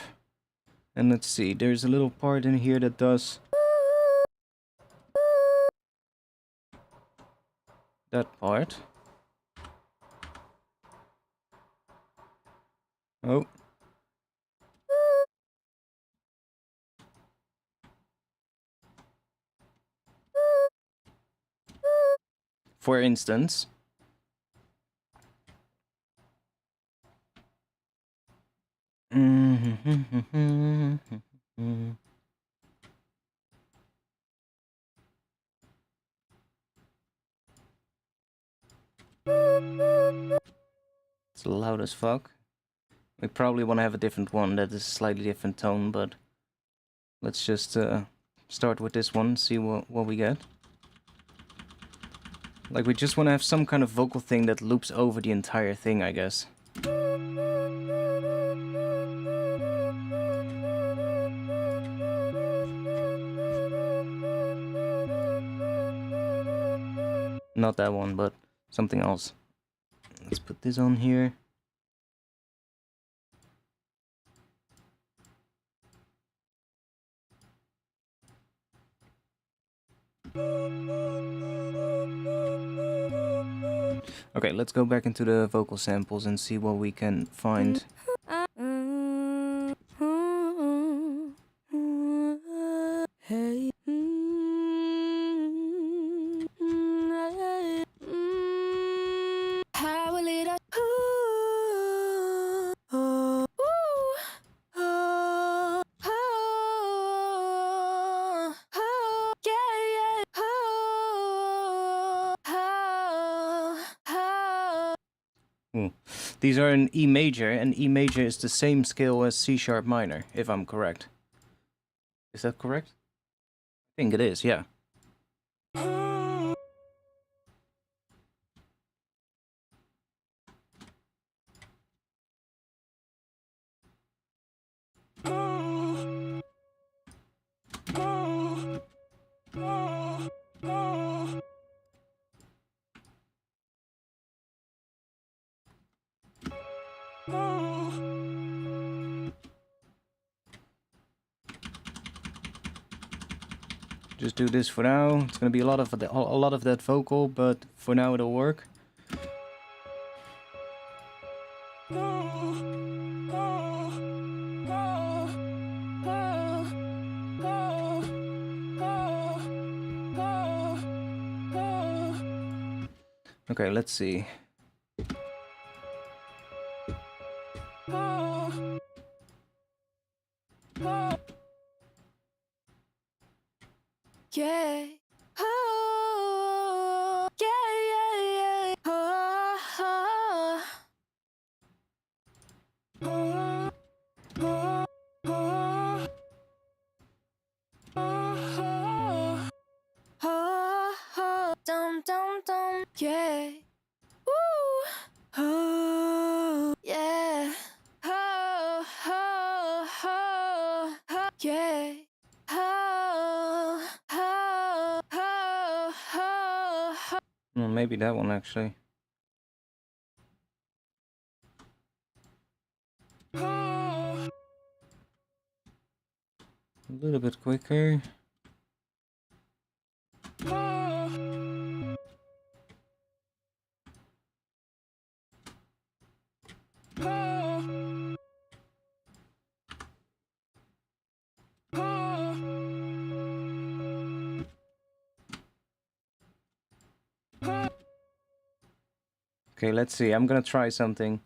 and let's see, there's a little part in here that does that part. Oh. For instance. It's loud as fuck. We probably want to have a different one that is a slightly different tone, but let's just start with this one, see what we get. Like, we just want to have some kind of vocal thing that loops over the entire thing, I guess. Not that one, but something else. Let's put this on here. Okay, let's go back into the vocal samples and see what we can find. These are in E major, and E major is the same scale as C# minor, if I'm correct. Is that correct? I think it is, yeah. Just do this for now. It's gonna be a lot of that vocal, but for now it'll work. Okay, let's see. Yeah. Oh, yeah, yeah, yeah. Oh, oh. Oh, oh, oh. Oh, oh, oh. Dum, dum, dum. Yeah. Woo. Oh, yeah. Oh, oh, oh, oh. Yeah. Well, maybe that one actually. A little bit quicker. Okay, let's see. I'm gonna try something.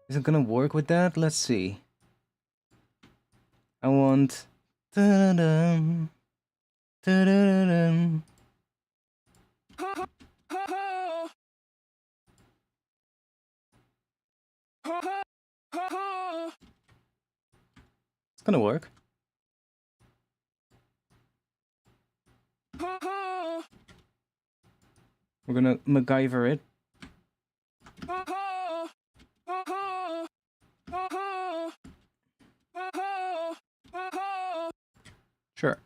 Is it gonna work with that? Let's see. I want... Da-da-dum, da-da-da-dum. It's gonna work. We're gonna MacGyver it. Sure.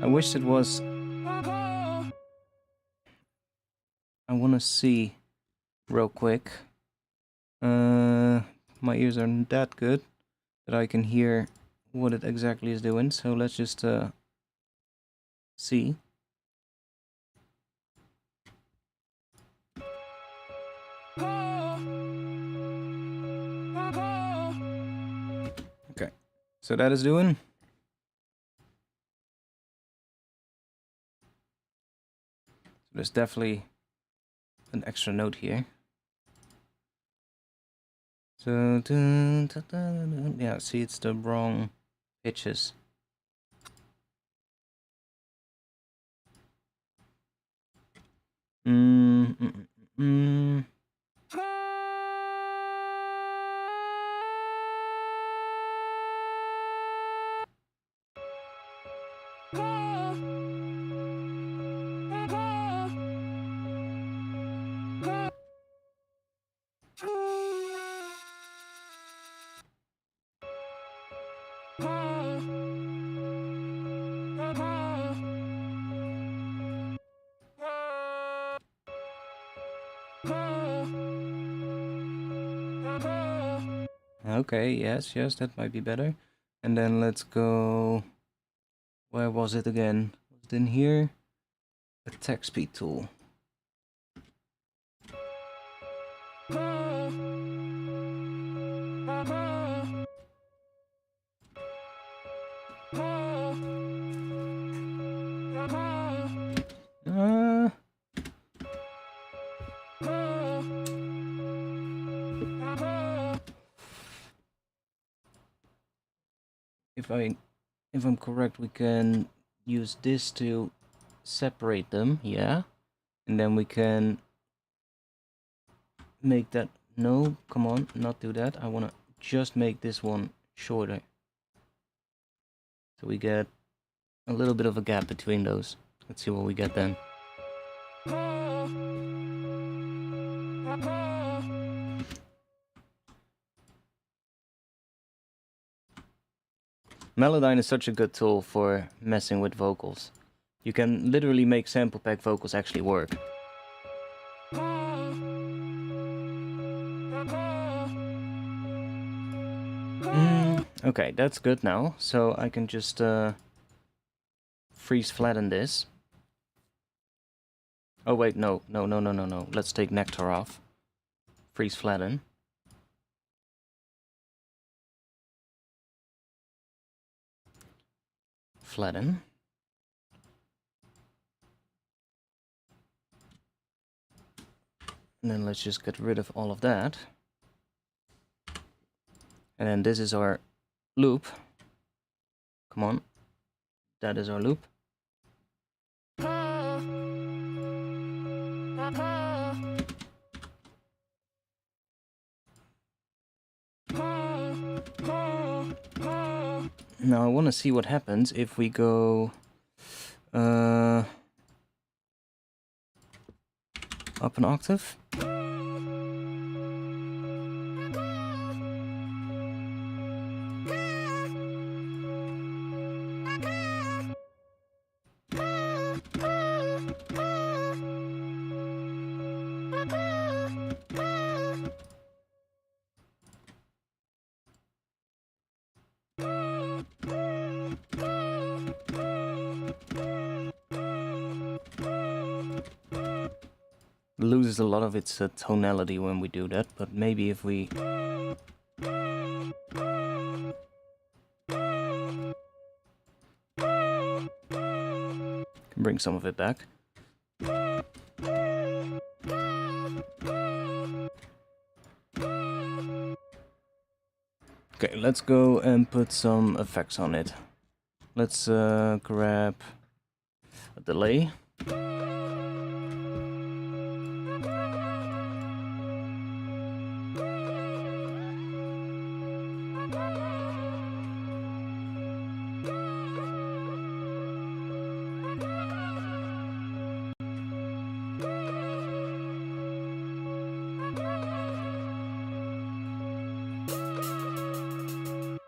I wish it was... I want to see real quick. My ears aren't that good that I can hear what it exactly is doing. So let's just see. Okay, so that is doing. So there's definitely an extra note here. So, yeah, see, it's the wrong pitches. Okay, yes, that might be better. And then let's go... Where was it again? Was it in here? Attack speed tool. If I'm correct, we can use this to separate them, yeah. And then we can make that... No, come on, not do that. I want to just make this one shorter. So we get a little bit of a gap between those. Let's see what we get then. Melodyne is such a good tool for messing with vocals. You can literally make sample pack vocals actually work. Okay, that's good now. So I can just freeze flatten this. Oh wait, no. Let's take Nectar off. Freeze flatten. Flatten. And then let's just get rid of all of that. And then this is our loop. Come on. That is our loop. Now I want to see what happens if we go up an octave. loses a lot of its tonality when we do that, but maybe if we... bring some of it back. Okay, let's go and put some effects on it. Let's grab a delay.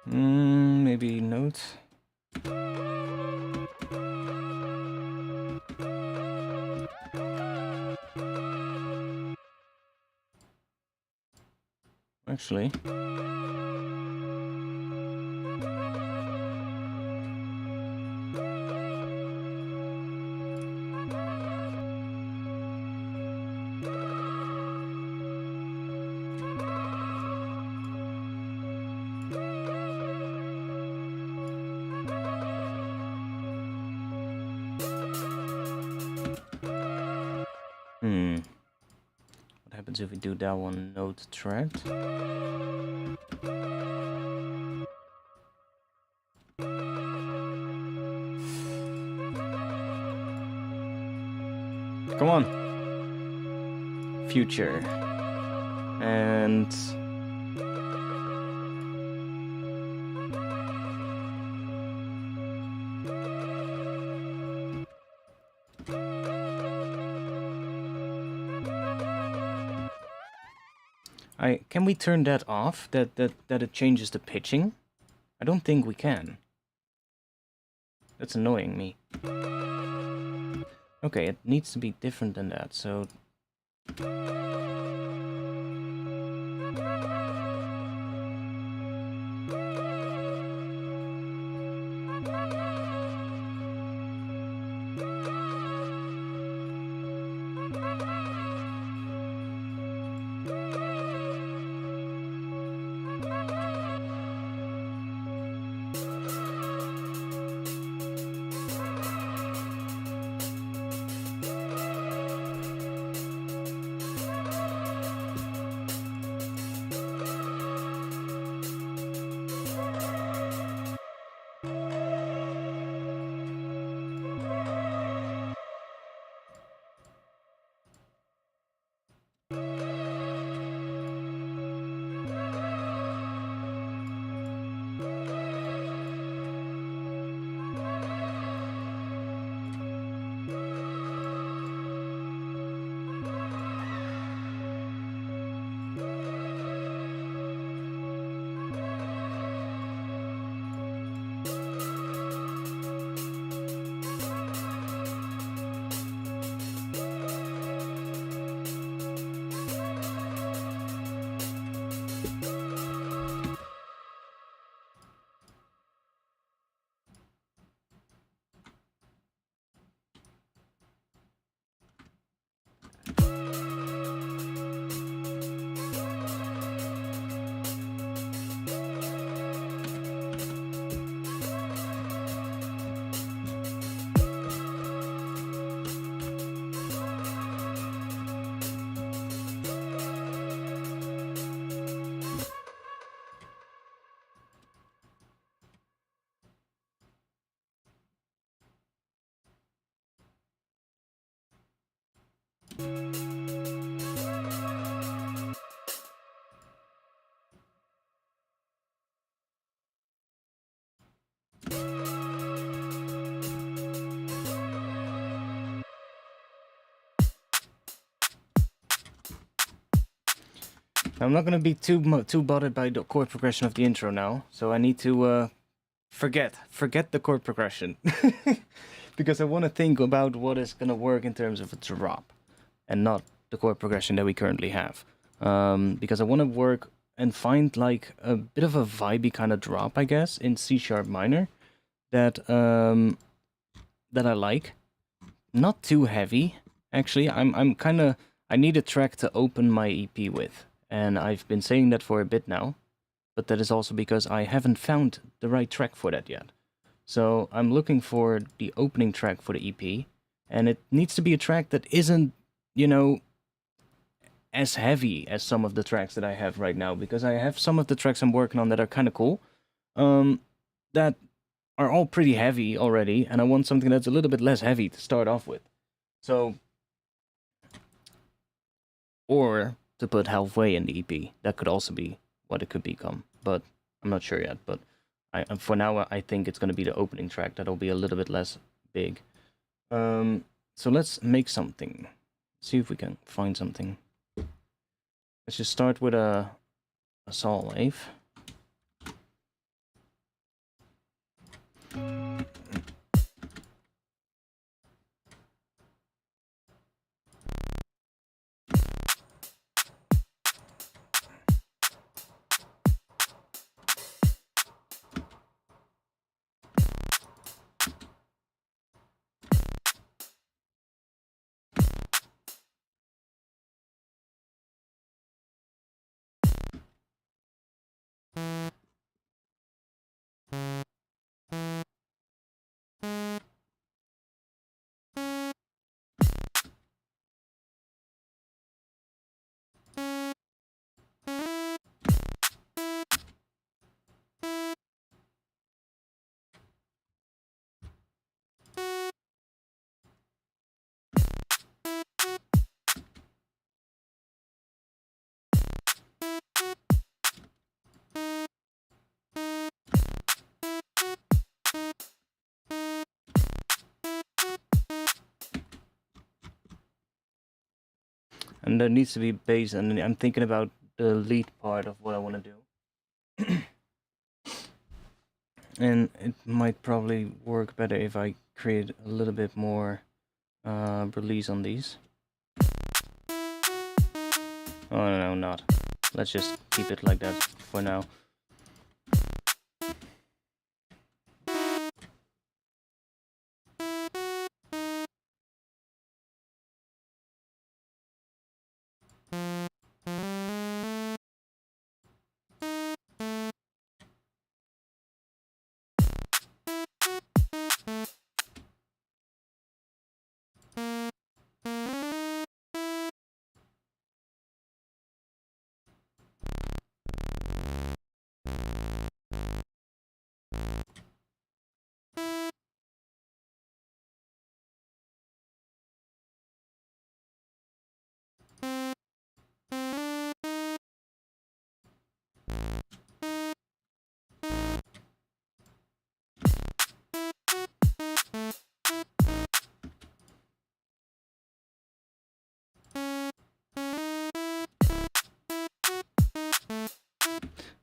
Maybe notes. Actually, what happens if we do that one note tracked? Come on. Future. And... can we turn that off? That it changes the pitching? I don't think we can. That's annoying me. Okay, it needs to be different than that, so... I'm not gonna be too bothered by the chord progression of the intro now, so I need to forget the chord progression. Because I want to think about what is gonna work in terms of a drop, and not the chord progression that we currently have. Because I want to work and find like a bit of a vibey kind of drop, I guess, in C# minor that that I like. Not too heavy, actually. I I need a track to open my EP with, and I've been saying that for a bit now, but that is also because I haven't found the right track for that yet. So I'm looking for the opening track for the EP, and it needs to be a track that isn't, you know, as heavy as some of the tracks that I have right now, because I have some of the tracks I'm working on that are kind of cool, that are all pretty heavy already, and I want something that's a little bit less heavy to start off with. So, or to put halfway in the EP, that could also be what it could become, but I'm not sure yet. But for now, I think it's going to be the opening track that'll be a little bit less big. So let's make something. See if we can find something. Let's just start with a saw wave. And there needs to be bass, and I'm thinking about the lead part of what I want to do. And it might probably work better if I create a little bit more release on these. Oh no, not. Let's just keep it like that for now.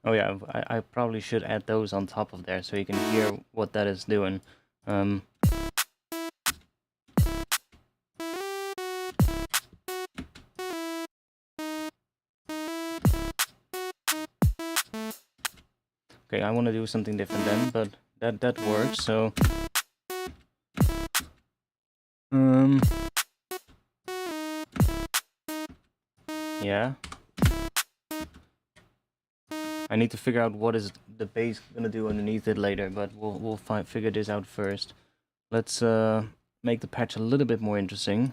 Oh yeah, I probably should add those on top of there so you can hear what that is doing. Okay, I want to do something different then, but that works. So yeah, I need to figure out what is the bass gonna do underneath it later, but we'll figure this out first. Let's make the patch a little bit more interesting.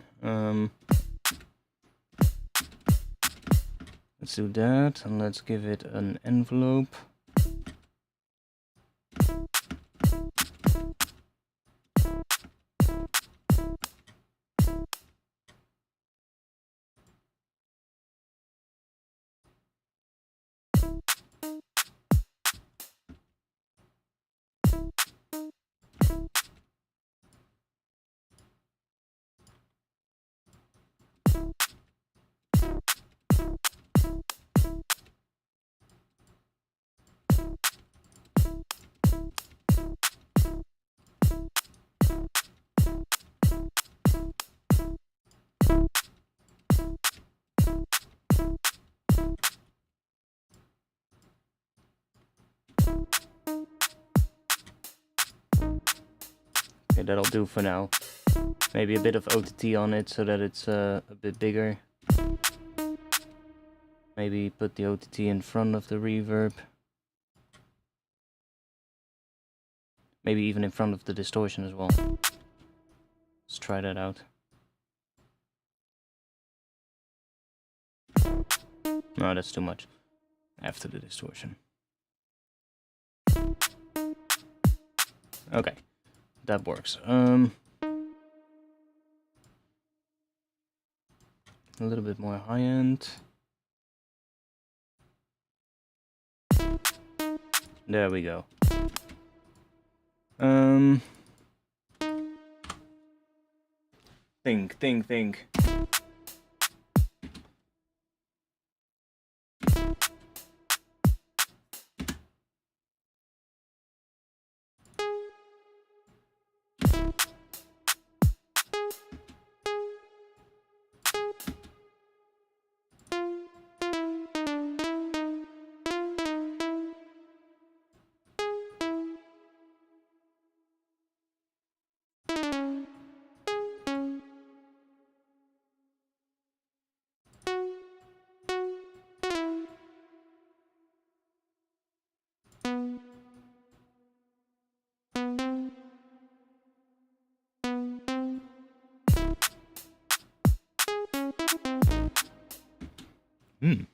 Let's do that, and let's give it an envelope. Okay, that'll do for now. Maybe a bit of OTT on it so that it's a bit bigger. Maybe put the OTT in front of the reverb. Maybe even in front of the distortion as well. Let's try that out. No, that's too much. After the distortion. Okay, that works. A little bit more high end. There we go. Think.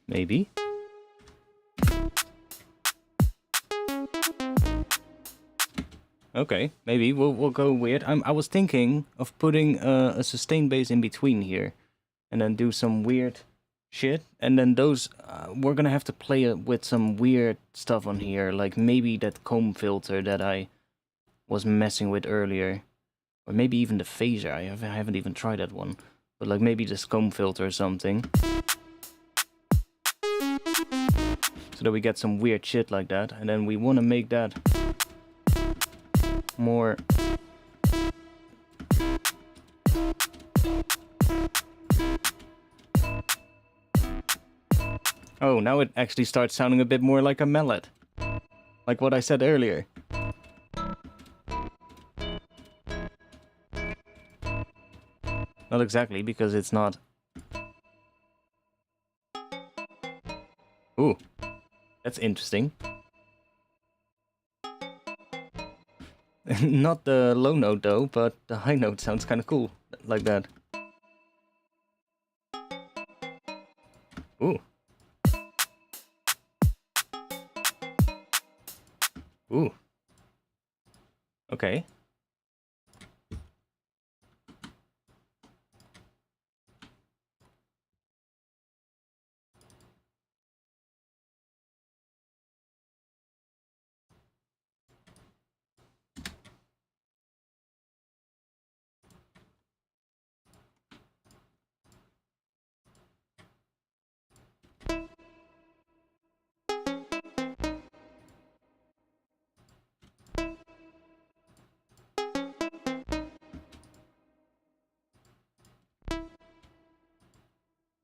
Maybe. Okay, maybe we'll go weird. I was thinking of putting a sustain bass in between here, and then do some weird shit. And then those we're gonna have to play with some weird stuff on here, like maybe that comb filter that I was messing with earlier, or maybe even the phaser. I haven't even tried that one, but like maybe this comb filter or something. So that we get some weird shit like that, and then we want to make that more oh, now it actually starts sounding a bit more like a mallet, like what I said earlier. Not exactly, because it's not. Ooh, that's interesting. Not the low note though, but the high note sounds kind of cool, like that. Ooh. Ooh. Okay.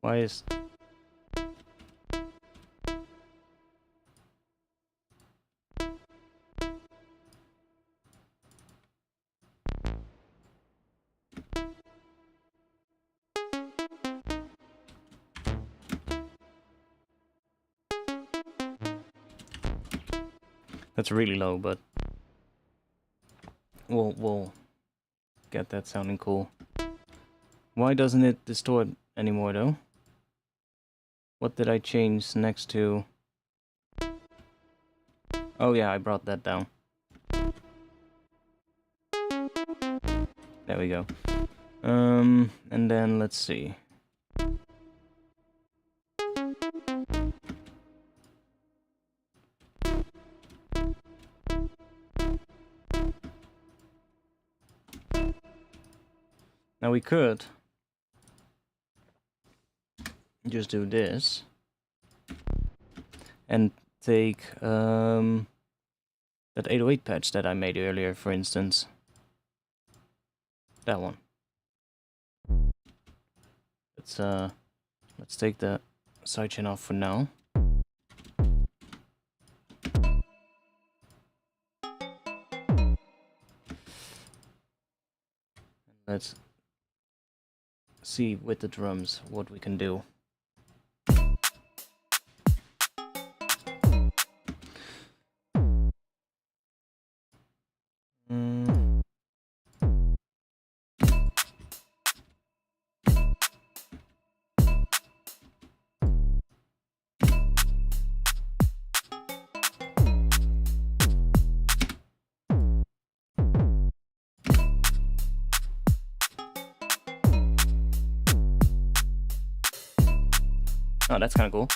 Why is... That's really low, but we'll get that sounding cool. Why doesn't it distort anymore though? What did I change next to? Oh yeah, I brought that down. There we go. And then let's see. Now we could just do this and take that 808 patch that I made earlier, for instance. That one. Let's take the sidechain off for now. Let's see with the drums what we can do. Oh, that's kind of cool.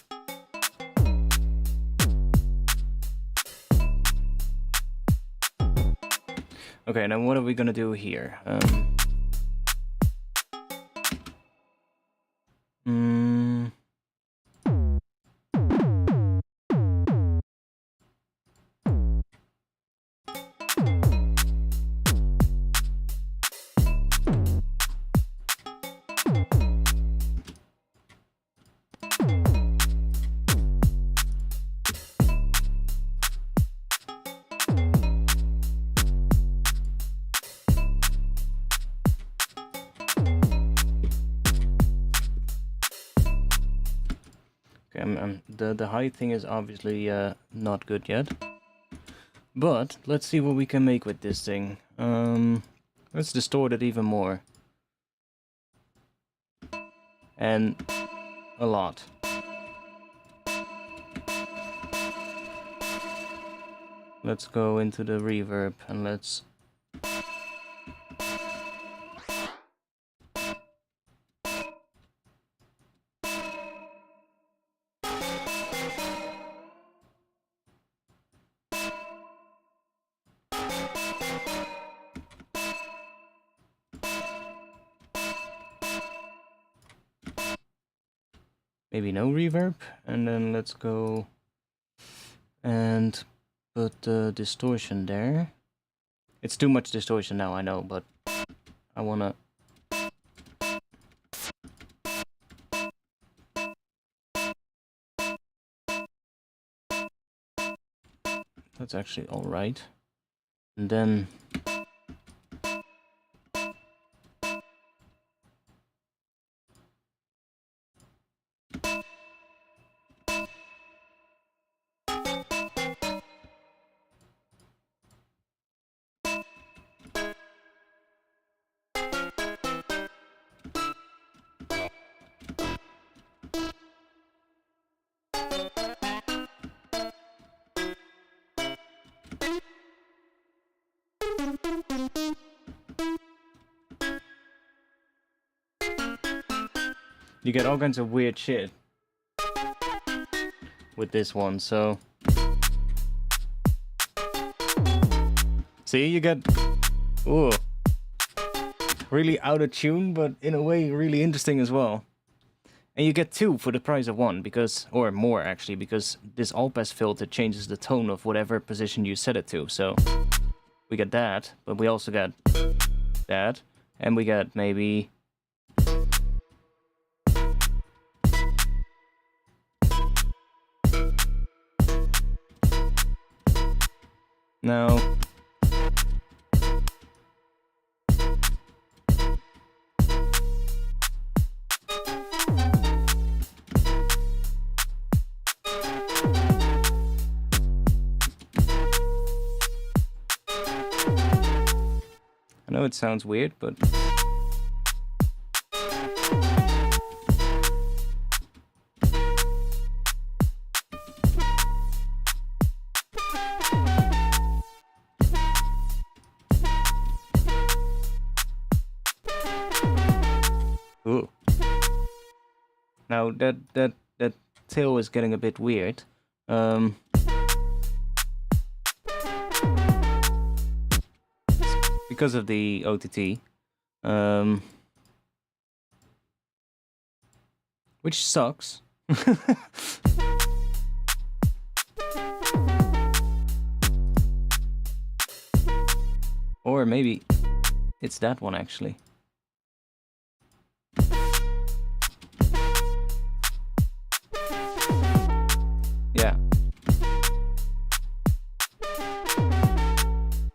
Okay, now what are we gonna do here? The high thing is obviously not good yet, but let's see what we can make with this thing. Let's distort it even more, and a lot. Let's go into the reverb and let's maybe no reverb, and then let's go and put the distortion there. It's too much distortion now, I know, but I wanna... That's actually alright. And then... you get all kinds of weird shit with this one, so... See, you get... Ooh. Really out of tune, but in a way really interesting as well. And you get 2 for the price of 1, because... Or more, actually, because this all-pass filter changes the tone of whatever position you set it to, so... We get that, but we also got that, and we got maybe... No. I know it sounds weird, but... Ooh. Now that tail is getting a bit weird. Because of the OTT. Which sucks. Or maybe it's that one actually. Yeah.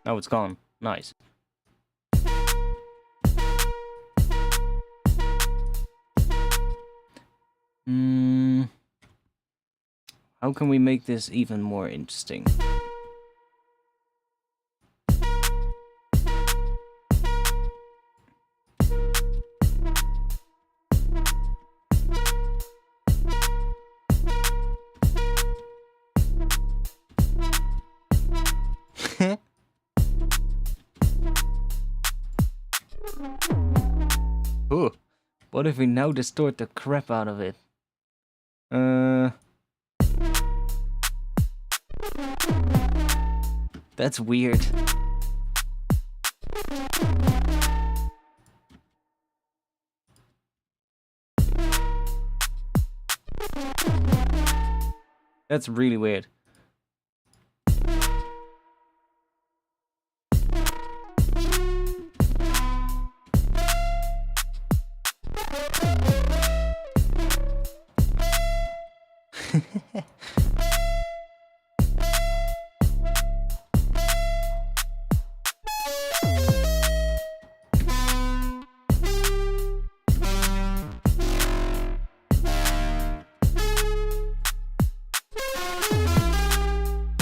Oh, it's gone. Nice. How can we make this even more interesting? Ooh, what if we now distort the crap out of it? That's weird. That's really weird.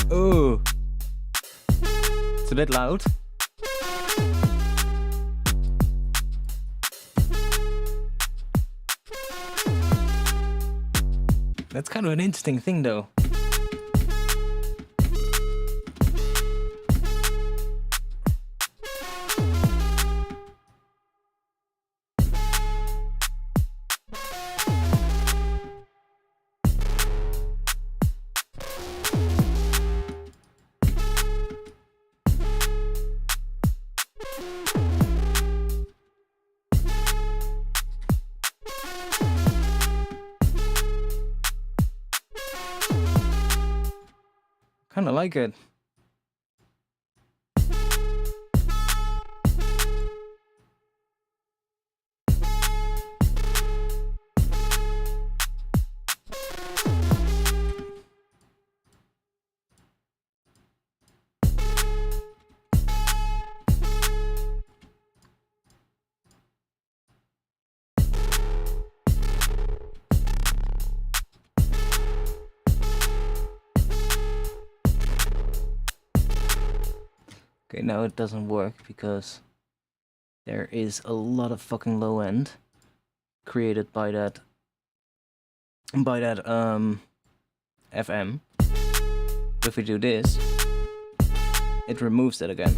Oh, it's a bit loud. That's kind of an interesting thing, though. Kinda like it. Okay, now it doesn't work because there is a lot of fucking low end created by that FM. If we do this, it removes it again.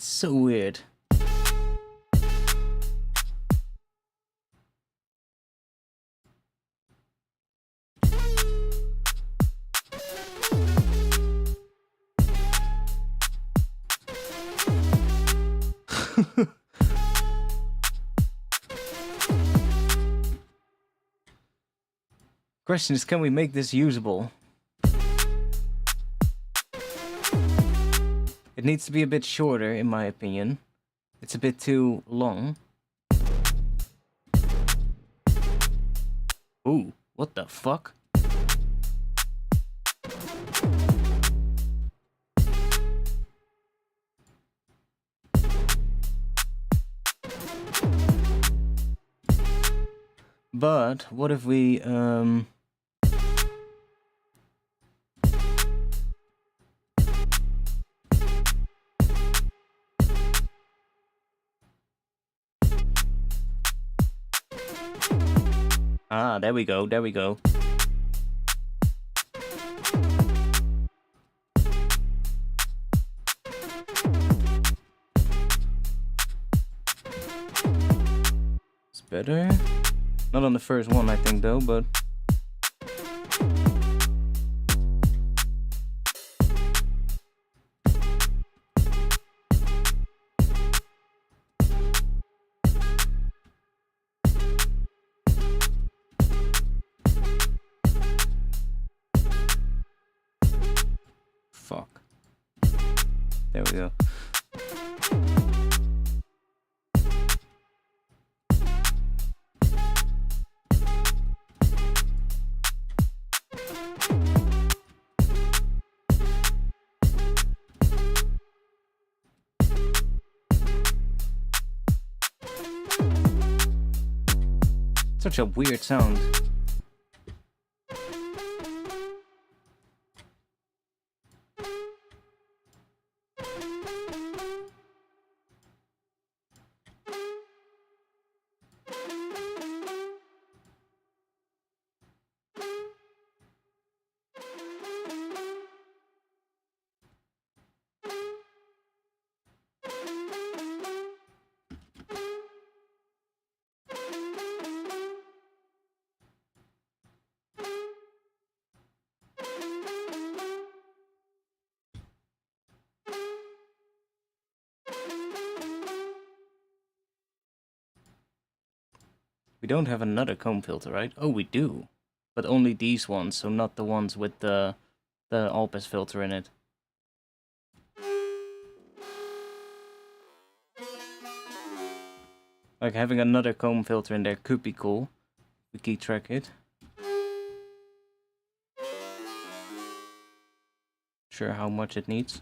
So weird. Question is, can we make this usable? It needs to be a bit shorter, in my opinion. It's a bit too long. Ooh, what the fuck? But what if we Ah, there we go, there we go. It's better. Not on the first one, I think, though, but... Fuck. There we go. Such a weird sound. We don't have another comb filter, right? Oh, we do. But only these ones, so not the ones with the all-pass filter in it. Like, having another comb filter in there could be cool. We key track it. Sure how much it needs.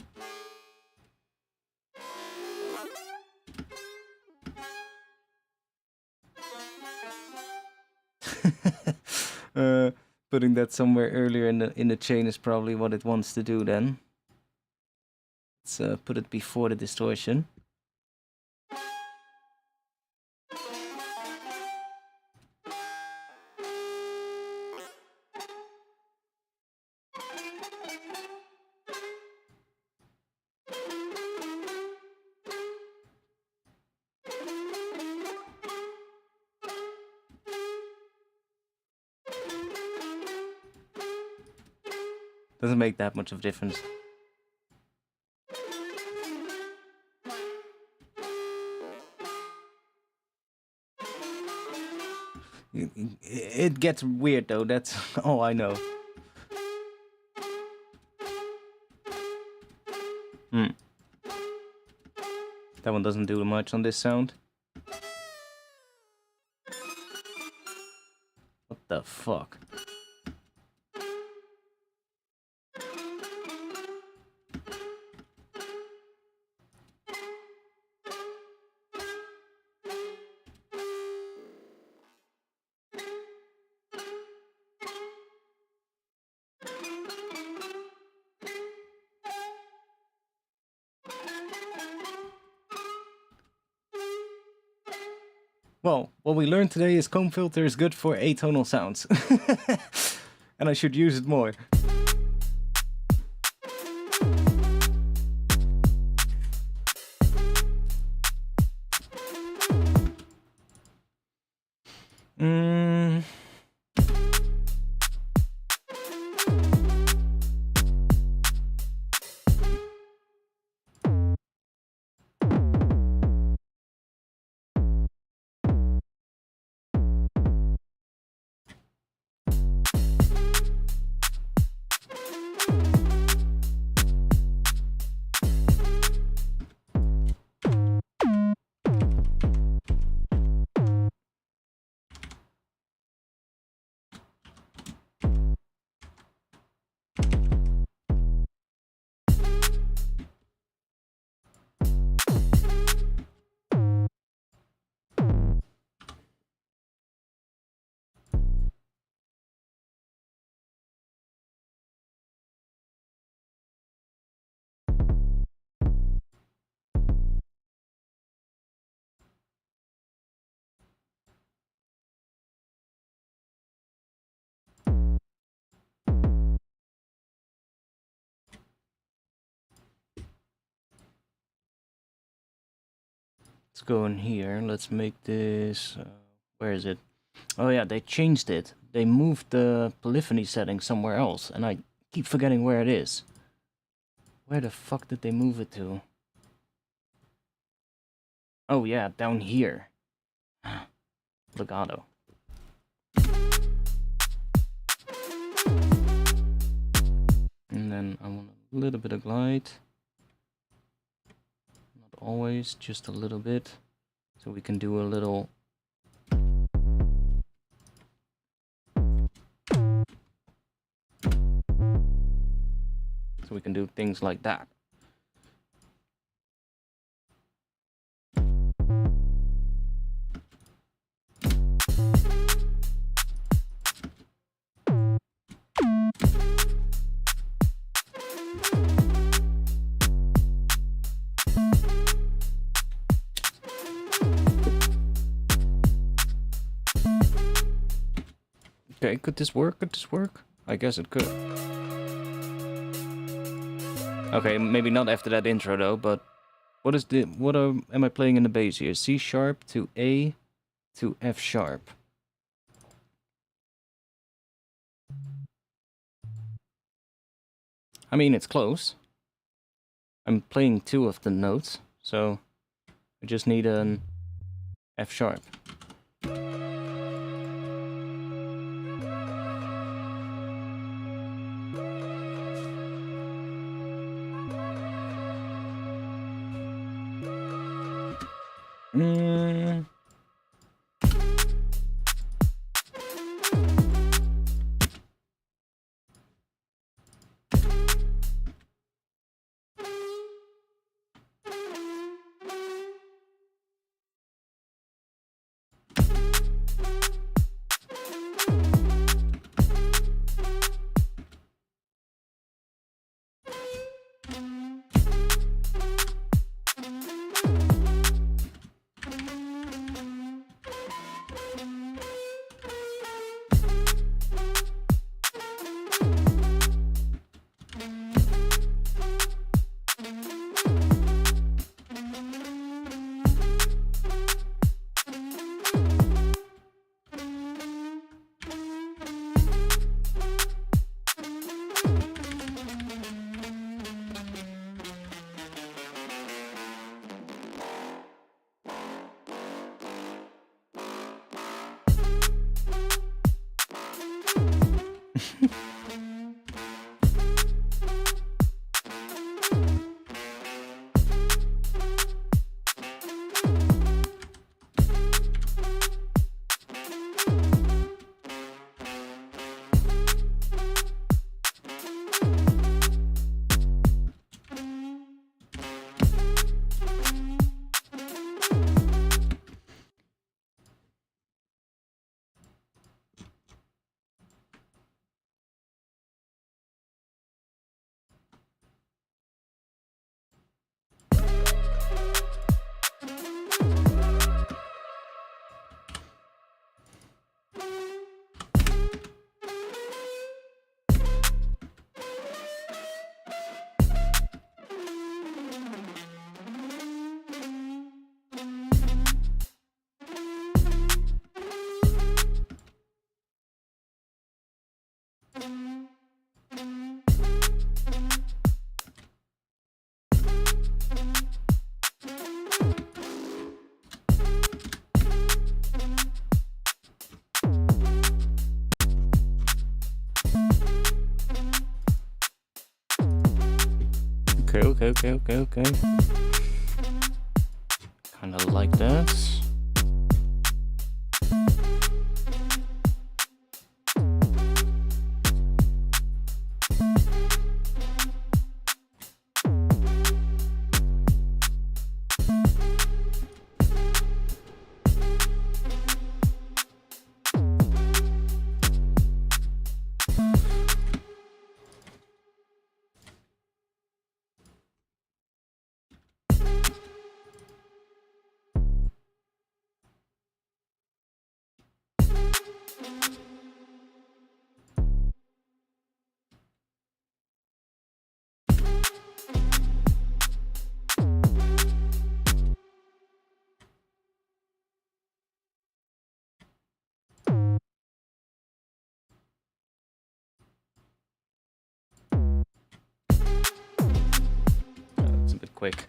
Putting that somewhere earlier in the chain is probably what it wants to do then. Let's put it before the distortion. Doesn't make that much of a difference. It gets weird though, that's all I know. That one doesn't do much on this sound. What the fuck? Well, what we learned today is comb filter is good for atonal sounds. And I should use it more. Let's go in here. Let's make this... where is it? Oh yeah, they changed it. They moved the polyphony setting somewhere else, and I keep forgetting where it is. Where the fuck did they move it to? Oh yeah, down here. Legato. And then I want to little bit of glide. Not always, just a little bit. So we can do a little... So we can do things like that. Okay, could this work? Could this work? I guess it could. Okay, maybe not after that intro though, but what is the am I playing in the bass here? C sharp to A to F sharp. I mean, it's close. I'm playing 2 of the notes, so I just need an F sharp. Okay. Kinda like that. That's a bit quick.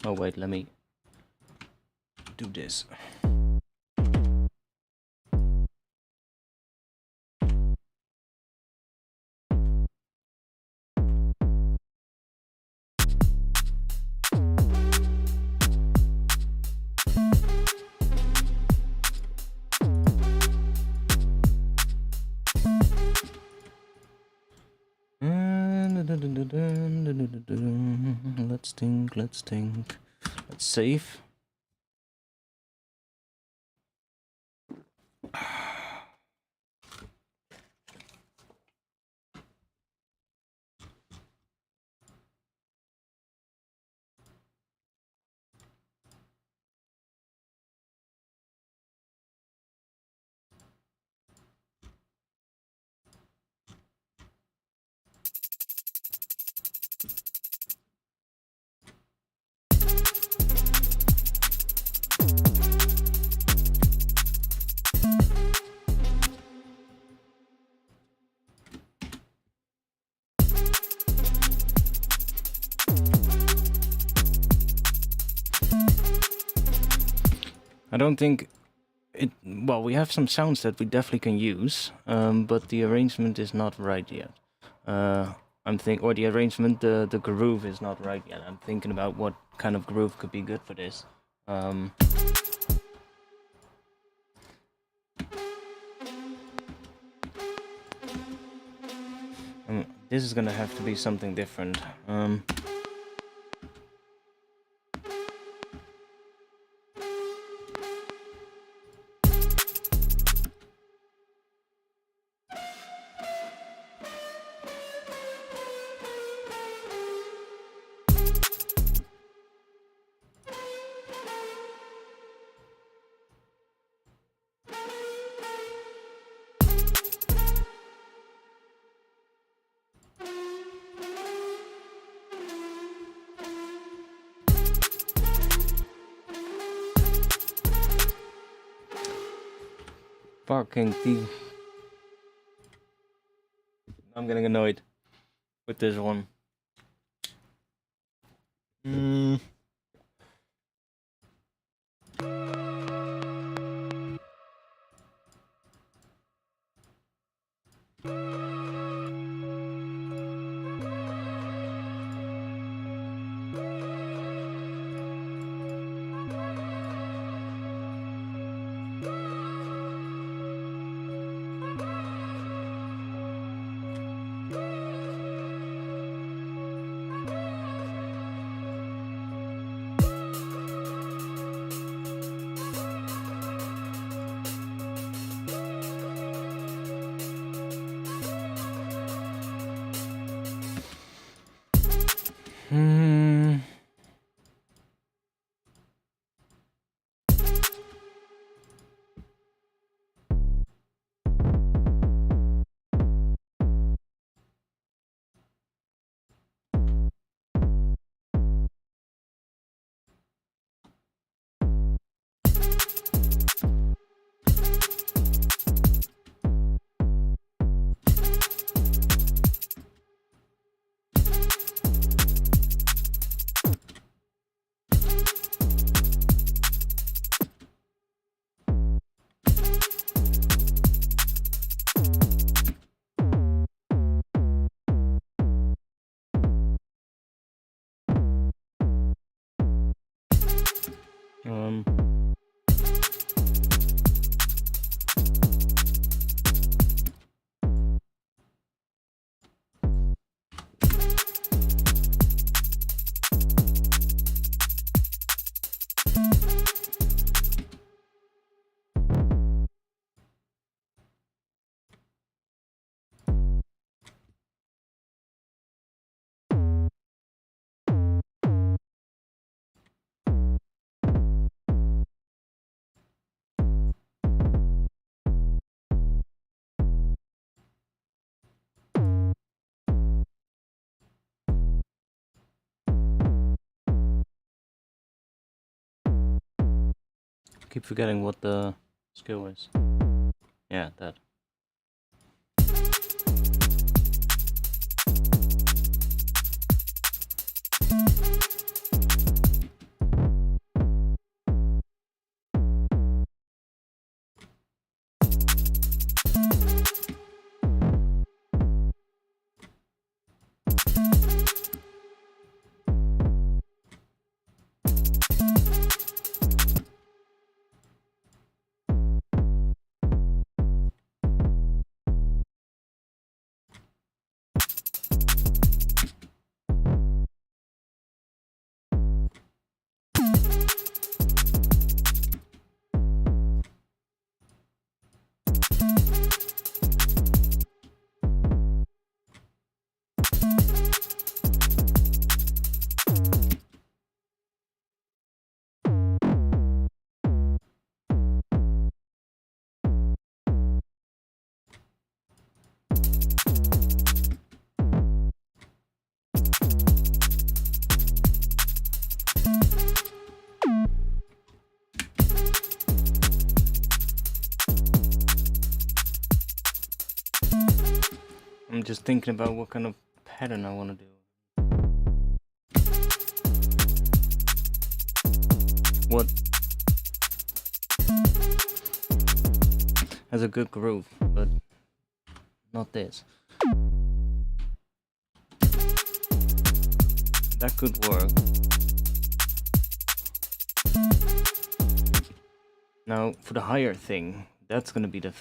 Oh wait, let me do this. Let's think. Let's save. I don't think it... Well, we have some sounds that we definitely can use, but the arrangement is not right yet. Or the arrangement, the groove is not right yet. I'm thinking about what kind of groove could be good for this. This is gonna have to be something different. Fucking D. I'm getting annoyed with this one. Keep forgetting what the skill is. Yeah, that. I'm just thinking about what kind of pattern I want to do. What has a good groove, but not this. That could work. Now, for the higher thing, that's gonna be the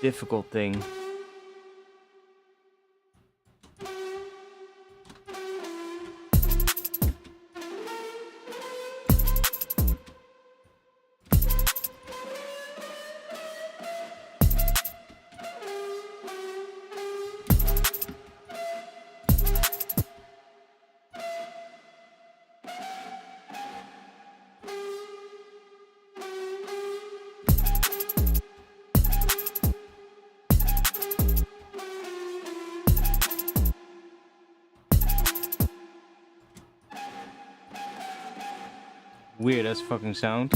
difficult thing. Weird as fucking sound.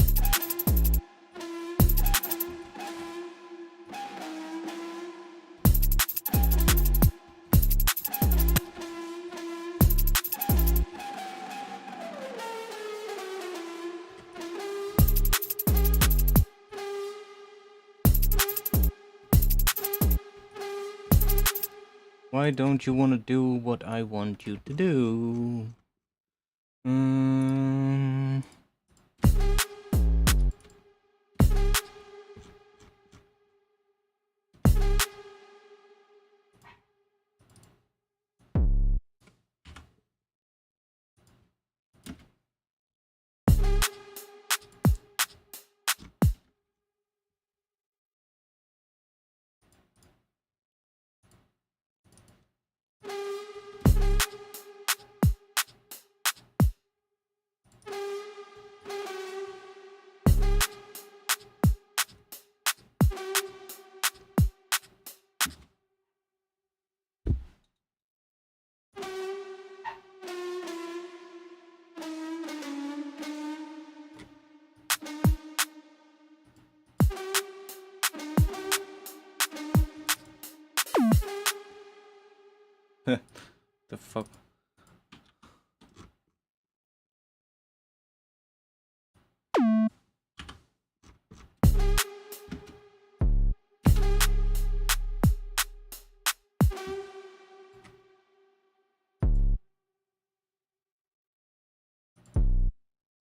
Why don't you want to do what I want you to do? The fuck?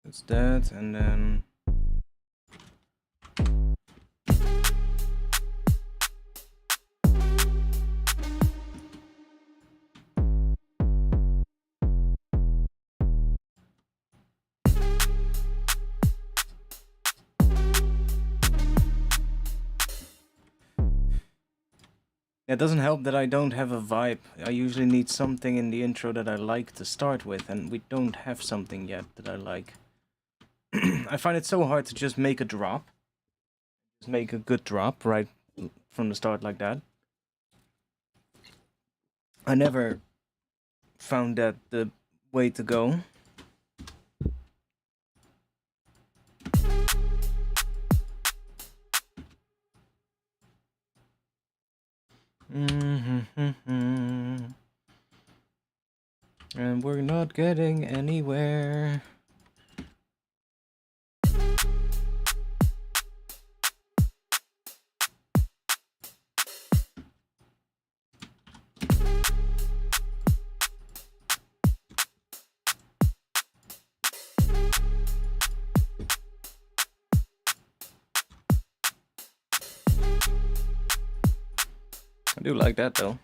It's that, and then it doesn't help that I don't have a vibe. I usually need something in the intro that I like to start with, and we don't have something yet that I like. I find it so hard to just make a drop. Just make a good drop right from the start like that. I never found that the way to go. And we're not getting anywhere. I do like that though.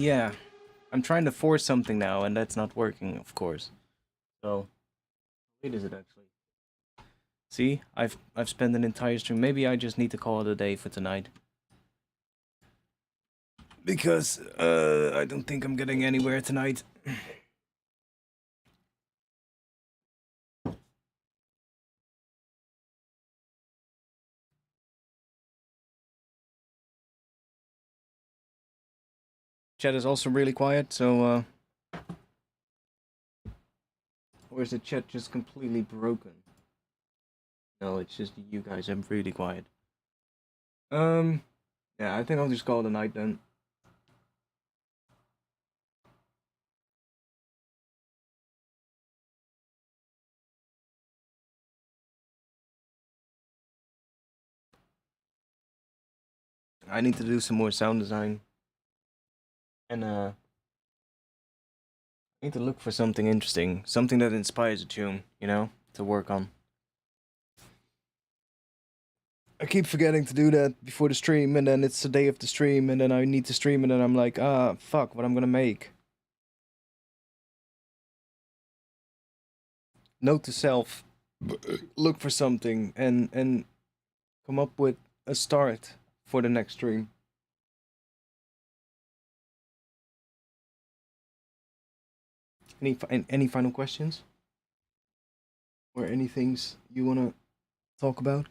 Yeah, I'm trying to force something now, and that's not working, of course. So, what is it actually? See, I've spent an entire stream. Maybe I just need to call it a day for tonight. Because I don't think I'm getting anywhere tonight. Chat is also really quiet, so or is the chat just completely broken? No, it's just you guys. I'm really quiet. Yeah, I think I'll just call it a night then. I need to do some more sound design. And I need to look for something interesting, something that inspires a tune, you know, to work on. I keep forgetting to do that before the stream, and then it's the day of the stream, and then I need to stream, and then I'm like, ah, fuck, what I'm gonna make. Note to self, look for something, and come up with a start for the next stream. Any final questions? Or any things you wanna talk about?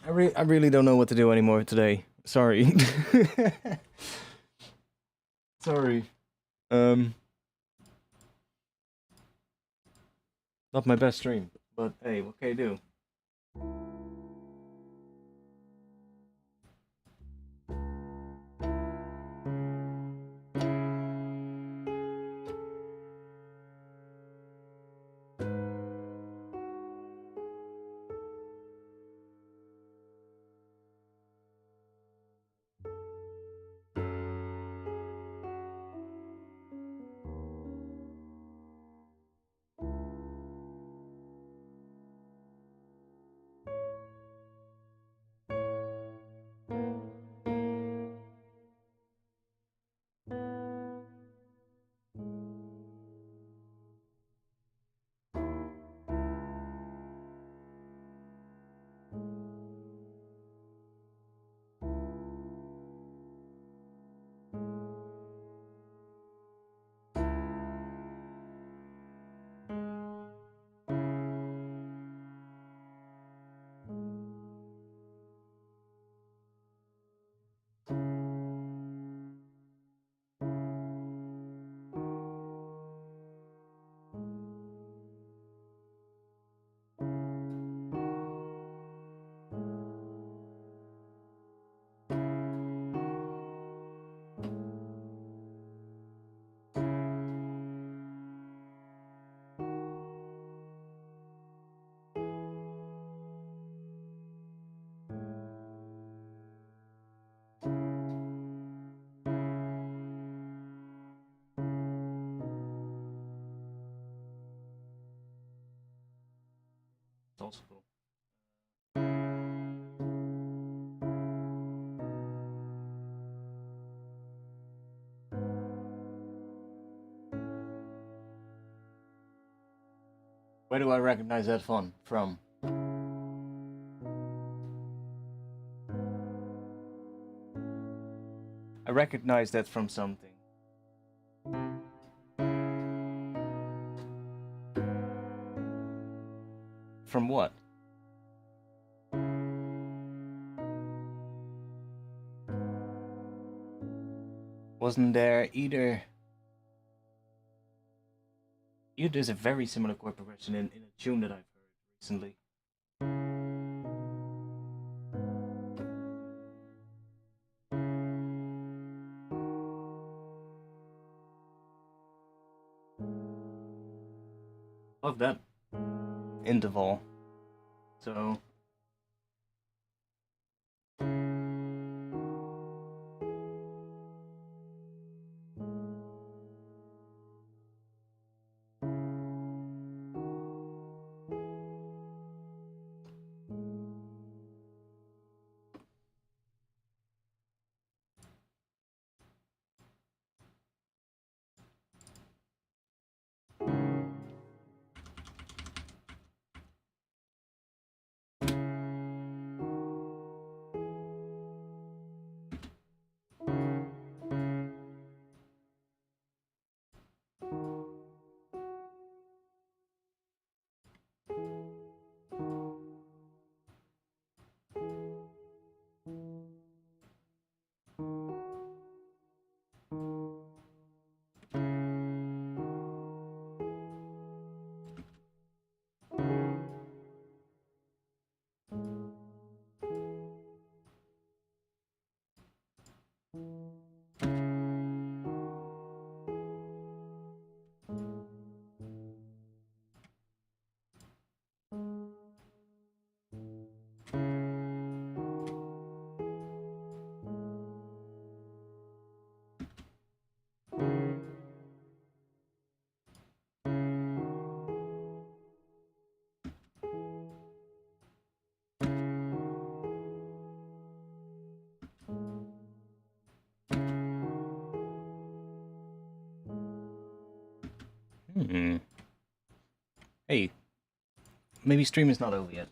I really don't know what to do anymore today. Sorry. Sorry. Not my best stream, but hey, what can you do? It's also cool. Where do I recognize that font from? I recognize that from something. From what? Wasn't there either... There's a very similar chord progression in a tune that I've heard recently. Love that interval. So... Hey, maybe stream is not over yet.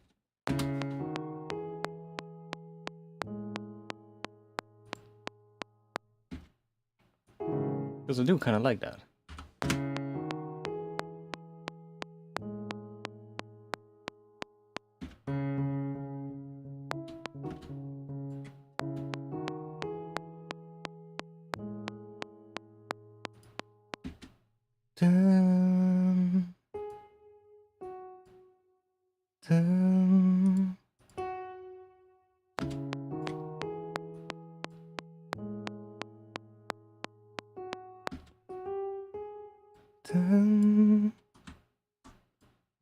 Because I do kind of like that. Dun, dun. Dun.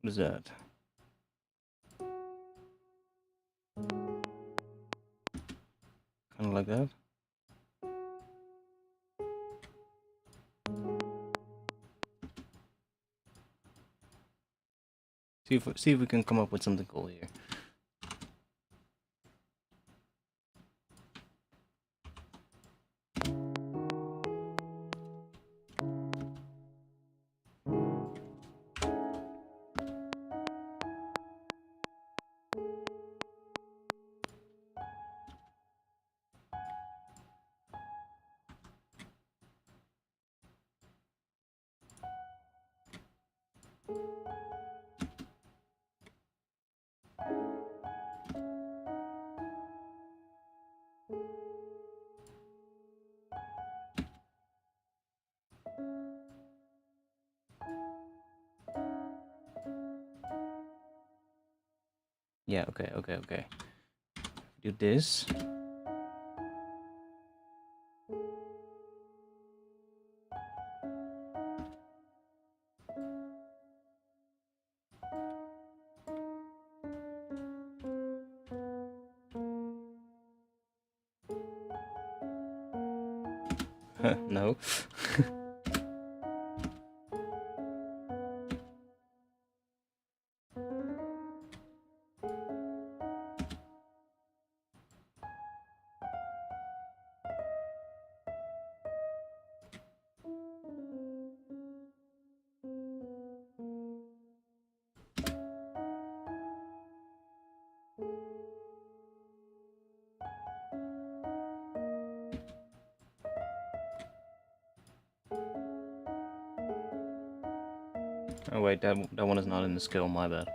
What is that? Kind of like that. See if we can come up with something cool here. Yeah, okay. Do this. No. Oh wait, that one is not in the skill, my bad.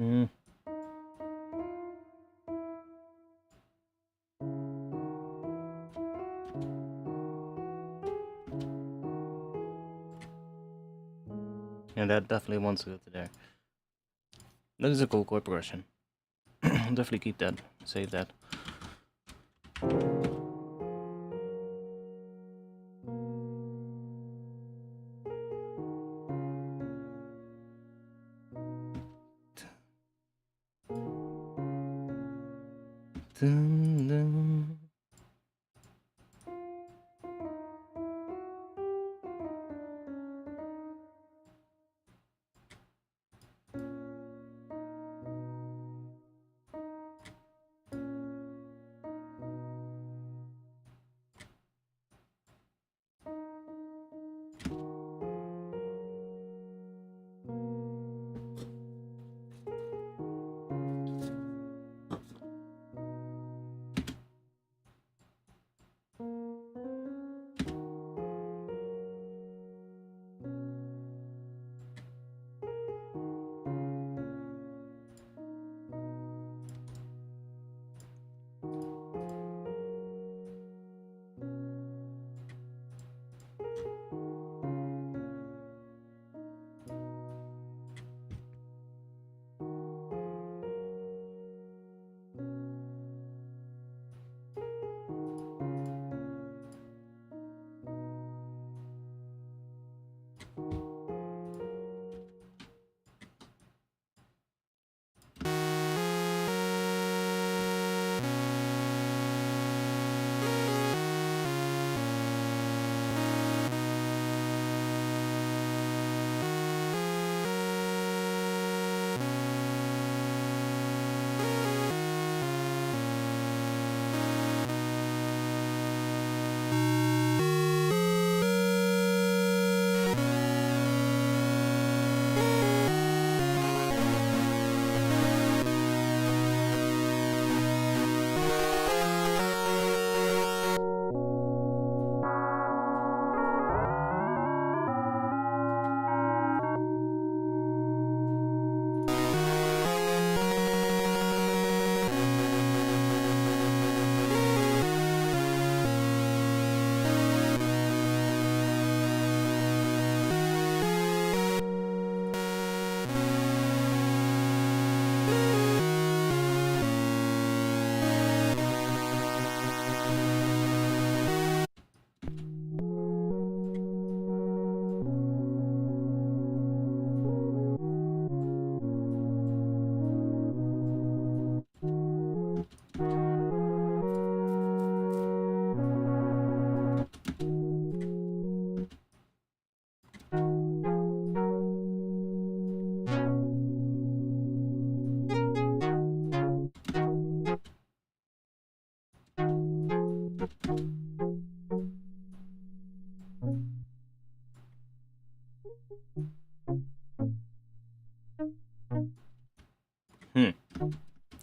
Mm. And that definitely wants to go to there. That is a cool chord progression. Definitely keep that. Save that. Dun, dun.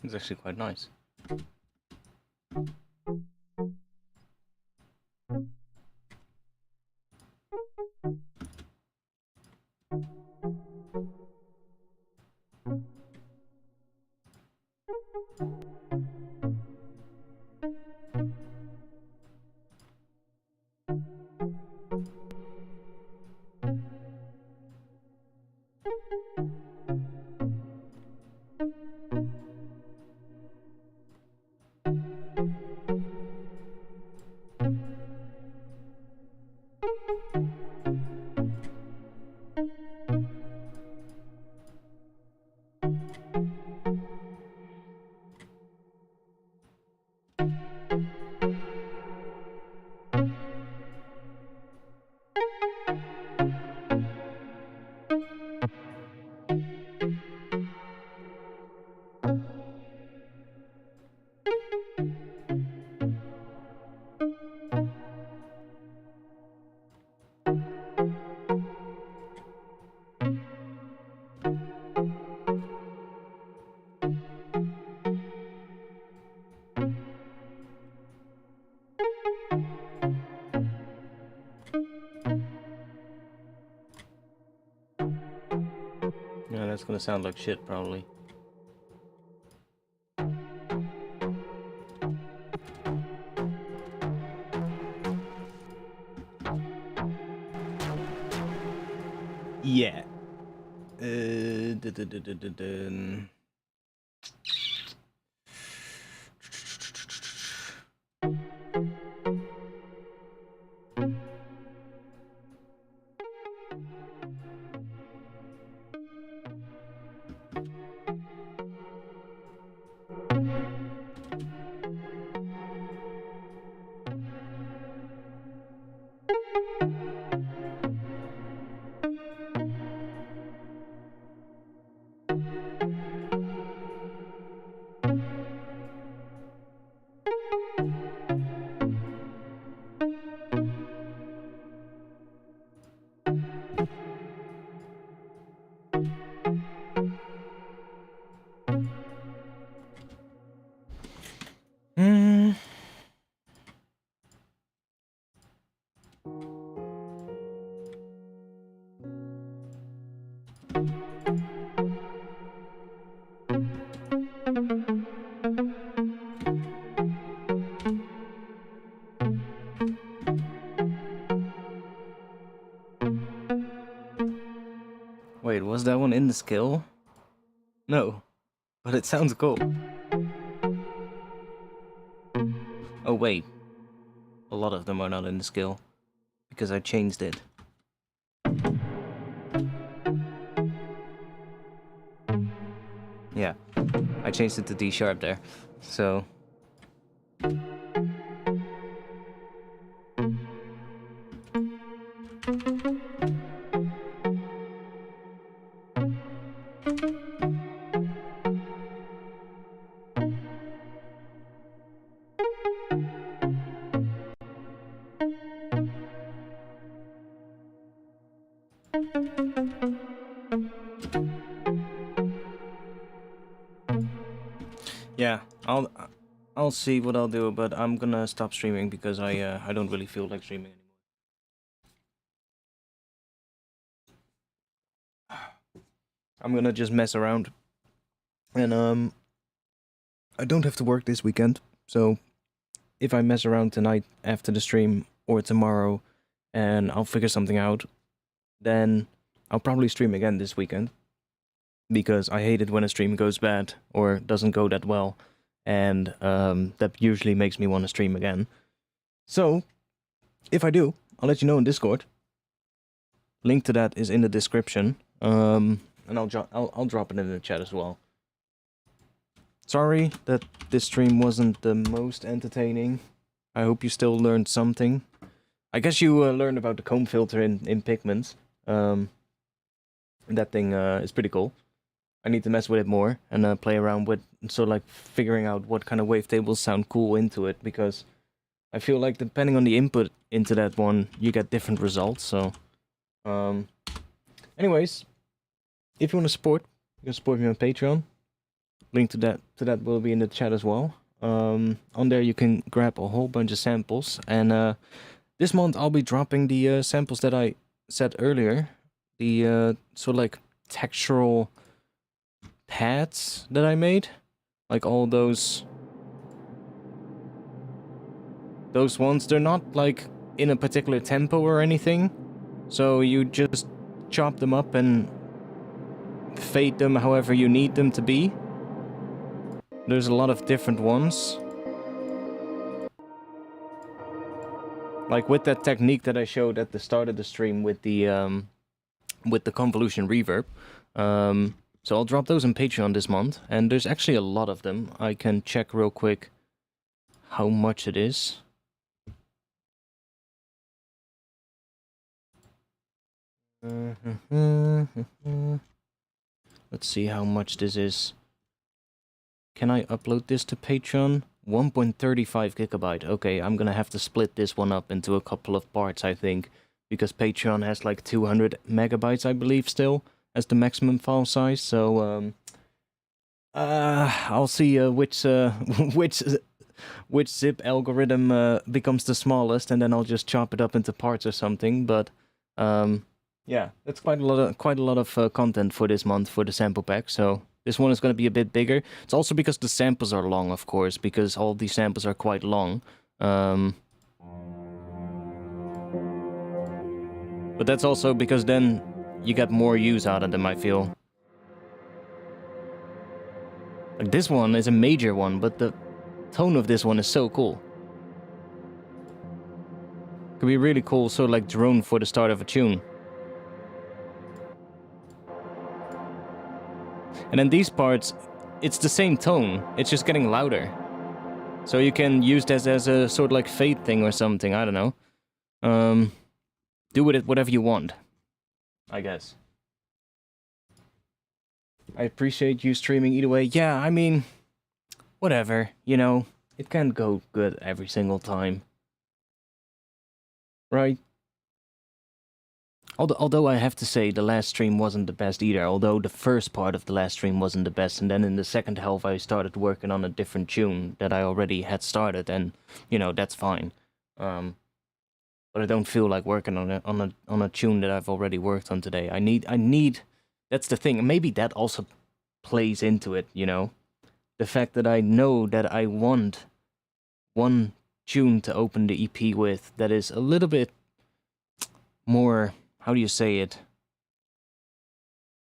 It's actually quite nice. Yeah, that's gonna sound like shit, probably. Yeah. Dun, dun, dun, dun, dun, dun. Hmm. Wait, was that one in the skill? No, but it sounds cool. Oh wait, a lot of them are not in the skill, because I changed it. Yeah, I changed it to D sharp there, so... Yeah, I'll see what I'll do, but I'm gonna stop streaming because I don't really feel like streaming anymore. I'm gonna just mess around, and I don't have to work this weekend, so if I mess around tonight after the stream or tomorrow, and I'll figure something out, then I'll probably stream again this weekend, because I hate it when a stream goes bad or doesn't go that well, and that usually makes me want to stream again. So, if I do, I'll let you know in Discord. Link to that is in the description, and I'll drop it in the chat as well. Sorry that this stream wasn't the most entertaining. I hope you still learned something. I guess you learned about the comb filter in Pigments. That thing is pretty cool. I need to mess with it more and play around with, so like figuring out what kind of wavetables sound cool into it, because I feel like depending on the input into that one, you get different results. So, anyways, if you want to support, you can support me on Patreon. Link to that will be in the chat as well. On there you can grab a whole bunch of samples, and this month I'll be dropping the samples that I said earlier, the sort of like textural pads that I made, like all those ones. They're not like in a particular tempo or anything, so you just chop them up and fade them however you need them to be. There's a lot of different ones. Like with that technique that I showed at the start of the stream with the convolution reverb. So I'll drop those on Patreon this month, and there's actually a lot of them. I can check real quick how much it is. Let's see how much this is. Can I upload this to Patreon? 1.35 gigabyte. Okay, I'm gonna have to split this one up into a couple of parts, I think, because Patreon has like 200 megabytes, I believe, still as the maximum file size. So I'll see which which zip algorithm becomes the smallest, and then I'll just chop it up into parts or something. But yeah, that's quite a lot of content for this month for the sample pack. So this one is going to be a bit bigger. It's also because the samples are long, of course, because all these samples are quite long. But that's also because then you get more use out of them, I feel. Like, this one is a major one, but the tone of this one is so cool. Could be really cool, sort of like drone for the start of a tune. And then these parts, it's the same tone, it's just getting louder. So you can use this as a sort of like fade thing or something, I don't know. Do with it whatever you want, I guess. I appreciate you streaming either way. Yeah, I mean, whatever, you know, it can't go good every single time. Right? Although I have to say, the last stream wasn't the best either, although the first part of the last stream wasn't the best, and then in the second half I started working on a different tune that I already had started, and, you know, that's fine. But I don't feel like working on a tune that I've already worked on today. I need, that's the thing, and maybe that also plays into it, you know? The fact that I know that I want one tune to open the EP with that is a little bit more, how do you say it?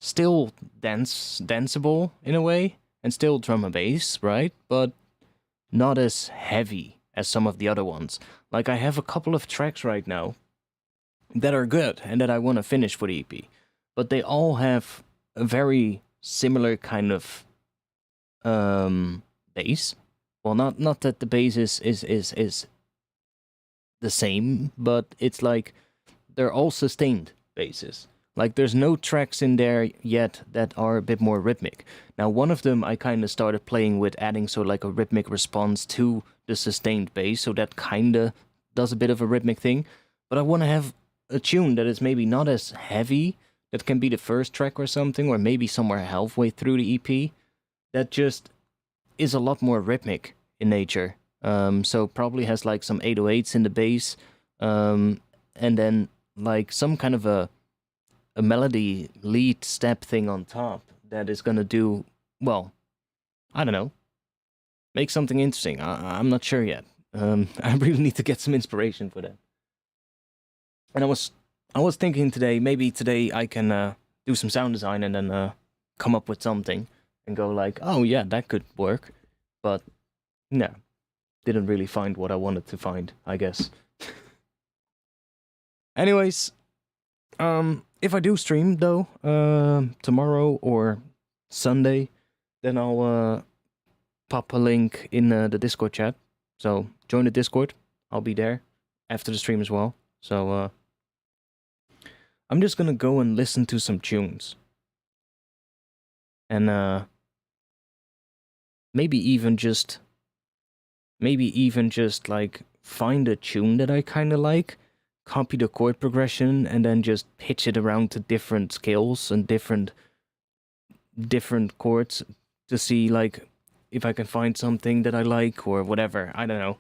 Still danceable in a way, and still drum and bass, right? But not as heavy as some of the other ones. Like, I have a couple of tracks right now that are good and that I want to finish for the EP, but they all have a very similar kind of bass. Well, not that the bass is the same, but it's like they're all sustained basses. Like, there's no tracks in there yet that are a bit more rhythmic. Now, one of them I kind of started playing with adding sort of like a rhythmic response to the sustained bass, so that kind of does a bit of a rhythmic thing. But I want to have a tune that is maybe not as heavy, that can be the first track or something, or maybe somewhere halfway through the EP, that just is a lot more rhythmic in nature. So probably has like some 808s in the bass, and then like some kind of a melody lead step thing on top that is gonna do, well, I don't know, make something interesting. I'm not sure yet. I really need to get some inspiration for that. And I was thinking today, maybe today I can do some sound design and then come up with something and go like, oh yeah, that could work. But no, didn't really find what I wanted to find, I guess. Anyways, if I do stream though, tomorrow or Sunday, then I'll pop a link in the Discord chat. So join the Discord. I'll be there after the stream as well. So I'm just gonna go and listen to some tunes. And maybe even just like find a tune that I kind of like, copy the chord progression, and then just pitch it around to different scales and different chords to see like if I can find something that I like or whatever. I don't know.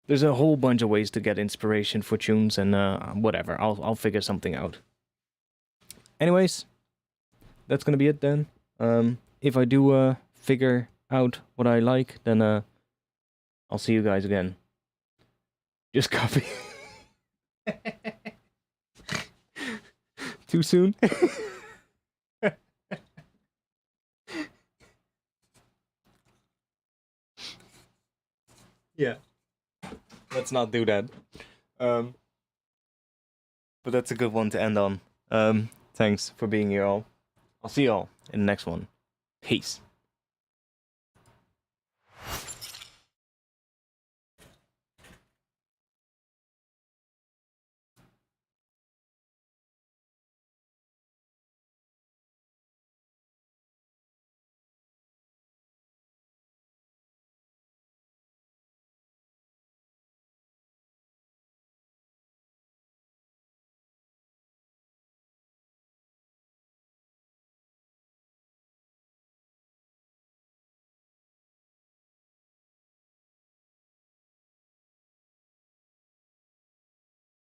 There's a whole bunch of ways to get inspiration for tunes, and whatever. I'll figure something out. Anyways, that's gonna be it then. If I do figure out what I like, then I'll see you guys again. Just copy. Too soon? Yeah. Let's not do that. But that's a good one to end on. Thanks for being here all. I'll see you all in the next one. Peace.